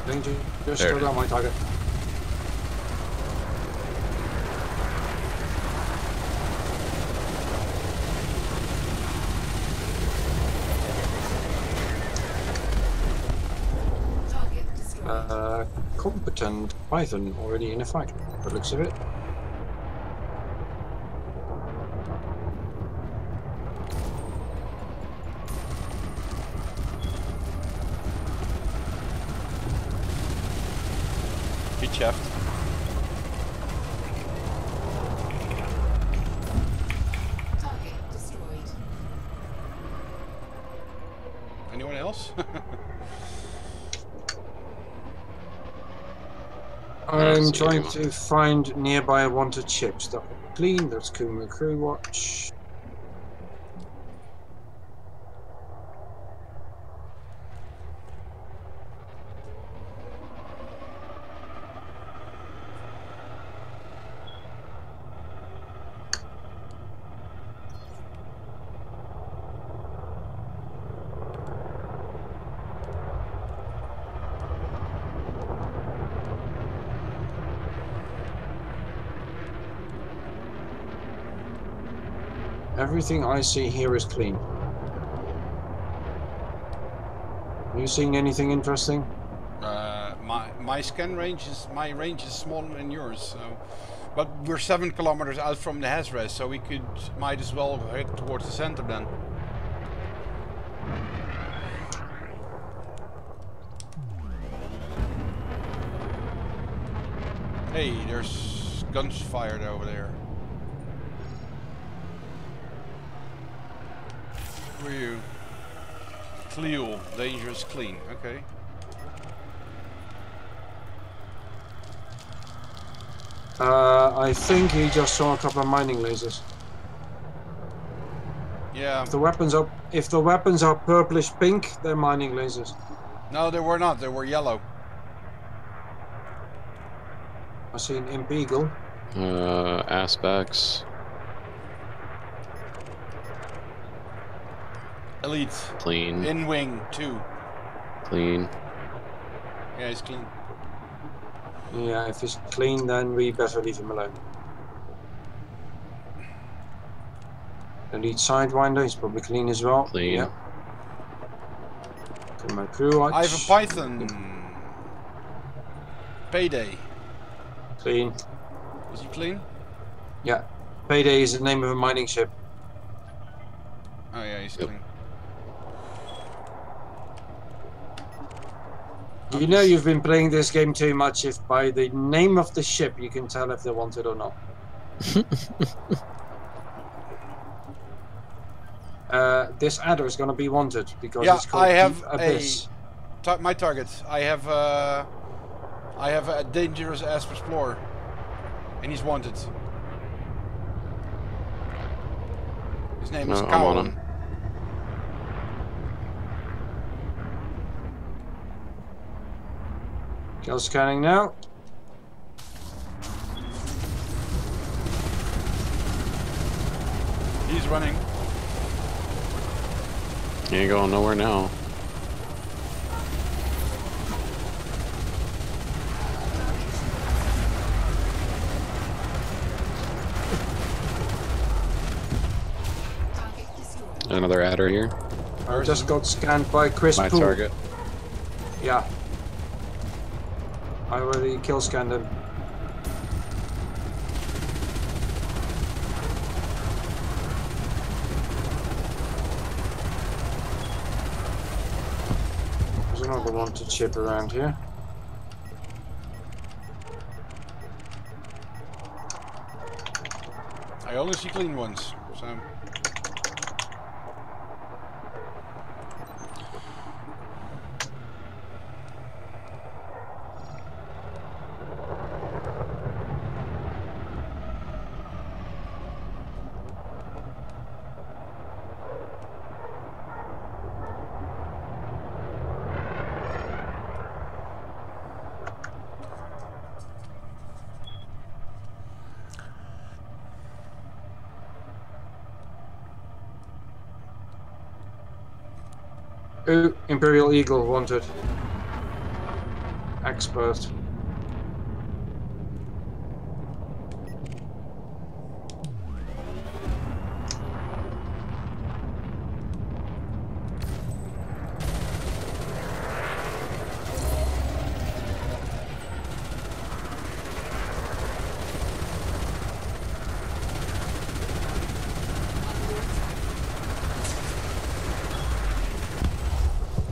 Dangerous There. Cobra on my target. Competent python already in a fight, by the looks of it. Good shaft. Target destroyed. Anyone else? I'm trying to find nearby wanted ships that are clean. That's Kuma Crew Watch. Everything I see here is clean. Are you seeing anything interesting? My scan range is smaller than yours, so. But we're 7 kilometers out from the Hazres, so we might as well head towards the center then. Hey, there's guns fired over there. Who are you? Cleo, dangerous clean, okay. I think he just saw a couple of mining lasers. Yeah. If the weapons are purplish pink, they're mining lasers. No, they were not. They were yellow. I see an Imp Eagle. Aspects. Elite. Clean. In wing 2. Clean. Yeah, he's clean. Yeah, if he's clean, then we better leave him alone. Elite Sidewinder, he's probably clean as well. Clean. Yeah. My crew watch. I have a Python. Payday. Clean. Is he clean? Yeah. Payday is the name of a mining ship. Oh yeah, he's clean. You know you've been playing this game too much if by the name of the ship you can tell if they're wanted or not. This adder is going to be wanted because Yeah, it's called I have Deep Abyss. my target. I have a dangerous Asp Explorer, and he's wanted. His name is I'm on Cowan. him. Kill scanning now. He's running. He ain't going nowhere now. Another adder here. I just got scanned by Chris My Poole. target. Yeah. I already kill scanned him. the wanted ship around here. I only see clean ones, so. Ooh, Imperial Eagle wanted. Expert.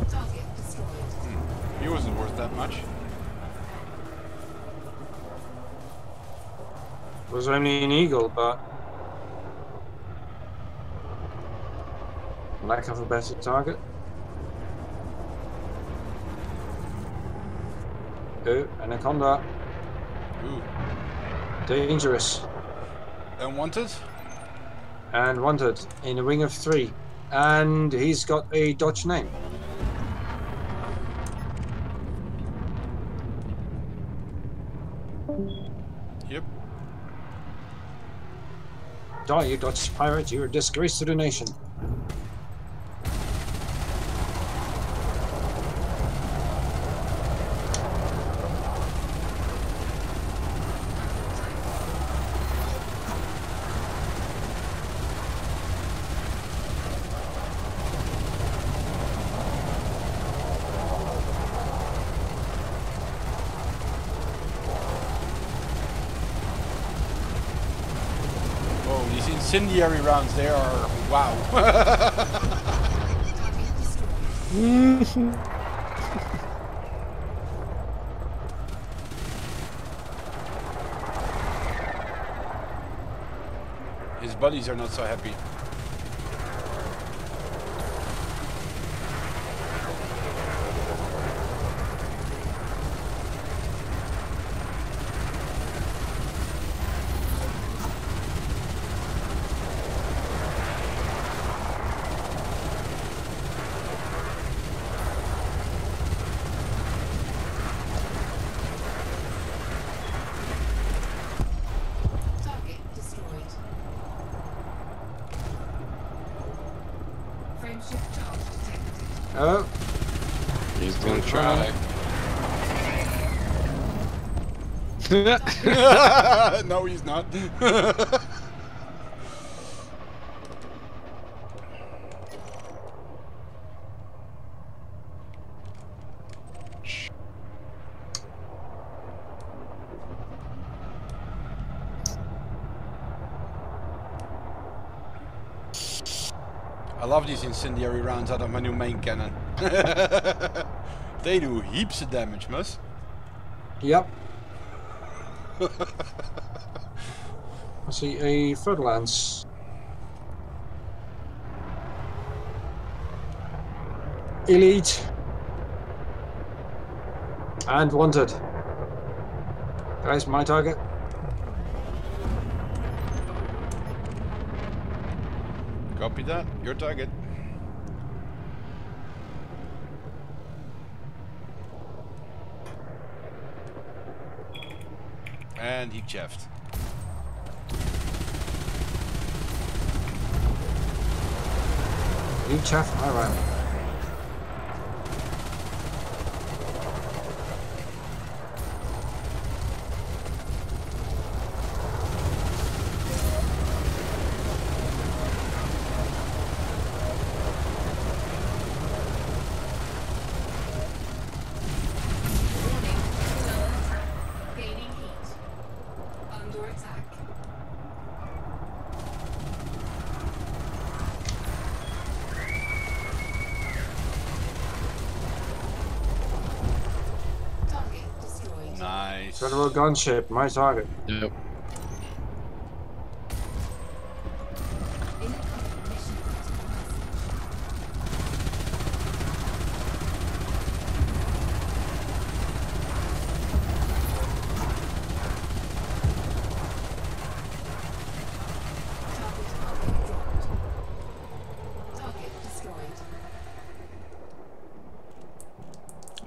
Target destroyed. He wasn't worth that much. Was only an eagle, but lack of a better target. Ooh, Anaconda. Ooh. Dangerous. Unwanted? And wanted in a wing of 3. And he's got a Dutch name. Yep. Die, you Dutch pirate, you're a disgrace to the nation. Oh, these incendiary rounds, they are wow. His buddies are not so happy. Target destroyed. Frameshift charge detected. Oh, He's gonna try. No, he's not. I love these incendiary rounds out of my new main cannon. They do heaps of damage, Mus. yep. I see a third lance. Elite. And wanted. Guys, my target. Copy that. Your target. And he cheffed. You chaff my round. Warning. Gaining heat. Under attack. Nice. Federal gunship, my target. Yep.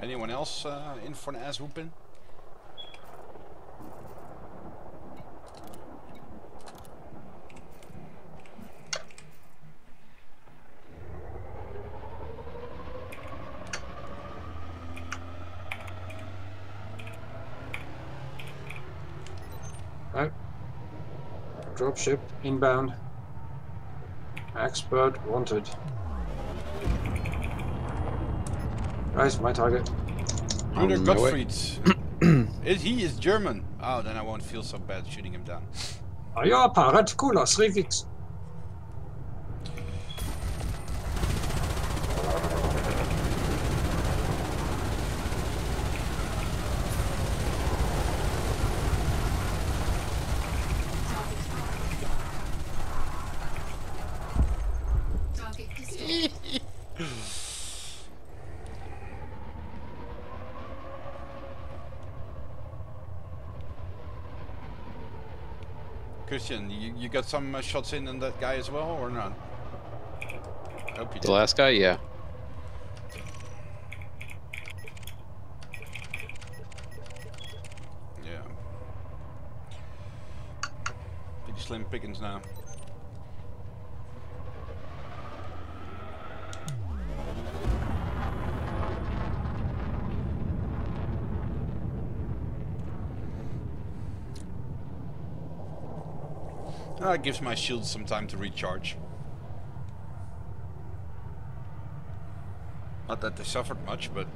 Anyone else in for an ass whooping? Right. Dropship inbound. Expert wanted. Right, my target. Bruder On my way. Gottfried. He is German. Oh, then I won't feel so bad shooting him down. A ja, parat kula, Srivix. Target destroyed. Christian, you got some shots in on that guy as well, or not? Hope you did. The last guy, yeah. Yeah. Pretty slim pickings now. It gives my shields some time to recharge. Not that they suffered much, but...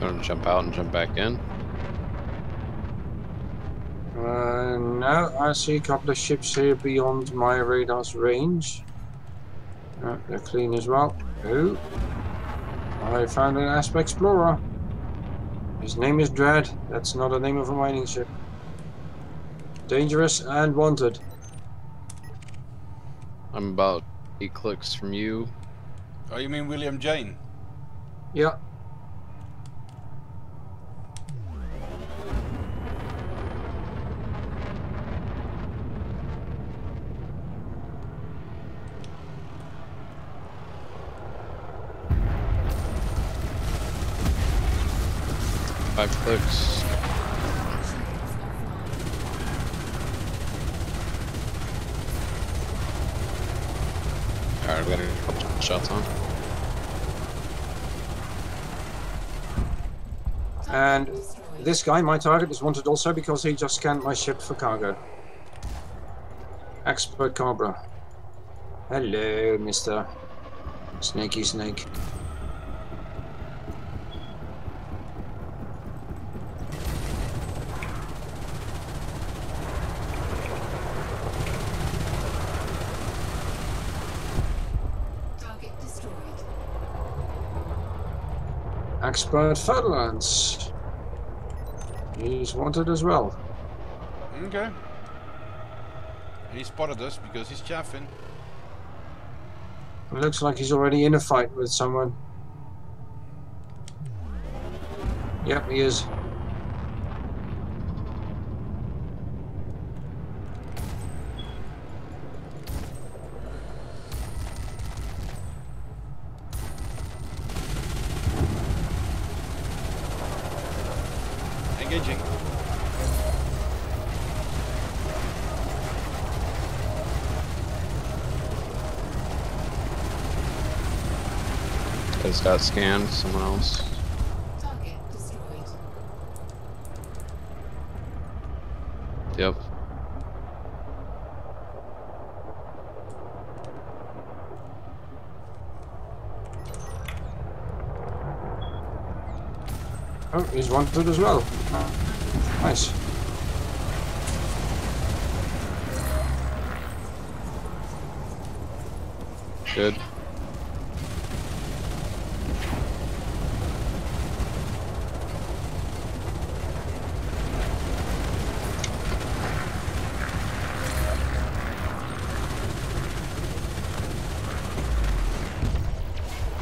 Gonna jump out and jump back in. No, I see a couple of ships here beyond my radar's range. They're clean as well. Oh, I found an Asp Explorer. His name is Dread. That's not the name of a mining ship. Dangerous and wanted. I'm about 8 clicks from you. Oh, you mean William Jane? Yeah. Five clicks. Alright, I've got a couple shots on. And this guy, my target, is wanted also because he just scanned my ship for cargo. Expert Cobra. Hello, Mr. Snakey Snake. Target destroyed. Expert Furlance. He's wanted as well. Okay. He spotted us because he's chaffing. It looks like he's already in a fight with someone. Yep, he is. Engaging. Just got scanned. Someone else. Target destroyed. Yep. Oh, he's wanted as well. Nice. Good.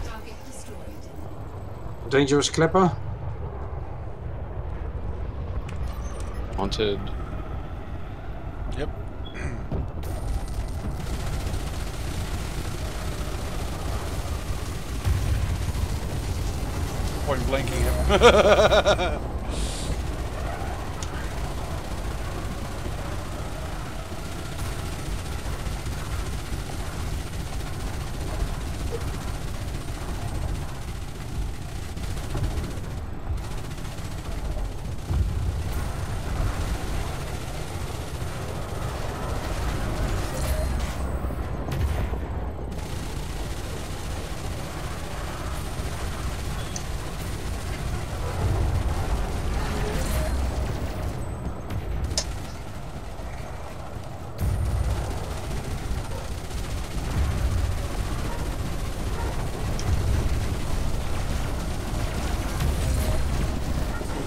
Target destroyed. Dangerous clipper. Wanted. Yep. Point blanking him.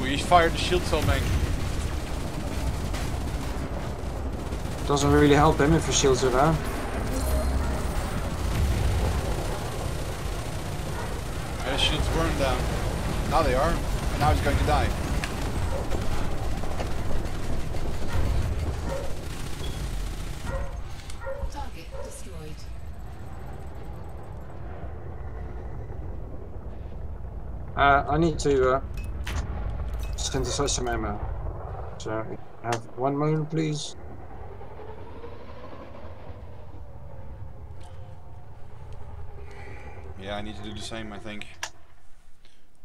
He fired the shield cell mank. Doesn't really help him if his shields are down. His shields weren't down. Now they are. And now he's going to die. Target destroyed. I need to synthesize some ammo. So, have one moment, please. Yeah, I need to do the same, I think.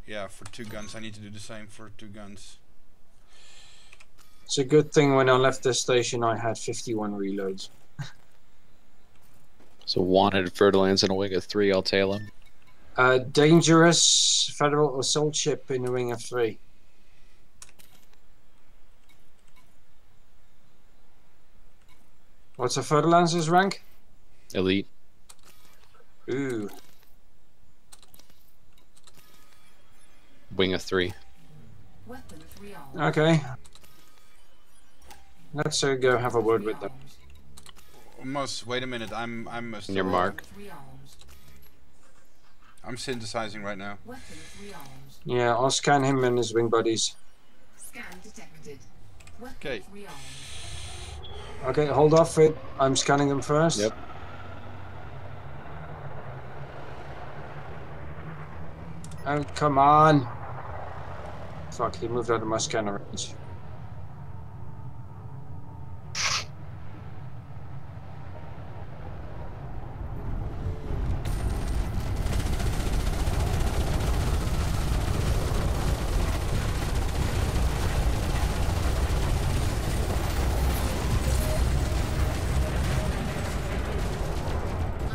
Yeah, for 2 guns, I need to do the same for 2 guns. It's a good thing when I left this station I had 51 reloads. So wanted Fertilans in a wing of 3. I'll tail him. Dangerous Federal assault ship in a wing of 3. What's a Fertilancer's rank? Elite. Ooh. Wing of 3. Weapons rearmed. Okay. Let's go have a word with them. Almost. Wait a minute. I'm In your mark. I'm synthesizing right now. Weapons rearmed. Yeah, I'll scan him and his wing buddies. Scan detected. Okay. Weapons rearmed. Okay, hold off it. I'm scanning them first. Yep. Oh, come on. Fuck, he moved out of my scanner range.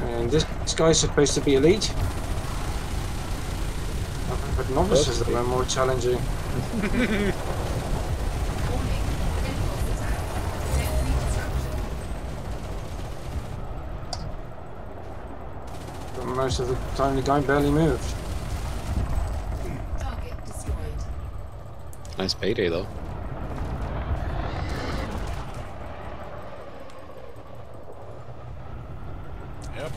And this guy's supposed to be elite. But novices that were more challenging. But most of the time the guy barely moved. Target destroyed. Nice payday though. Yep.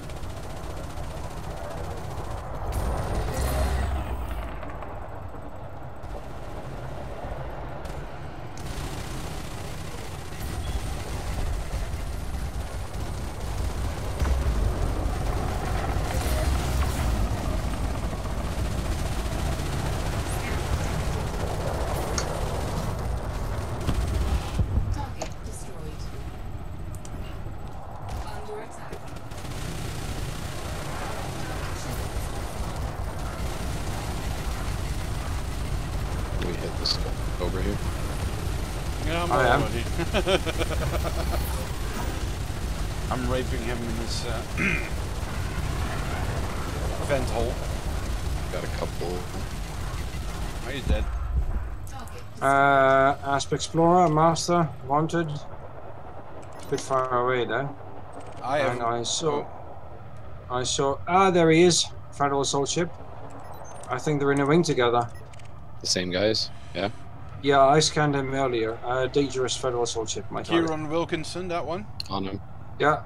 this over here? Yeah, I'm I am. already. I'm raping him in his vent hole. Got a couple. Oh, he's dead. Asp Explorer, Master, Wanted. A bit far away though. I have. And I saw. Ah, there he is. Federal assault ship. I think they're in a wing together. The same guys? Yeah. Yeah, I scanned him earlier. Dangerous Federal assault ship, my target. Kieran Wilkinson, that one. On him. Yeah.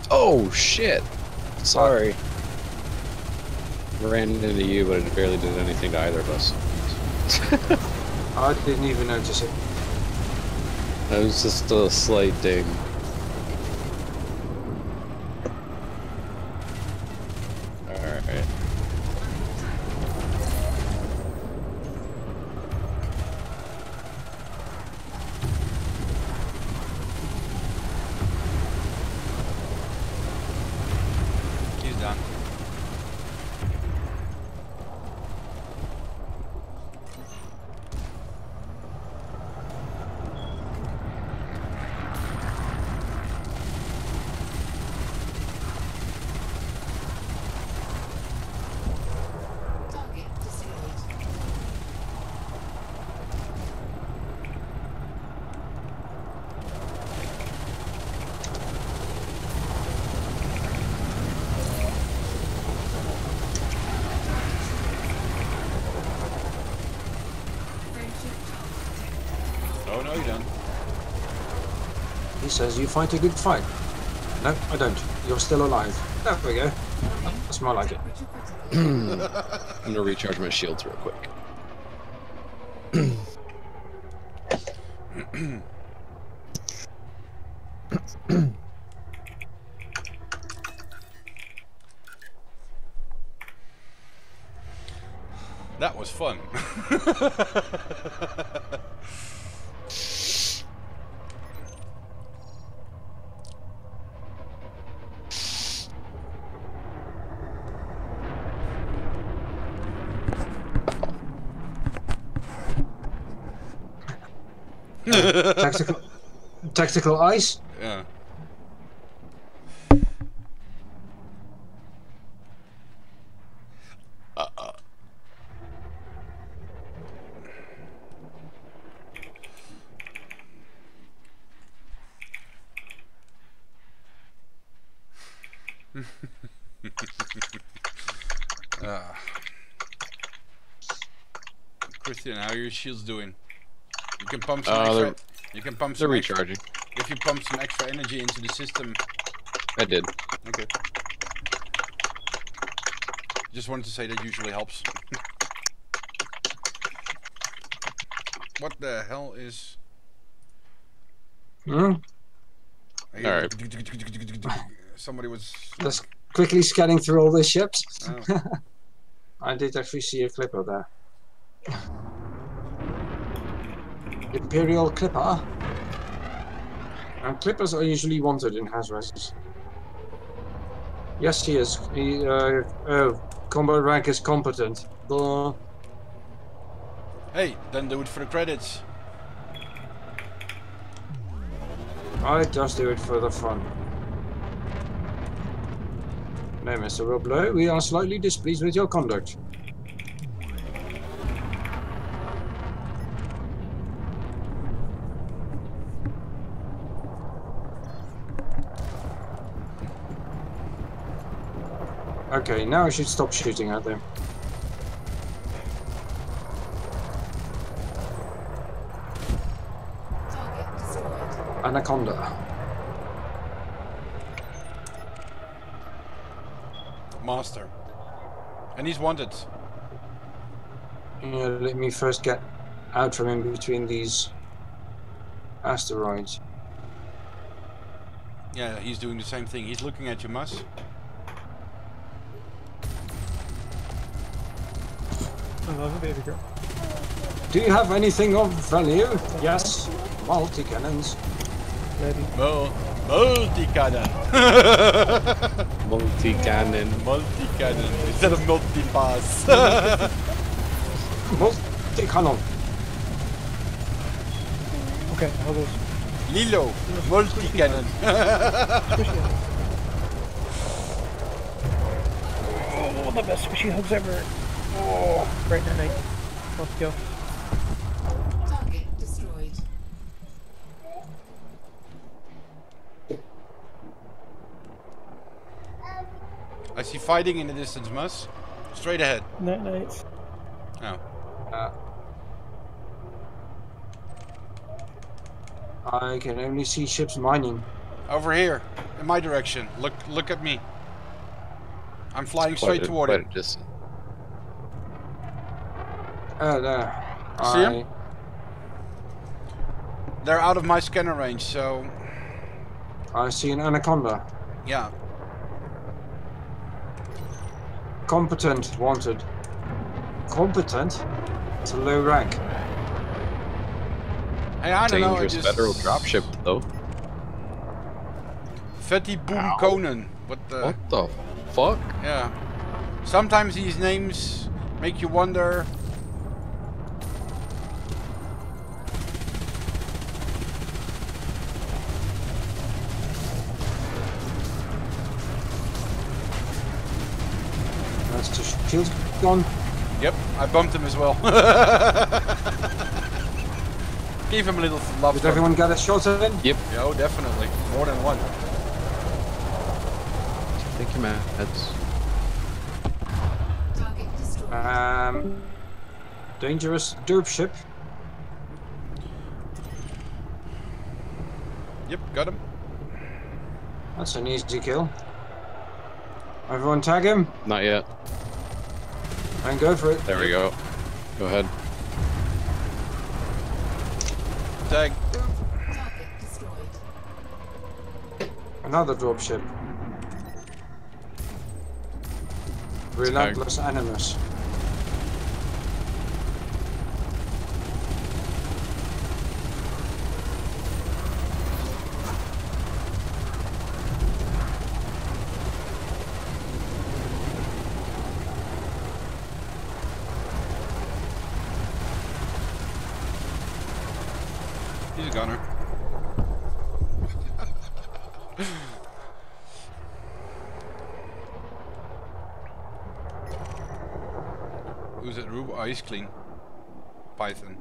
Oh shit! Sorry. Ran into you, but it barely did anything to either of us. I didn't even notice it. That was just a slight ding. Alright. He's done. Target destroyed. Friendship target. Oh no, you don't. He says you fight a good fight. No, I don't. You're still alive. There we go. That's more like it. I'm gonna recharge my shields real quick. That was fun. Tactical ice. Yeah. Christian, how are your shields doing? You can pump some extra. You can pump They're some extra. recharging. If you pump some extra energy into the system. I did. Okay. Just wanted to say that usually helps. What the hell is? Hmm? Alright. Somebody was. Just quickly scanning through all the ships. Oh. I did actually see a clipper there. Imperial Clipper. And clippers are usually wanted in Hazres. Yes, he is. He, combat rank is competent. Blah. Hey, then do it for the credits. I just do it for the fun. No, Mr. Roblo, we are slightly displeased with your conduct. Okay, now I should stop shooting at them. Target destroyed. Anaconda. Master. And he's wanted. Let me first get out from in between these asteroids. Yeah, he's doing the same thing. He's looking at you, Mas. I love you, baby girl. Do you have anything of value? Yes. Multi-cannons. Ready. Well. Multi-cannon. Multi-cannon. Multi-cannon instead of multi-pass. Multi-cannon. Okay, how goes? Lilo, multi-cannon. Oh, the best squishy hugs ever. Oh, right in the night. Let's go. Target destroyed. I see fighting in the distance, Mus. Straight ahead. Night nights. Oh. I can only see ships mining. Over here, in my direction. Look at me. I'm flying straight toward it. Distance. There. See him? They're out of my scanner range, so I see an anaconda. yeah. Competent wanted. Competent? It's a low rank. Hey, I don't know. Dangerous federal dropship, though. Fatty Boom Conan. What the fuck? Yeah. Sometimes these names make you wonder. That's the shield's gone. Yep, I bumped him as well. Gave him a little love. Did everyone get a shot at him? Yep. Oh, definitely. More than one. Thank you, man. That's Target destroyed. Dangerous derp ship. Yep, got him. That's an easy kill. Everyone tag him not yet. and go for it. There we go. Go ahead. Tag. Target destroyed. Another dropship. Relentless Animus. He's a gunner. Who's it? Rube? Oh, he's clean. Python.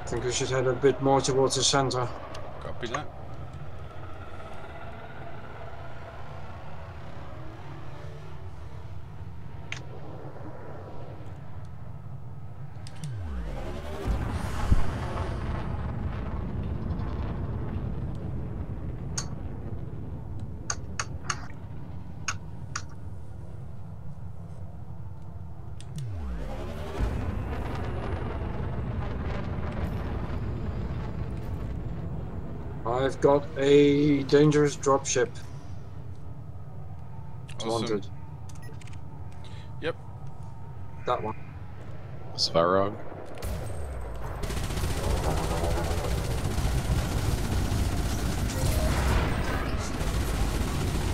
I think we should head a bit more towards the center. Copy that. I've got a dangerous dropship. Awesome. Wanted. Yep. That one. Svarog.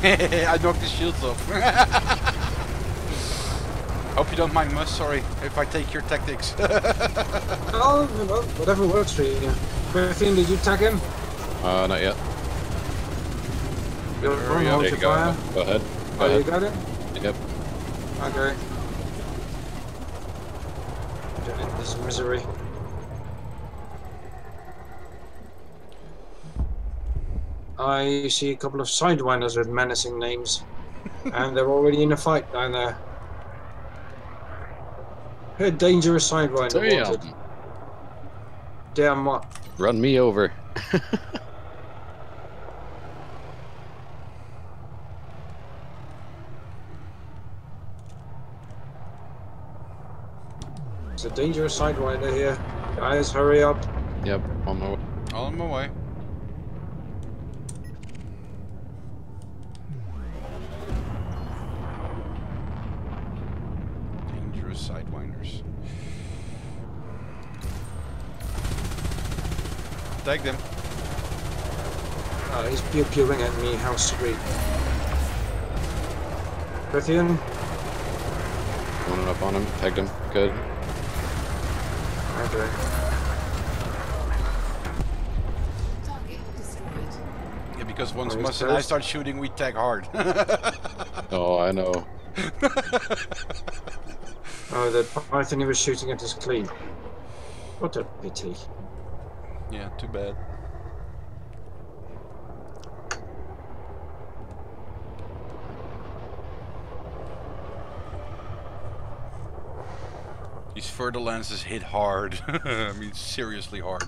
I knocked the shields off. Hope you don't mind, Mus. Sorry if I take your tactics. Oh, no, whatever works for you. Griffin, did you tag him? Not yet. You're Hurry on, up. hold There your you go. fire. Go ahead. Go Oh, you ahead. got it? Yep. Okay. This is misery. I see a couple of sidewinders with menacing names. And they're already in a fight down there. A dangerous sidewinder wanted. Damn. Damn what? Run me over. It's a dangerous sidewinder here. Guys, hurry up. Yep, on my way. On my way. Dangerous sidewinders. Take them. He's pew-pewing at me, how sweet. Prithian? Running up on him, pegged him. Good. Okay. Target destroyed. Yeah, because once Are you Mus and I first? start shooting, we tag hard. Oh, I know. Oh, the python he was shooting at is clean. What a pity. Yeah, too bad. These further lenses hit hard. I mean, seriously hard.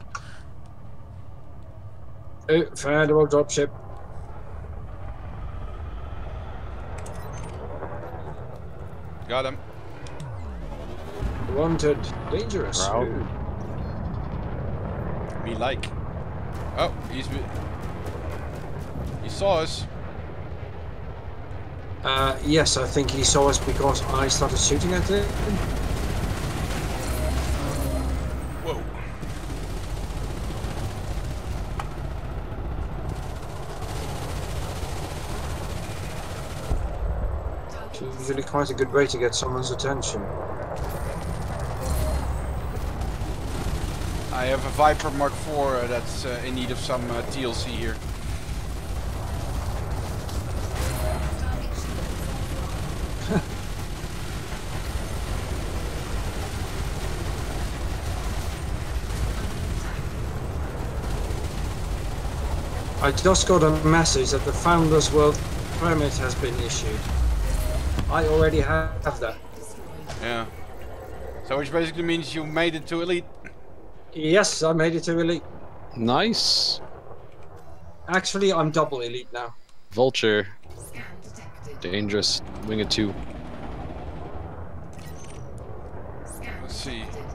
Oh, fireable dropship. Got him. Wanted. Dangerous. Wow. Me like. Oh, he saw us. Yes, I think he saw us because I started shooting at him. Whoa. It's usually quite a good way to get someone's attention. I have a Viper Mark IV that's in need of some TLC here. I just got a message that the Founders World permit has been issued. I already have that. Yeah. So which basically means you made it to Elite. Yes, I made it to Elite. Nice. Actually, I'm double Elite now. Vulture. Scan detected. Dangerous. Wing it 2. Scan Let's see. detected.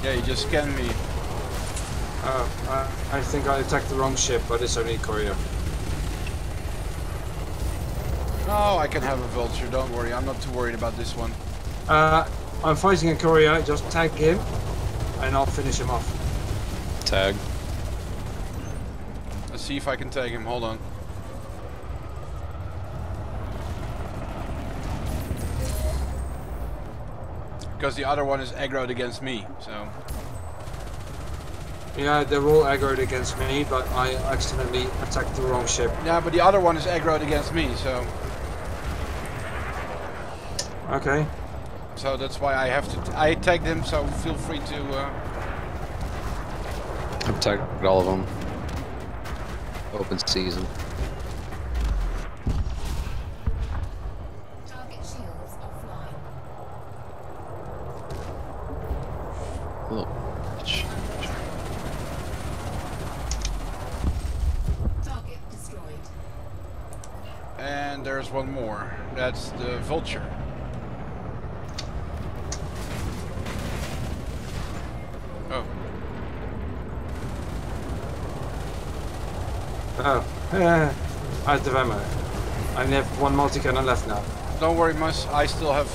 Yeah, you just scanned me. I think I attacked the wrong ship, but it's only Korea. Oh, I can have a Vulture, don't worry. I'm not too worried about this one. I'm fighting a Korea, just tag him, and I'll finish him off. Tag. Let's see if I can tag him. Hold on. Because the other one is aggroed against me, so... Yeah, they're all aggroed against me, but I accidentally attacked the wrong ship. Yeah, but the other one is aggroed against me, so... Okay. So that's why I have to... I tagged him, so feel free to... I've tagged all of them. Open season. Target shields offline. Oh, bitch. Target destroyed. And there's one more. That's the Vulture. Oh. Oh, out of ammo. I only have one multi-cannon left now. Don't worry, Mus. I still have...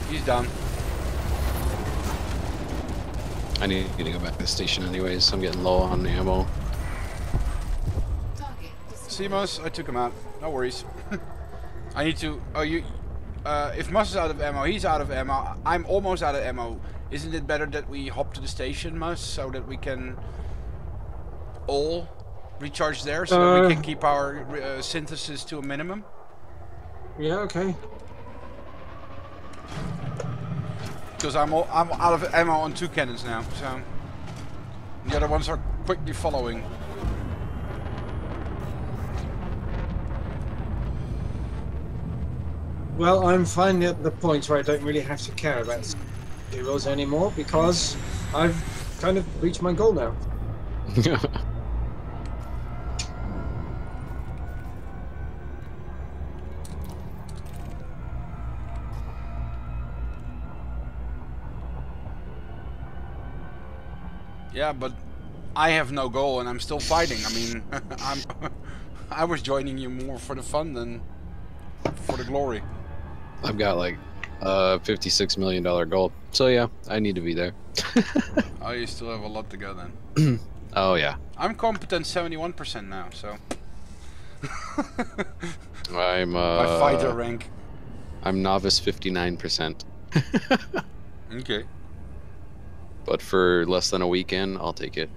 He's done. I need to go back to the station anyways. I'm getting low on ammo. Target destroyed. See, Mus? I took him out. No worries. I need to... Oh, you... if Mus is out of ammo, he's out of ammo. I'm almost out of ammo. Isn't it better that we hop to the station, Mus, so that we can all recharge there, so that we can keep our synthesis to a minimum? Yeah, okay. Because I'm out of ammo on 2 cannons now, so the other ones are quickly following. Well, I'm finally at the point where I don't really have to care about heroes anymore because I've kind of reached my goal now. Yeah, but I have no goal and I'm still fighting. I mean, I was joining you more for the fun than for the glory. I've got like $56 million goal. So yeah, I need to be there. Oh, you still have a lot to go then. Oh yeah. I'm competent 71% now, so. I'm My fighter rank. I'm novice 59%. Okay. But for less than a weekend, I'll take it.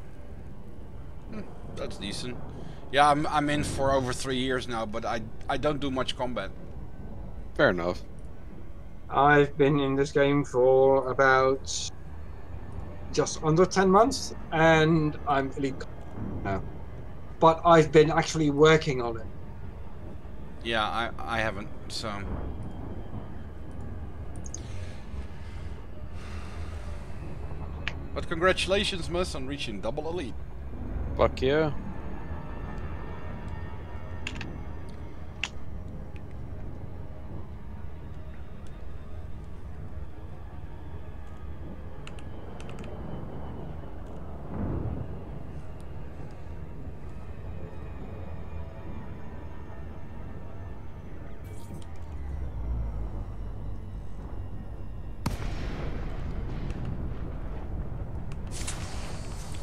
That's decent. Yeah, I'm in for over 3 years now, but I don't do much combat. Fair enough. I've been in this game for about just under 10 months, and I'm elite now. But I've been actually working on it. Yeah, I haven't, so. But congratulations, Mus, on reaching double elite. Fuck yeah.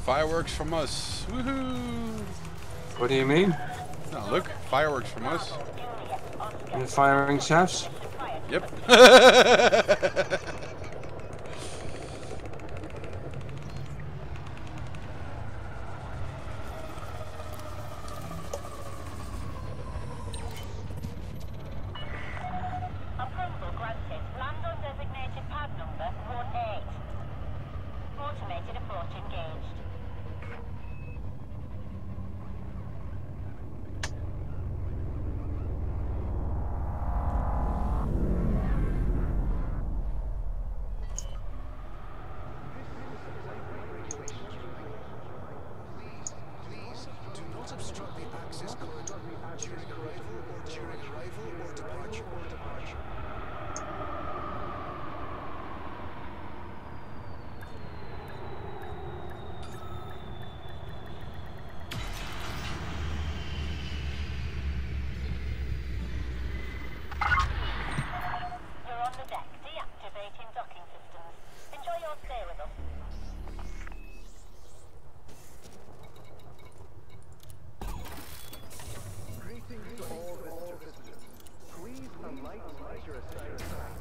Fireworks from us. Woohoo! What do you mean? Oh, look, fireworks from us. You're firing shafts? Yep. Approval granted. Land on designated pad number 18. Automated approach engaged. Please, do not obstruct the access corridor during arrival or departure. You're on the deck. Deactivating docking systems. Enjoy your stay with us. Greetings to all visitors. Please alight at your assigned time.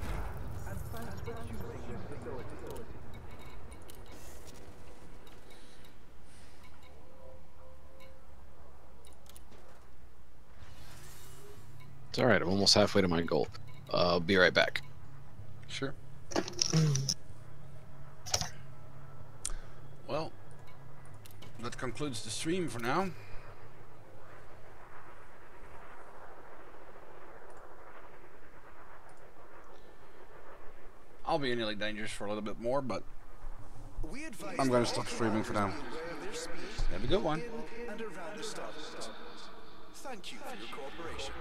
And thanks for choosing this facility. It's alright, I'm almost halfway to my goal. I'll be right back. Sure. Well, that concludes the stream for now. I'll be in Elite Dangerous for a little bit more, but We advise I'm going to that stop all streaming for now. commanders be aware of their speed Have a good one. in and around the starport. Thank you for your cooperation.